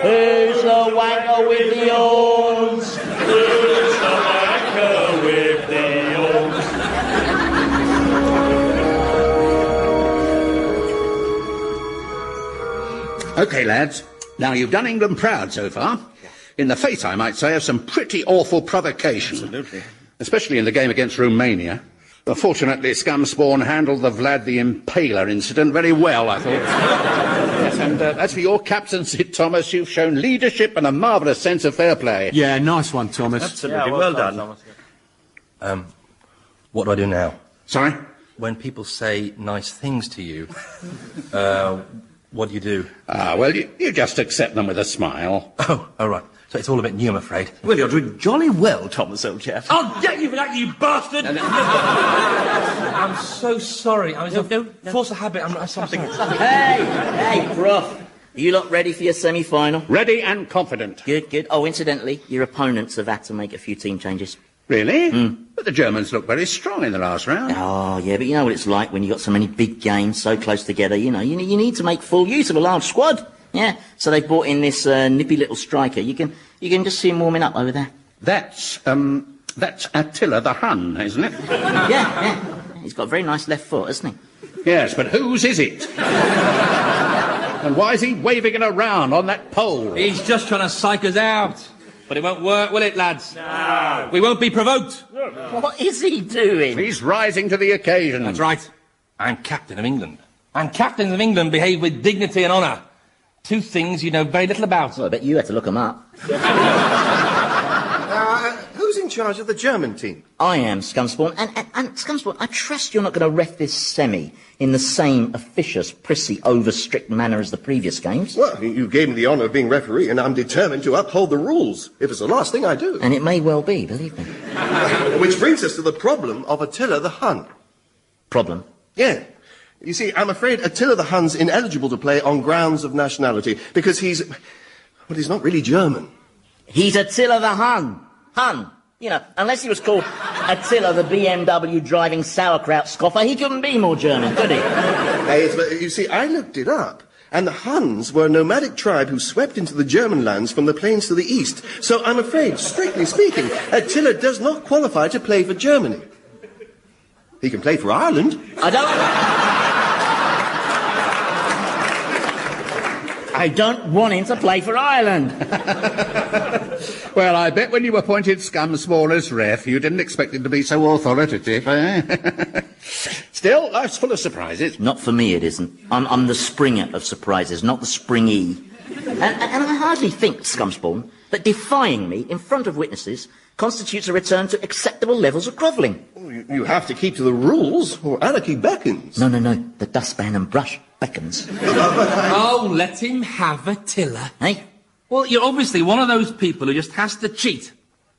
Who's the wanker with the horns? Who's the wanker with the horns? OK, lads. Now, you've done England proud so far. In the face, I might say, of some pretty awful provocation. Absolutely. Especially in the game against Romania. But fortunately, Scumspawn handled the Vlad the Impaler incident very well, I thought. Yes, and as for your captaincy, Thomas, you've shown leadership and a marvellous sense of fair play. Yeah, nice one, Thomas. Absolutely, well done. What do I do now? Sorry? When people say nice things to you, what do you do? Well, you just accept them with a smile. Oh, right. So it's all a bit new, I'm afraid. Well, you're doing jolly well, Thomas, old chap. I'll get you for that, you bastard! I'm so sorry. I was force of habit. I'm something. Hey, Prof. You lot ready for your semi-final? Ready and confident. Good. Oh, incidentally, your opponents have had to make a few team changes. Really? But the Germans look very strong in the last round. Oh, yeah, but you know what it's like when you've got so many big games so close together. You know, you need to make full use of a large squad. Yeah, so they brought in this nippy little striker. You can just see him warming up over there. That's Attila the Hun, isn't it? Yeah. He's got a very nice left foot, hasn't he? Yes, but whose is it? And why is he waving it around on that pole? He's just trying to psych us out. But it won't work, will it, lads? No. We won't be provoked. What is he doing? He's rising to the occasion. That's right. I'm captain of England. And captains of England behave with dignity and honour. Two things you know very little about. Well, I bet you had to look them up. Who's in charge of the German team? I am, Scumspawn. And Scumspawn, I trust you're not going to ref this semi in the same officious, prissy, over-strict manner as the previous games. Well, you gave me the honour of being referee, and I'm determined to uphold the rules, if it's the last thing I do. And it may well be, believe me. Which brings us to the problem of Attila the Hun. Problem? Yeah. You see, I'm afraid Attila the Hun's ineligible to play on grounds of nationality, because he's not really German. He's Attila the Hun. Hun. You know, unless he was called Attila the BMW driving sauerkraut scoffer, he couldn't be more German, could he? Hey, but you see, I looked it up, and the Huns were a nomadic tribe who swept into the German lands from the plains to the east. So I'm afraid, strictly speaking, Attila does not qualify to play for Germany. He can play for Ireland. I don't want him to play for Ireland. Well, I bet when you appointed Scumspawn as ref, you didn't expect him to be so authoritative, eh? Still, life's full of surprises. Not for me, it isn't. I'm the springer of surprises, not the springy. And I hardly think, Scumspawn, that defying me in front of witnesses constitutes a return to acceptable levels of grovelling. You have to keep to the rules, or anarchy beckons. No. The dustpan and brush beckons. Oh, let him have Attila. Hey? Well, you're obviously one of those people who just has to cheat.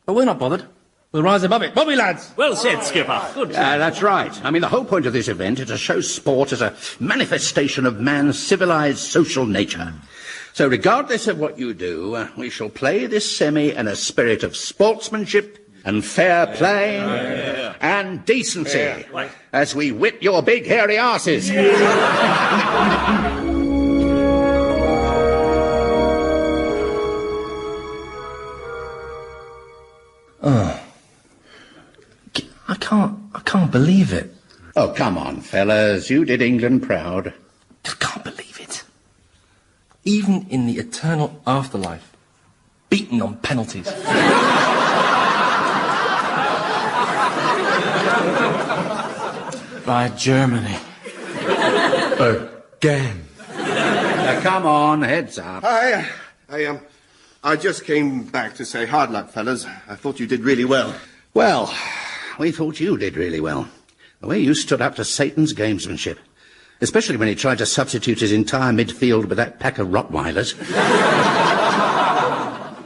But we're not bothered. We'll rise above it. Bobby, lads! Well said, Skipper. Good. That's right. I mean, the whole point of this event is to show sport as a manifestation of man's civilised social nature. So regardless of what you do, we shall play this semi in a spirit of sportsmanship and fair play and decency as we whip your big hairy asses. Oh. I can't believe it. Oh, come on, fellas. You did England proud. I can't believe it. Even in the eternal afterlife, beaten on penalties. By Germany. Again. Now, come on, heads up. I just came back to say hard luck, fellas. I thought you did really well. Well, we thought you did really well. The way you stood up to Satan's gamesmanship. Especially when he tried to substitute his entire midfield with that pack of Rottweilers.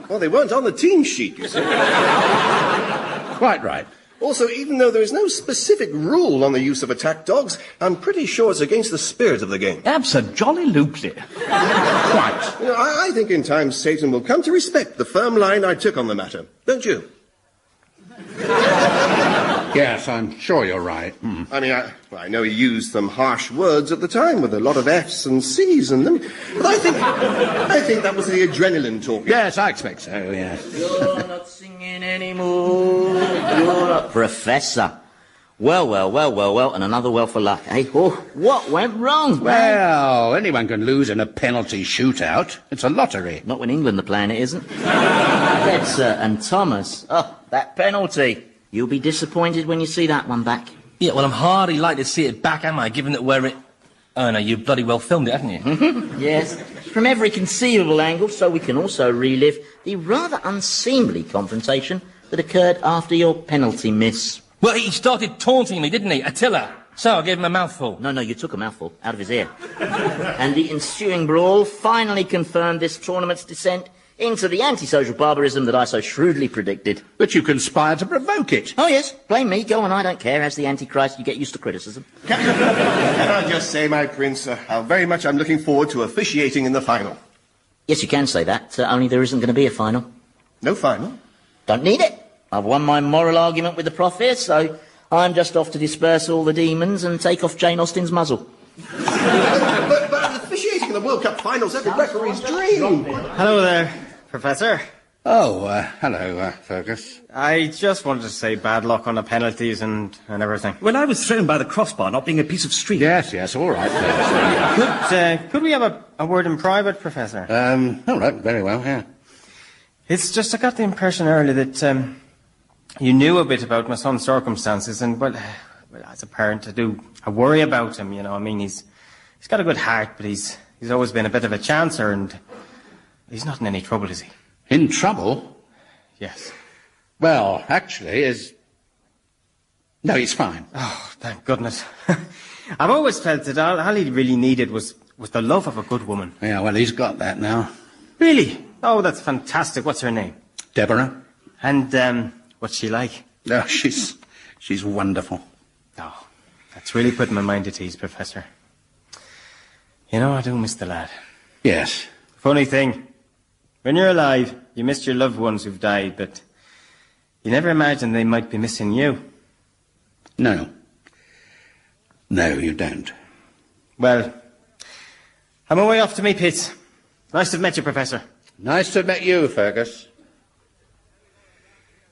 Well, they weren't on the team sheet, you see. Quite right. Also, even though there is no specific rule on the use of attack dogs, I'm pretty sure it's against the spirit of the game. Abso-jolly-looply. Quite. You know, I think in time Satan will come to respect the firm line I took on the matter. Don't you? Yes, I'm sure you're right. I mean, I know he used some harsh words at the time with a lot of F's and C's in them, but I think that was the adrenaline talking. Yes, I expect so, yes. You're not singing anymore. You're not... Professor. Well, and another well for luck, eh? Oh, what went wrong? Well, anyone can lose in a penalty shootout. It's a lottery. Not when England are playing it, isn't? Fletcher and Thomas. Oh, that penalty. You'll be disappointed when you see that one back. Yeah, well, I'm hardly likely to see it back, am I, given that we're it... Oh, no, you bloody well filmed it, haven't you? Yes, from every conceivable angle, so we can also relive the rather unseemly confrontation that occurred after your penalty miss. Well, he started taunting me, didn't he? Attila. So I gave him a mouthful. No, you took a mouthful out of his ear. And the ensuing brawl finally confirmed this tournament's descent into the antisocial barbarism that I so shrewdly predicted. But you conspired to provoke it. Oh, yes. Blame me. Go on, I don't care. As the Antichrist, you get used to criticism. Can I just say, my prince, how very much I'm looking forward to officiating in the final. Yes, you can say that, only there isn't going to be a final. No final? Don't need it. I've won my moral argument with the prof here, so I'm just off to disperse all the demons and take off Jane Austen's muzzle. But officiating in the World Cup finals, every referee's dream. Hello there, Professor. Oh, hello, Fergus. I just wanted to say bad luck on the penalties and everything. Well, I was thrown by the crossbar, not being a piece of street. Yes, all right, Fergus. Could we have a word in private, Professor? All right, very well, yeah. It's just I got the impression earlier that you knew a bit about my son's circumstances, and well, as a parent, I worry about him. You know, I mean, he's got a good heart, but he's always been a bit of a chancer, and he's not in any trouble, is he? In trouble? Yes. Well, actually, no, he's fine. Oh, thank goodness. I've always felt that all he really needed was the love of a good woman. Yeah, well, he's got that now. Really? Oh, that's fantastic. What's her name? Deborah. And, what's she like? Oh, she's wonderful. Oh, that's really putting my mind at ease, Professor. You know, I do miss the lad. Yes. Funny thing, when you're alive, you miss your loved ones who've died, but you never imagine they might be missing you. No. No, you don't. Well, I'm away off to meet Pitts. Nice to have met you, Professor. Nice to have met you, Fergus.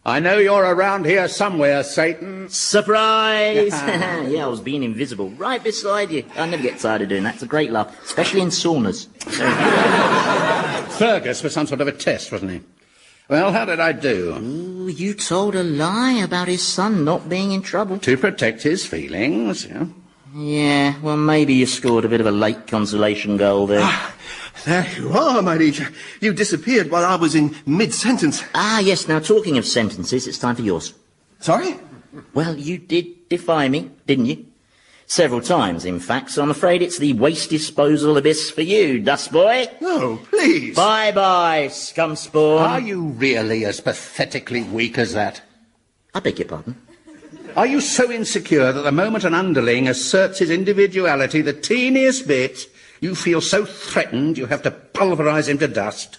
I know you're around here somewhere, Satan. Surprise! Yeah, I was being invisible right beside you. I never get tired of doing that. It's a great laugh, especially in saunas. Fergus was some sort of a test, wasn't he? Well, how did I do? Ooh, you told a lie about his son not being in trouble. To protect his feelings, yeah. Yeah, well, maybe you scored a bit of a late consolation goal there. There you are, my liege. You disappeared while I was in mid-sentence. Ah, yes, now talking of sentences, it's time for yours. Sorry? Well, you did defy me, didn't you? Several times, in fact, so I'm afraid it's the waste disposal abyss for you, dust boy. No, please. Bye-bye, scum spawn. Are you really as pathetically weak as that? I beg your pardon? Are you so insecure that the moment an underling asserts his individuality the teeniest bit, you feel so threatened you have to pulverise him to dust?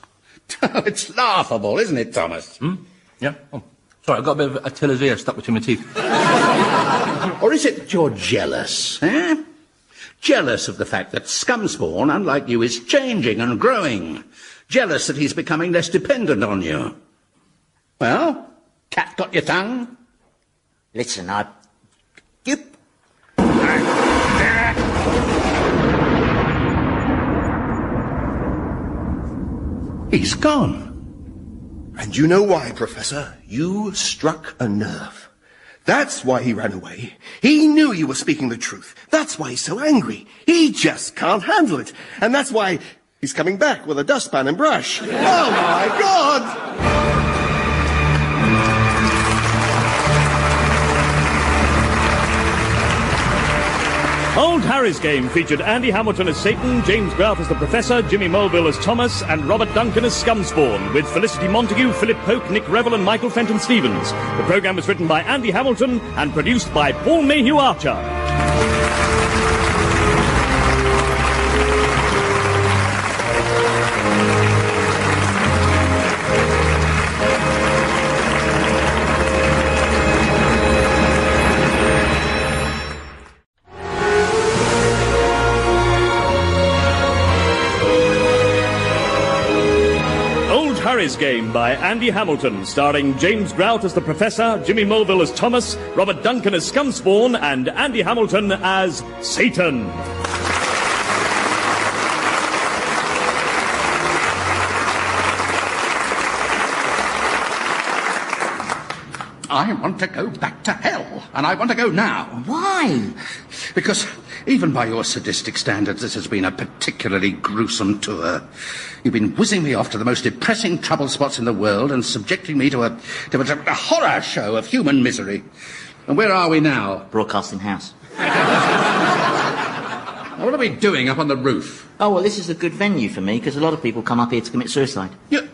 It's laughable, isn't it, Thomas? Yeah. Oh, sorry, I've got a bit of Attila's ear stuck between my teeth. Or is it that you're jealous, eh? Jealous of the fact that Scumspawn, unlike you, is changing and growing. Jealous that he's becoming less dependent on you. Well, cat got your tongue? Listen, He's gone. And you know why, Professor? You struck a nerve. That's why he ran away. He knew you were speaking the truth. That's why he's so angry. He just can't handle it. And that's why he's coming back with a dustpan and brush. Oh, my God! Old Harry's Game featured Andy Hamilton as Satan, James Grout as the Professor, Jimmy Mulville as Thomas, and Robert Duncan as Scumspawn, with Felicity Montague, Philip Pope, Nick Revell, and Michael Fenton Stevens. The programme was written by Andy Hamilton and produced by Paul Mayhew Archer. Harry's Game by Andy Hamilton, starring James Grout as the Professor, Jimmy Mulville as Thomas, Robert Duncan as Scumspawn, and Andy Hamilton as Satan. I want to go back to hell, and I want to go now. Why? Because, even by your sadistic standards, this has been a particularly gruesome tour. You've been whizzing me off to the most depressing trouble spots in the world and subjecting me to a horror show of human misery. And where are we now? Broadcasting house. What are we doing up on the roof? Oh, well, this is a good venue for me, because a lot of people come up here to commit suicide. You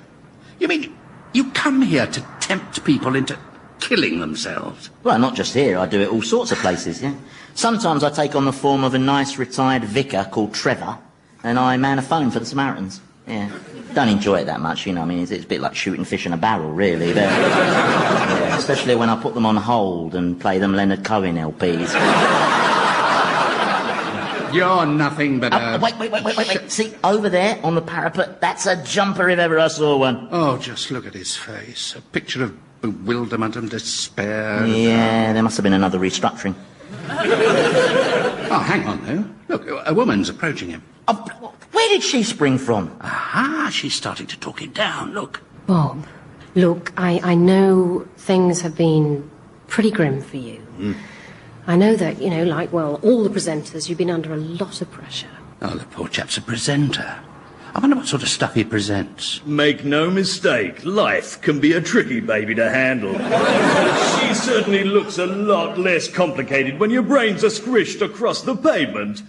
mean you come here to tempt people into killing themselves? Well, not just here. I do it all sorts of places, yeah. Sometimes I take on the form of a nice retired vicar called Trevor, and I man a phone for the Samaritans. Yeah. Don't enjoy it that much, you know. I mean, it's a bit like shooting fish in a barrel, really. Yeah, especially when I put them on hold and play them Leonard Cohen LPs. You're nothing but a... Wait. See, over there on the parapet, that's a jumper if ever I saw one. Oh, just look at his face. A picture of bewilderment and despair. Yeah, there must have been another restructuring. Oh, hang on, though. Look, a woman's approaching him. Oh, where did she spring from? Aha, she's starting to talk him down, look. Bob, look, I know things have been pretty grim for you. I know that, you know, like, well, all the presenters, you've been under a lot of pressure. Oh, the poor chap's a presenter. I wonder what sort of stuff he presents. Make no mistake, life can be a tricky baby to handle. She certainly looks a lot less complicated when your brains are squished across the pavement.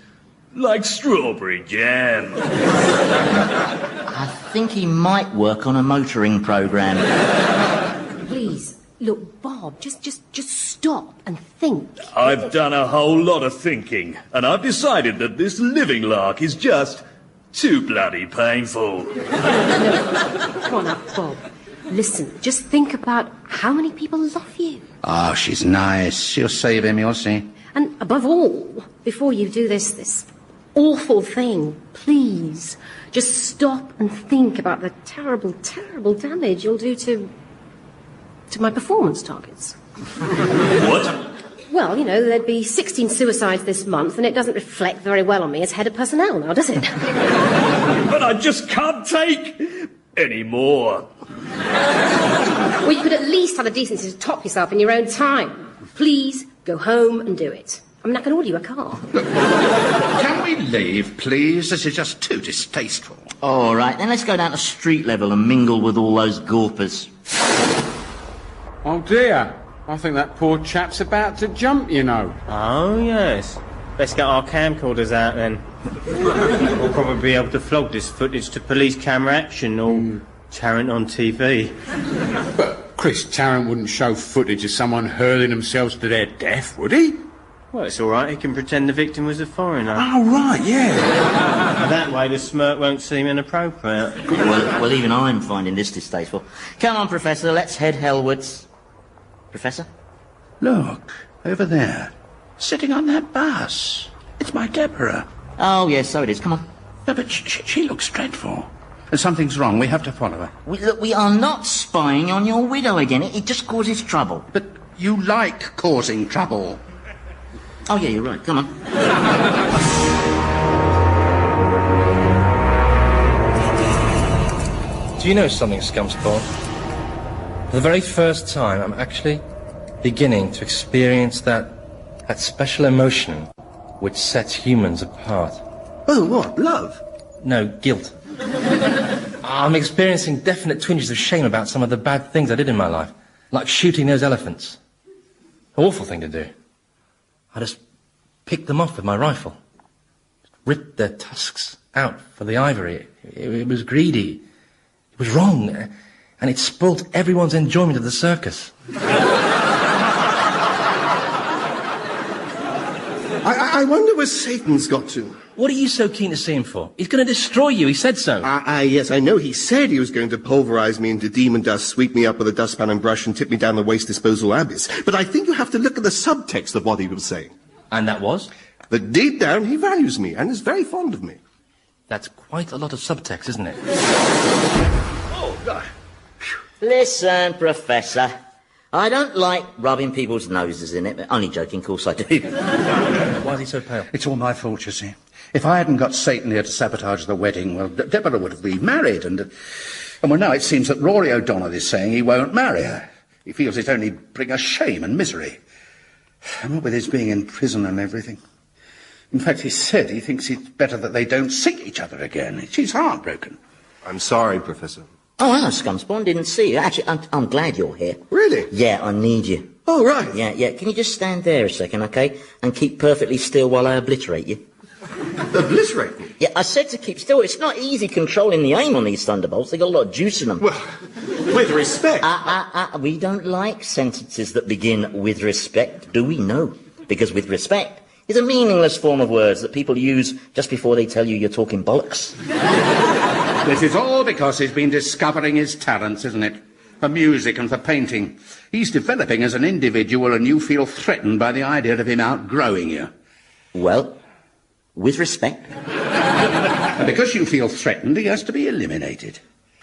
Like strawberry jam. I think he might work on a motoring programme. Please, look, Bob, just stop and think. I've done a whole lot of thinking, and I've decided that this living lark is just too bloody painful. Come on up, Bob. Listen, just think about how many people love you. Oh, she's nice. She'll save him, you'll see. And above all, before you do this awful thing, please, just stop and think about the terrible, terrible damage you'll do to my performance targets. What? Well, you know, there'd be 16 suicides this month, and it doesn't reflect very well on me as head of personnel now, does it? But I just can't take any more. Well, you could at least have the decency to top yourself in your own time. Please, go home and do it. I mean, I can order you a car. Can we leave, please? This is just too distasteful. All right, then let's go down to street level and mingle with all those gawpers. Oh, dear. I think that poor chap's about to jump, you know. Oh, yes. Let's get our camcorders out, then. We'll probably be able to flog this footage to police camera action or Tarrant on TV. But Chris Tarrant wouldn't show footage of someone hurling themselves to their death, would he? Well, it's all right. He can pretend the victim was a foreigner. Oh, right, yeah. That way the smirk won't seem inappropriate. Well, even I'm finding this distasteful. Come on, Professor, let's head hellwards. Professor? Look, over there. Sitting on that bus. It's my Deborah. Oh, yes, so it is. Come on. No, but she looks dreadful. And something's wrong. We have to follow her. Look, we are not spying on your widow again. It just causes trouble. But you like causing trouble. Oh, yeah, you're right. Come on. Do you know something, Scumspawn? For the very first time, I'm actually beginning to experience that special emotion which sets humans apart. Oh, what? Love? No, guilt. I'm experiencing definite twinges of shame about some of the bad things I did in my life, like shooting those elephants. Awful thing to do. I just picked them off with my rifle. Ripped their tusks out for the ivory. It was greedy. It was wrong. And it spoilt everyone's enjoyment of the circus. I wonder where Satan's got to. What are you so keen to see him for? He's going to destroy you. He said so. Yes, I know. He said he was going to pulverize me into demon dust, sweep me up with a dustpan and brush, and tip me down the waste disposal abyss. But I think you have to look at the subtext of what he was saying. And that was? That deep down he values me and is very fond of me. That's quite a lot of subtext, isn't it? Oh, God. Listen, Professor. I don't like rubbing people's noses in it, but only joking, of course I do. Why is he so pale? It's all my fault, you see. If I hadn't got Satan here to sabotage the wedding, well, Deborah would have been married, and well, now it seems that Rory O'Donnell is saying he won't marry her. He feels it only bring us shame and misery. And what with his being in prison and everything. In fact, he said he thinks it's better that they don't see each other again. She's heartbroken. I'm sorry, Professor. Oh, hello, Scumspawn. Didn't see you. Actually, I'm glad you're here. Really? Yeah, I need you. Oh, right. Yeah. Can you just stand there a second, okay? And keep perfectly still while I obliterate you. Obliterate me? Yeah, I said to keep still. It's not easy controlling the aim on these thunderbolts. They got a lot of juice in them. Well, with respect. We don't like sentences that begin with respect, do we? No. Because with respect is a meaningless form of words that people use just before they tell you you're talking bollocks. This is all because he's been discovering his talents, isn't it? For music and for painting. He's developing as an individual, and you feel threatened by the idea of him outgrowing you. Well, with respect. And because you feel threatened, he has to be eliminated.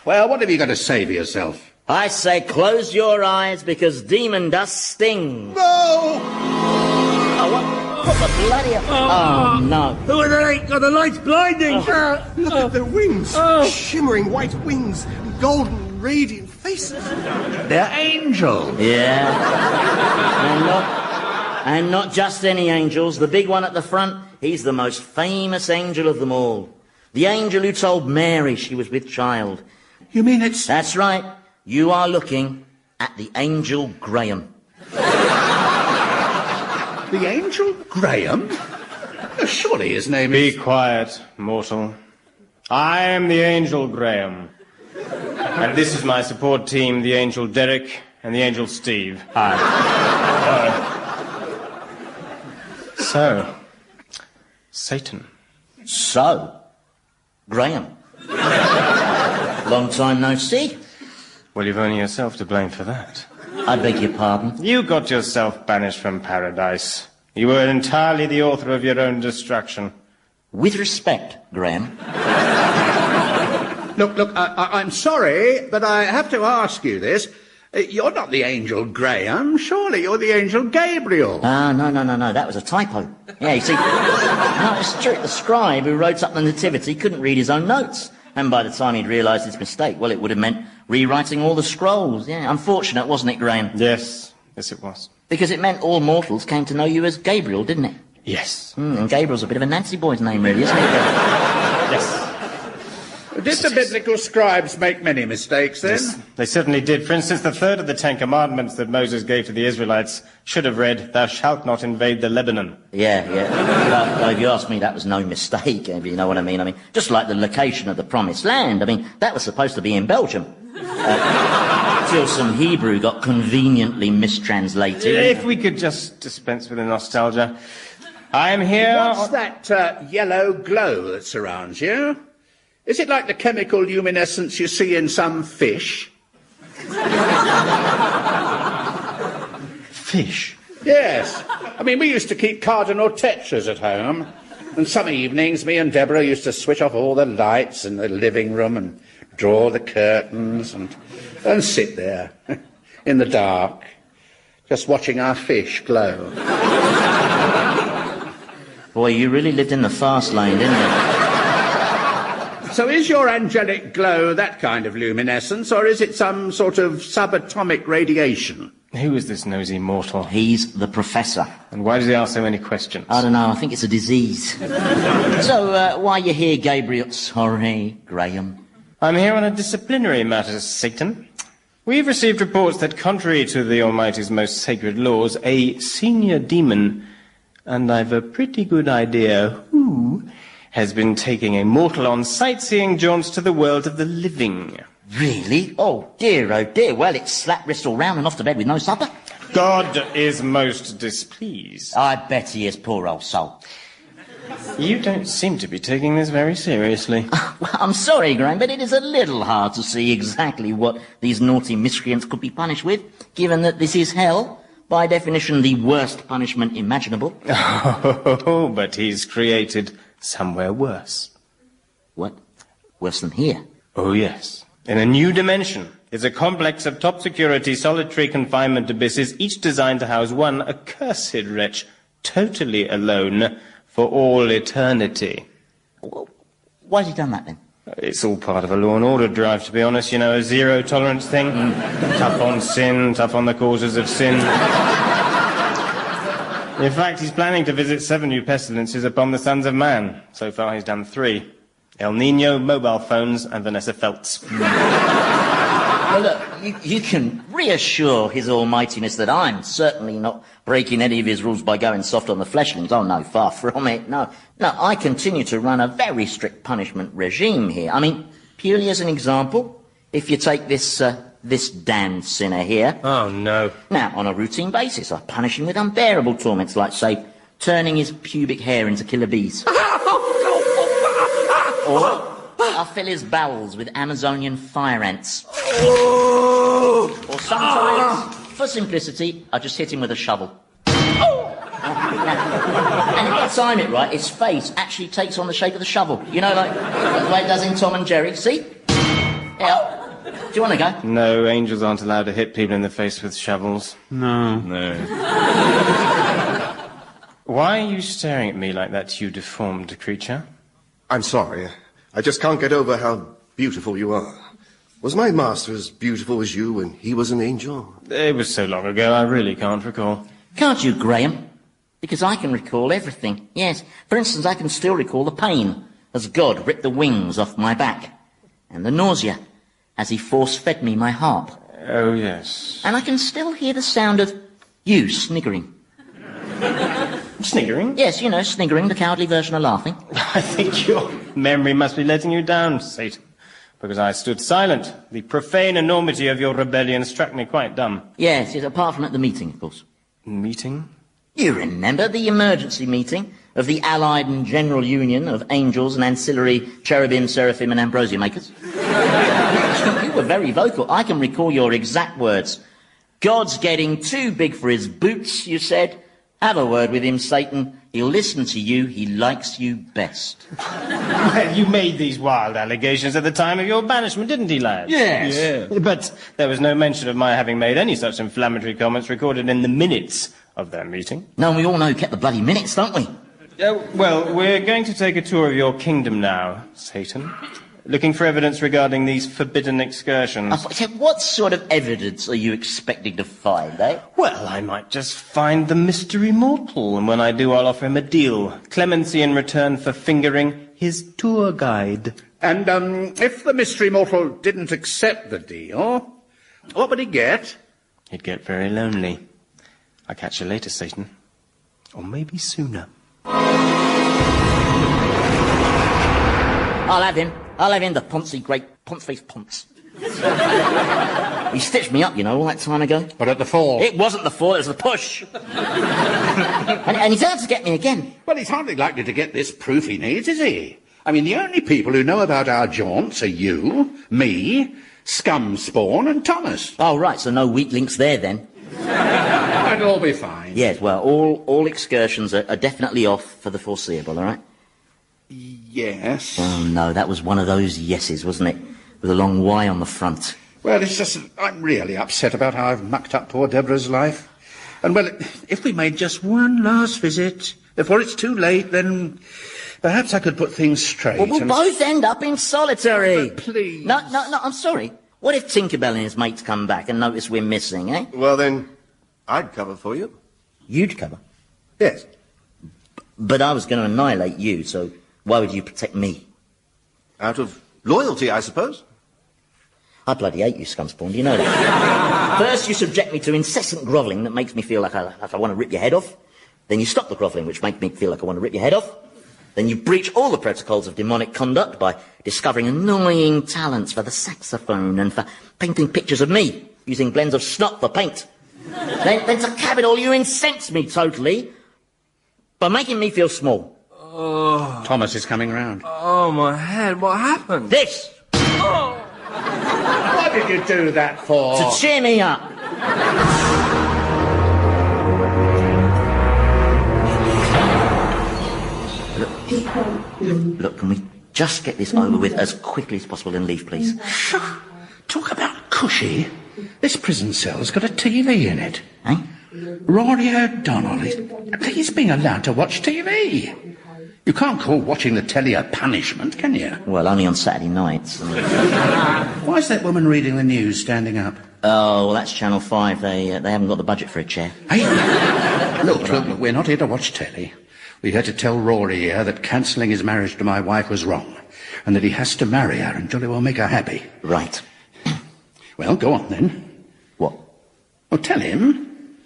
Well, what have you got to say for yourself? I say close your eyes because demon dust stings. No! Oh, what? What the bloody... Oh, no. Who are they? Oh, the light's blinding. Look at their wings. Shimmering white wings. Golden, radiant faces. They're angels. Yeah. And not just any angels. The big one at the front, he's the most famous angel of them all. The angel who told Mary she was with child. You mean it's... That's right. You are looking at the angel Graham. The angel Graham? Surely his name Be is... Be quiet, mortal. I am the angel Graham. And this is my support team, the angel Derek and the angel Steve. Hi. So, Satan. So, Graham. Long time no see. Well, you've only yourself to blame for that. I beg your pardon? You got yourself banished from paradise. You were entirely the author of your own destruction. With respect, Graham. Look, I'm sorry, but I have to ask you this. You're not the angel Graham. Surely you're the angel Gabriel. No. That was a typo. Yeah, you see, no, it's true. The scribe who wrote up the Nativity couldn't read his own notes. And by the time he'd realised his mistake, well, it would have meant rewriting all the scrolls. Yeah, unfortunate, wasn't it, Graham? Yes, it was. Because it meant all mortals came to know you as Gabriel, didn't it? Yes. And Gabriel's a bit of a Nancy boy's name, really, isn't it? Yes. Did the biblical scribes make many mistakes, then? Yes, they certainly did. For instance, the third of the 10 commandments that Moses gave to the Israelites should have read, "Thou shalt not invade the Lebanon." Yeah. Well, if you ask me, that was no mistake, if you know what I mean. I mean, just like the location of the Promised Land. I mean, that was supposed to be in Belgium. Till some Hebrew got conveniently mistranslated. If we could just dispense with the nostalgia. I am here... What's that yellow glow that surrounds you? Is it like the chemical luminescence you see in some fish? Fish? Yes. I mean, we used to keep cardinal tetras at home. And some evenings, me and Deborah used to switch off all the lights in the living room and draw the curtains and sit there in the dark, just watching our fish glow. Boy, you really lived in the fast lane, didn't you? So is your angelic glow that kind of luminescence, or is it some sort of subatomic radiation? Who is this nosy mortal? He's the professor. And why does he ask so many questions? I don't know, I think it's a disease. So, why are you here, Gabriel? Sorry, Graham. I'm here on a disciplinary matter, Satan. We've received reports that, contrary to the Almighty's most sacred laws, a senior demon And I've a pretty good idea who has been taking a mortal on sightseeing jaunts to the world of the living. Really? Oh dear. Well, it's slap wrist all round and off to bed with no supper. God is most displeased. I bet he is, poor old soul. You don't seem to be taking this very seriously. Well, I'm sorry, Graham, but it is a little hard to see exactly what these naughty miscreants could be punished with, given that this is hell, by definition the worst punishment imaginable. Oh, but he's created somewhere worse. What? Worse than here? Oh, yes. In a new dimension is a complex of top-security solitary confinement abysses, each designed to house one accursed wretch, totally alone for all eternity. Why has he done that, then? It's all part of a law and order drive, to be honest. You know, a zero-tolerance thing. Tough on sin, tough on the causes of sin. In fact, he's planning to visit 7 new pestilences upon the sons of man. So far, he's done 3. El Nino, mobile phones, and Vanessa Feltz. Well, look, you can reassure His Almightiness that I'm certainly not breaking any of his rules by going soft on the fleshlings. Oh, no, far from it. No, I continue to run a very strict punishment regime here. I mean, purely as an example, if you take this damned sinner here... Oh, no. Now, on a routine basis, I punish him with unbearable torments, like, say, turning his pubic hair into killer bees. Or I fill his bowels with Amazonian fire ants. Or sometimes, for simplicity, I just hit him with a shovel. And if I time it right, his face actually takes on the shape of the shovel. You know, like the way it does in Tom and Jerry. See? Yeah. Do you want to go? No, angels aren't allowed to hit people in the face with shovels. No. Why are you staring at me like that, you deformed creature? I'm sorry. I just can't get over how beautiful you are. Was my master as beautiful as you when he was an angel? It was so long ago, I really can't recall. Can't you, Graham? Because I can recall everything. Yes. For instance, I can still recall the pain as God ripped the wings off my back. And the nausea as he force-fed me my harp. Oh, yes. And I can still hear the sound of you sniggering. Sniggering? Yes, you know, sniggering, the cowardly version of laughing. I think your memory must be letting you down, Satan. Because I stood silent. The profane enormity of your rebellion struck me quite dumb. Yes, apart from at the meeting, of course. Meeting? You remember the emergency meeting of the Allied and General Union of Angels and Ancillary Cherubim, Seraphim and Ambrosia Makers? You were very vocal. I can recall your exact words. God's getting too big for his boots, you said. Have a word with him, Satan. He'll listen to you. He likes you best. Well, you made these wild allegations at the time of your banishment, didn't he, lad? Yes. Yeah. But there was no mention of my having made any such inflammatory comments recorded in the minutes of that meeting. No, we all know you kept the bloody minutes, don't we? Well, we're going to take a tour of your kingdom now, Satan. Looking for evidence regarding these forbidden excursions. What sort of evidence are you expecting to find, eh? Well, I might just find the mystery mortal, and when I do, I'll offer him a deal. Clemency in return for fingering his tour guide. And, if the mystery mortal didn't accept the deal, what would he get? He'd get very lonely. I'll catch you later, Satan. Or maybe sooner. I'll have him, the poncy great ponce-faced ponce. He stitched me up, you know, all that time ago. But at the fall? It wasn't the fall, it was the push. and he's out to get me again. Well, he's hardly likely to get this proof he needs, is he? I mean, the only people who know about our jaunts are you, me, Scum Spawn and Thomas. Oh, right, so no weak links there, then. It'll all be fine. Yes, well, all excursions are definitely off for the foreseeable, all right? Yes. Oh, no, that was one of those yeses, wasn't it? With a long Y on the front. Well, it's just I'm really upset about how I've mucked up poor Deborah's life. And, well, if we made just one last visit before it's too late, then perhaps I could put things straight. Well, we'll both end up in solitary. But please. No, I'm sorry. What if Tinkerbell and his mates come back and notice we're missing, eh? Well, then, I'd cover for you. You'd cover? Yes. But I was going to annihilate you, so why would you protect me? Out of loyalty, I suppose. I bloody hate you, Scumspawn, do you know that? First you subject me to incessant grovelling that makes me feel like I want to rip your head off. Then you stop the grovelling, which makes me feel like I want to rip your head off. Then you breach all the protocols of demonic conduct by discovering annoying talents for the saxophone and for painting pictures of me, using blends of snot for paint. then to cap it all, you incense me totally by making me feel small. Oh. Thomas is coming round. Oh, my head, what happened? This! Oh. What did you do that for? To cheer me up. Look, can we just get this over with as quickly as possible and leave, please? Talk about cushy. This prison cell's got a TV in it. Eh? Rory O'Donnell, he's being allowed to watch TV. You can't call watching the telly a punishment, can you? Well, only on Saturday nights. Why is that woman reading the news standing up? Oh, well, that's Channel 5. They haven't got the budget for a chair. Hey, look, we're not here to watch telly. We're here to tell Rory here that cancelling his marriage to my wife was wrong, and that he has to marry her and jolly well make her happy. Right. Well, go on then. What? Well, tell him.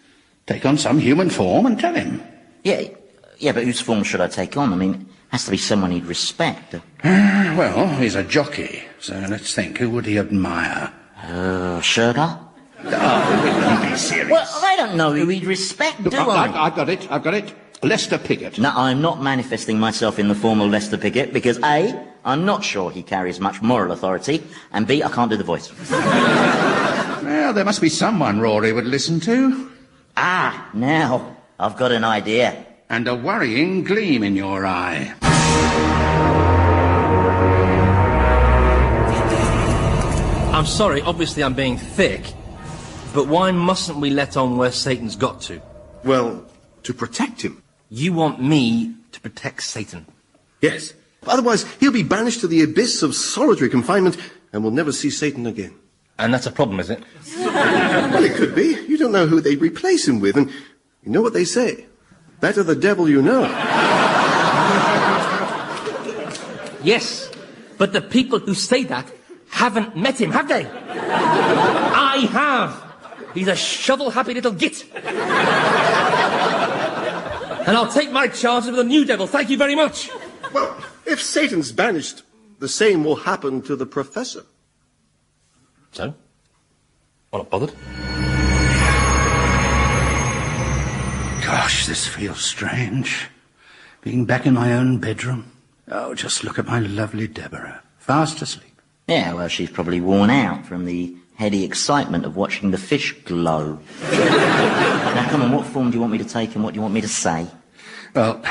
Take on some human form and tell him. Yeah, but whose form should I take on? I mean, it has to be someone he'd respect. Well, he's a jockey, so let's think. Who would he admire? Sugar? Oh, be serious. Well, I don't know who he'd respect, do I? I've got it. Lester Piggott. No, I'm not manifesting myself in the form of Lester Piggott because A, I'm not sure he carries much moral authority, and B, I can't do the voice. Well, there must be someone Rory would listen to. Ah, now, I've got an idea. And a worrying gleam in your eye. I'm sorry, obviously I'm being thick, but why mustn't we let on where Satan's got to? Well, to protect him. You want me to protect Satan? Yes. Otherwise, he'll be banished to the abyss of solitary confinement and will never see Satan again. And that's a problem, is it? Well, it could be. You don't know who they'd replace him with, and you know what they say. Better the devil you know. Yes, but the people who say that haven't met him, have they? I have. He's a shovel-happy little git. And I'll take my chances with a new devil. Thank you very much. Well, if Satan's banished, the same will happen to the professor. So? I'm not bothered. Gosh, this feels strange. Being back in my own bedroom. Oh, just look at my lovely Deborah. Fast asleep. Yeah, well, she's probably worn out from the heady excitement of watching the fish glow. Now, come on, what form do you want me to take and what do you want me to say? Well,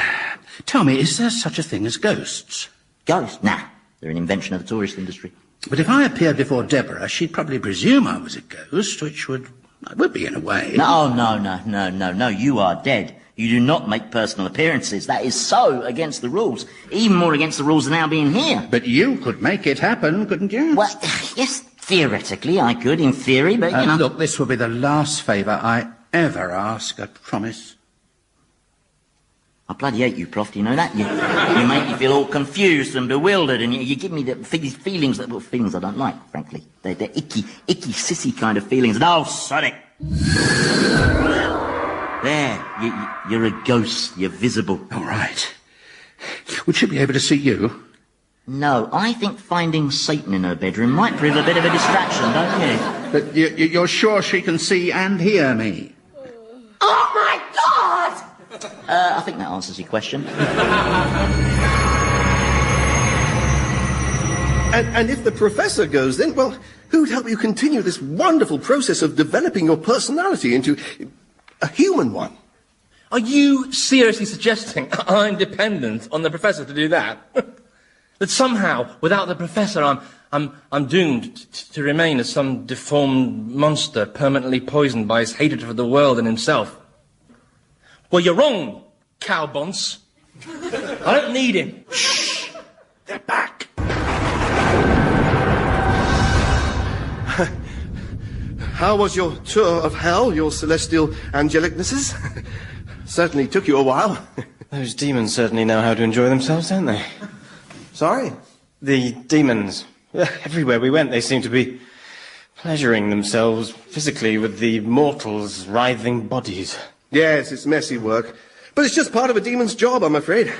tell me, is there such a thing as ghosts? Ghosts? Nah, they're an invention of the tourist industry. But if I appeared before Deborah, she'd probably presume I was a ghost, which I would be in a way. No, you are dead. You do not make personal appearances. That is so against the rules. Even more against the rules than our being here. But you could make it happen, couldn't you? Well, yes, theoretically I could, in theory, but, you know... Look, this will be the last favour I ever ask, I promise. I bloody hate you, Prof, do you know that? You make me feel all confused and bewildered, and you give me these feelings that... Well, feelings I don't like, frankly. They're icky, sissy kind of feelings. Oh, Sonic! There, you're a ghost. You're visible. All right. Would she be able to see you? No, I think finding Satan in her bedroom might prove a bit of a distraction, don't you? But you're sure she can see and hear me? Oh, my God! I think that answers your question. And if the professor goes, then, well, who'd help you continue this wonderful process of developing your personality into a human one? Are you seriously suggesting I'm dependent on the professor to do that? That somehow, without the professor, I'm doomed to remain as some deformed monster permanently poisoned by his hatred for the world and himself? Well, you're wrong, cowbonce. I don't need him. Shh! They're back. How was your tour of hell, your celestial angelicnesses? Certainly took you a while. Those demons certainly know how to enjoy themselves, don't they? Sorry? The demons. Everywhere we went, they seemed to be pleasuring themselves physically with the mortals' writhing bodies. Yes, it's messy work. But it's just part of a demon's job, I'm afraid.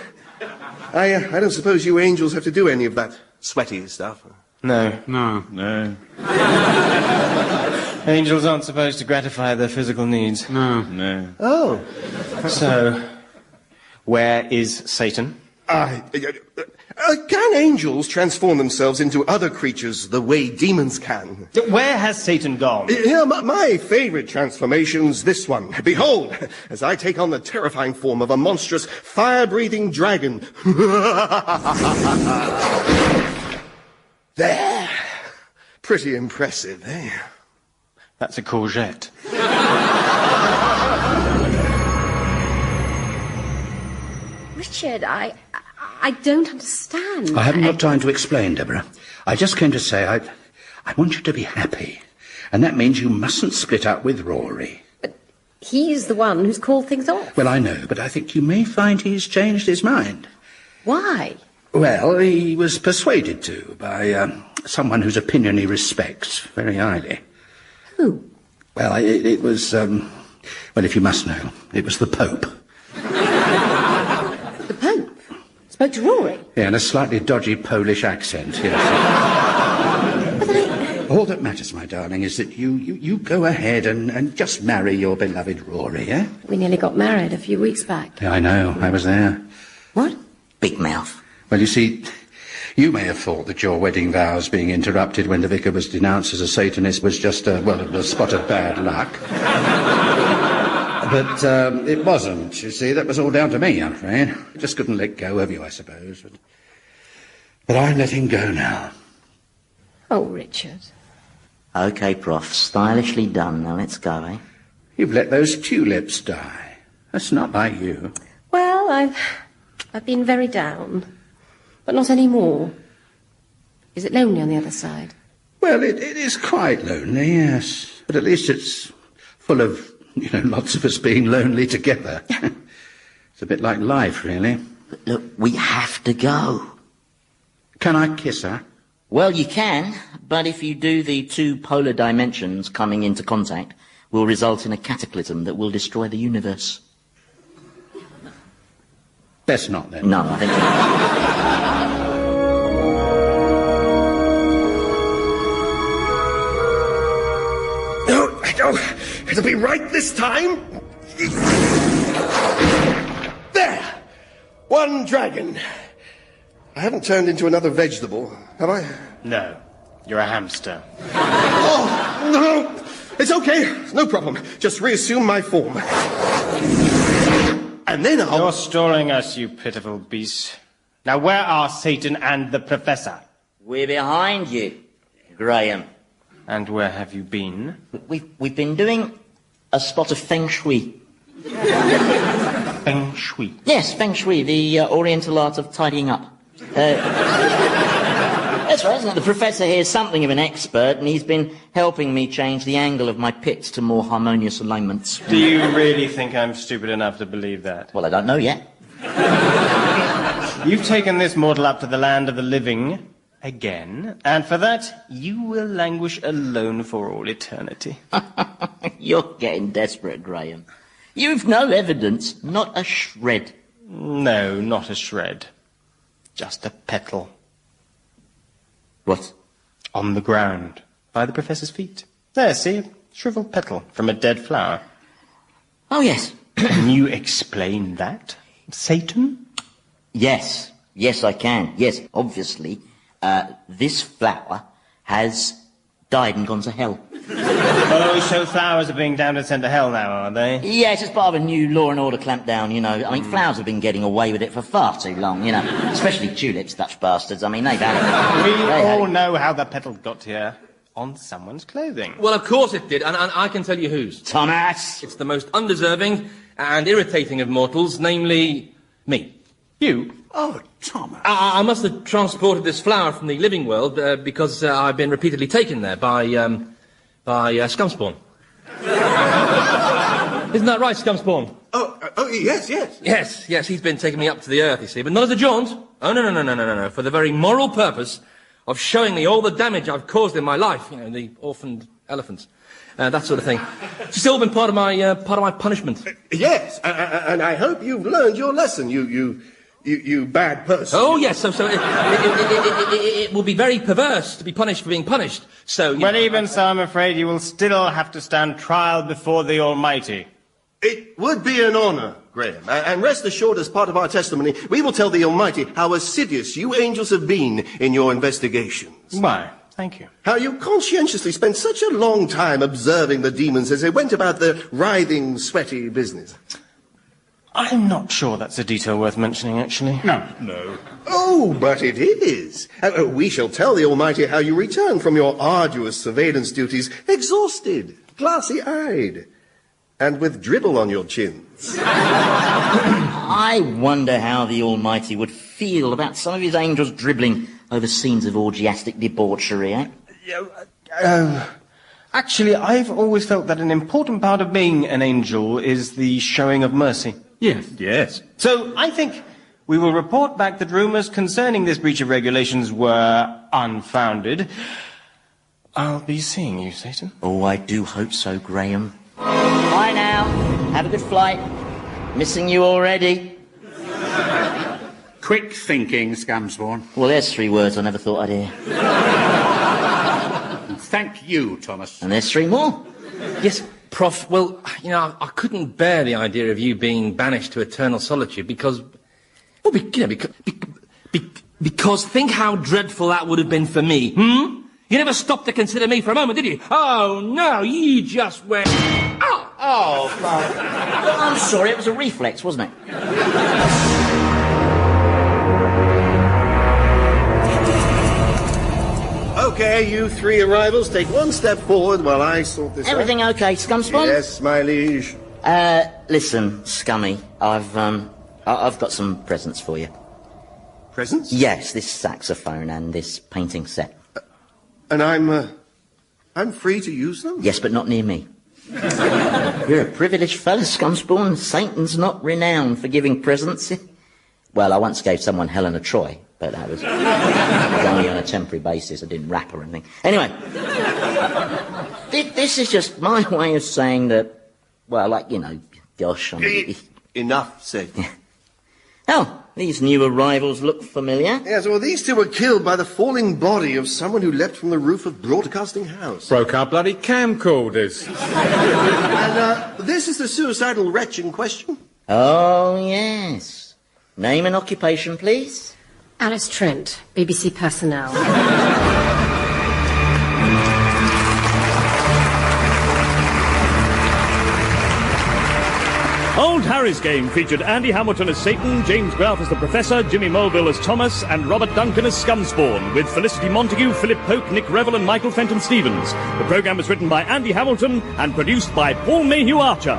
I don't suppose you angels have to do any of that sweaty stuff. No. No. Angels aren't supposed to gratify their physical needs. No. Oh. So, where is Satan? Can angels transform themselves into other creatures the way demons can? Where has Satan gone? Yeah, my favorite transformation's this one. Behold, as I take on the terrifying form of a monstrous, fire-breathing dragon. There. Pretty impressive, eh? That's a courgette. Richard, I don't understand. I haven't got time to explain, Deborah. I just came to say I want you to be happy. And that means you mustn't split up with Rory. He's the one who's called things off. Well, I know, but I think you may find he's changed his mind. Why? Well, he was persuaded to by someone whose opinion he respects very highly. Who? Well, it was, well, if you must know, it was the Pope. The Pope? Spoke to Rory? Yeah, in a slightly dodgy Polish accent, yes. All that matters, my darling, is that you go ahead and just marry your beloved Rory, eh? We nearly got married a few weeks back. Yeah, I know. I was there. What? Big mouth. Well, you see, you may have thought that your wedding vows being interrupted when the vicar was denounced as a Satanist was just a spot of bad luck. But it wasn't, you see. That was all down to me, I'm afraid. I just couldn't let go of you, I suppose. But I'm letting go now. Oh, Richard. OK, Prof. Stylishly done. Now let's go, eh? You've let those tulips die. That's not like you. Well, I've been very down. But not anymore. Is it lonely on the other side? Well, it is quite lonely, yes. But at least it's full of, lots of us being lonely together. It's a bit like life, really. But look, we have to go. Can I kiss her? Well, you can, but if you do, the two polar dimensions coming into contact will result in a cataclysm that will destroy the universe. Best not, then. No, I think... No, it'll be right this time. There! One dragon. I haven't turned into another vegetable, have I? No, you're a hamster. Oh, no! It's okay, no problem. Just reassume my form. And then I'll... You're stalling us, you pitiful beast. Now, where are Satan and the Professor? We're behind you, Graham. And where have you been? We've been doing a spot of feng shui. Feng shui? Yes, feng shui, the oriental art of tidying up. That's right, isn't it? The Professor here is something of an expert, and he's been helping me change the angle of my pits to more harmonious alignments. Do you really think I'm stupid enough to believe that? Well, I don't know yet. You've taken this mortal up to the land of the living again, and for that, you will languish alone for all eternity. You're getting desperate, Graham. You've no evidence, not a shred. No, not a shred. Just a petal. What? On the ground, by the Professor's feet. There, see, a shriveled petal from a dead flower. Oh, yes. Can you explain that, Satan? Yes. Yes, I can. Yes, obviously, this flower has died and gone to hell. Oh, so flowers are being damned and sent to hell now, are they? Yes, it's part of a new law and order clampdown, I mean, flowers have been getting away with it for far too long, Especially tulips, Dutch bastards. I mean, they've had it. We all know how the petal got here. On someone's clothing. Well, of course it did, and I can tell you whose. Thomas! It's the most undeserving and irritating of mortals, namely me. You? Oh, Thomas. I must have transported this flower from the living world because I've been repeatedly taken there by Scumspawn. Isn't that right, Scumspawn? Oh, yes. Yes, he's been taking me up to the earth, you see, but not as a jaunt. Oh, no, for the very moral purpose of showing me all the damage I've caused in my life, the orphaned elephants. that sort of thing. It's still been part of my punishment. Yes, and I hope you've learned your lesson, you bad person. Oh, yes, so it will be very perverse to be punished for being punished, so... Well, even so, I'm afraid you will still have to stand trial before the Almighty. It would be an honour, Graham, and rest assured, as part of our testimony, we will tell the Almighty how assiduous you angels have been in your investigations. Why, thank you. How you conscientiously spent such a long time observing the demons as they went about their writhing, sweaty business. I'm not sure that's a detail worth mentioning, actually. No. Oh, but it is. We shall tell the Almighty how you returned from your arduous surveillance duties, exhausted, glassy-eyed, and with dribble on your chins. I wonder how the Almighty would feel about some of his angels dribbling over scenes of orgiastic debauchery, eh? Actually, I've always felt that an important part of being an angel is the showing of mercy. Yes. So I think we will report back that rumours concerning this breach of regulations were unfounded. I'll be seeing you, Satan. Oh, I do hope so, Graham. Bye now. Have a good flight. Missing you already. Quick thinking, Scamspawn. Well, there's 3 words I never thought I'd hear. Thank you, Thomas. And there's 3 more. Yes, Prof, well, you know, I couldn't bear the idea of you being banished to eternal solitude because... Well, because think how dreadful that would have been for me, You never stopped to consider me for a moment, did you? Oh, no, you just went... Oh, well, I'm sorry, it was a reflex, wasn't it? Okay, you 3 arrivals, take 1 step forward while I sort this Everything out. okay, Scumspawn? Yes, my liege. Listen, Scummy, I've got some presents for you. Presents? Yes, this saxophone and this painting set. And I'm free to use them? Yes, but not near me. You're a privileged fellow, Scumspawn. Satan's not renowned for giving presents. Well, I once gave someone Helena Troy, but that was only on a temporary basis. I didn't rap or anything. Anyway, this is just my way of saying that, well, like, you know, gosh, Enough said. Oh, these new arrivals look familiar. Yes, well, these 2 were killed by the falling body of someone who leapt from the roof of Broadcasting House. Broke our bloody camcorders. And this is the suicidal wretch in question. Oh, yes. Name and occupation, please. Alice Trent, BBC personnel. Old Harry's Game featured Andy Hamilton as Satan, James Grout as the Professor, Jimmy Mulville as Thomas, and Robert Duncan as Scumspawn, with Felicity Montague, Philip Pope, Nick Revel and Michael Fenton Stevens. The programme was written by Andy Hamilton and produced by Paul Mayhew Archer.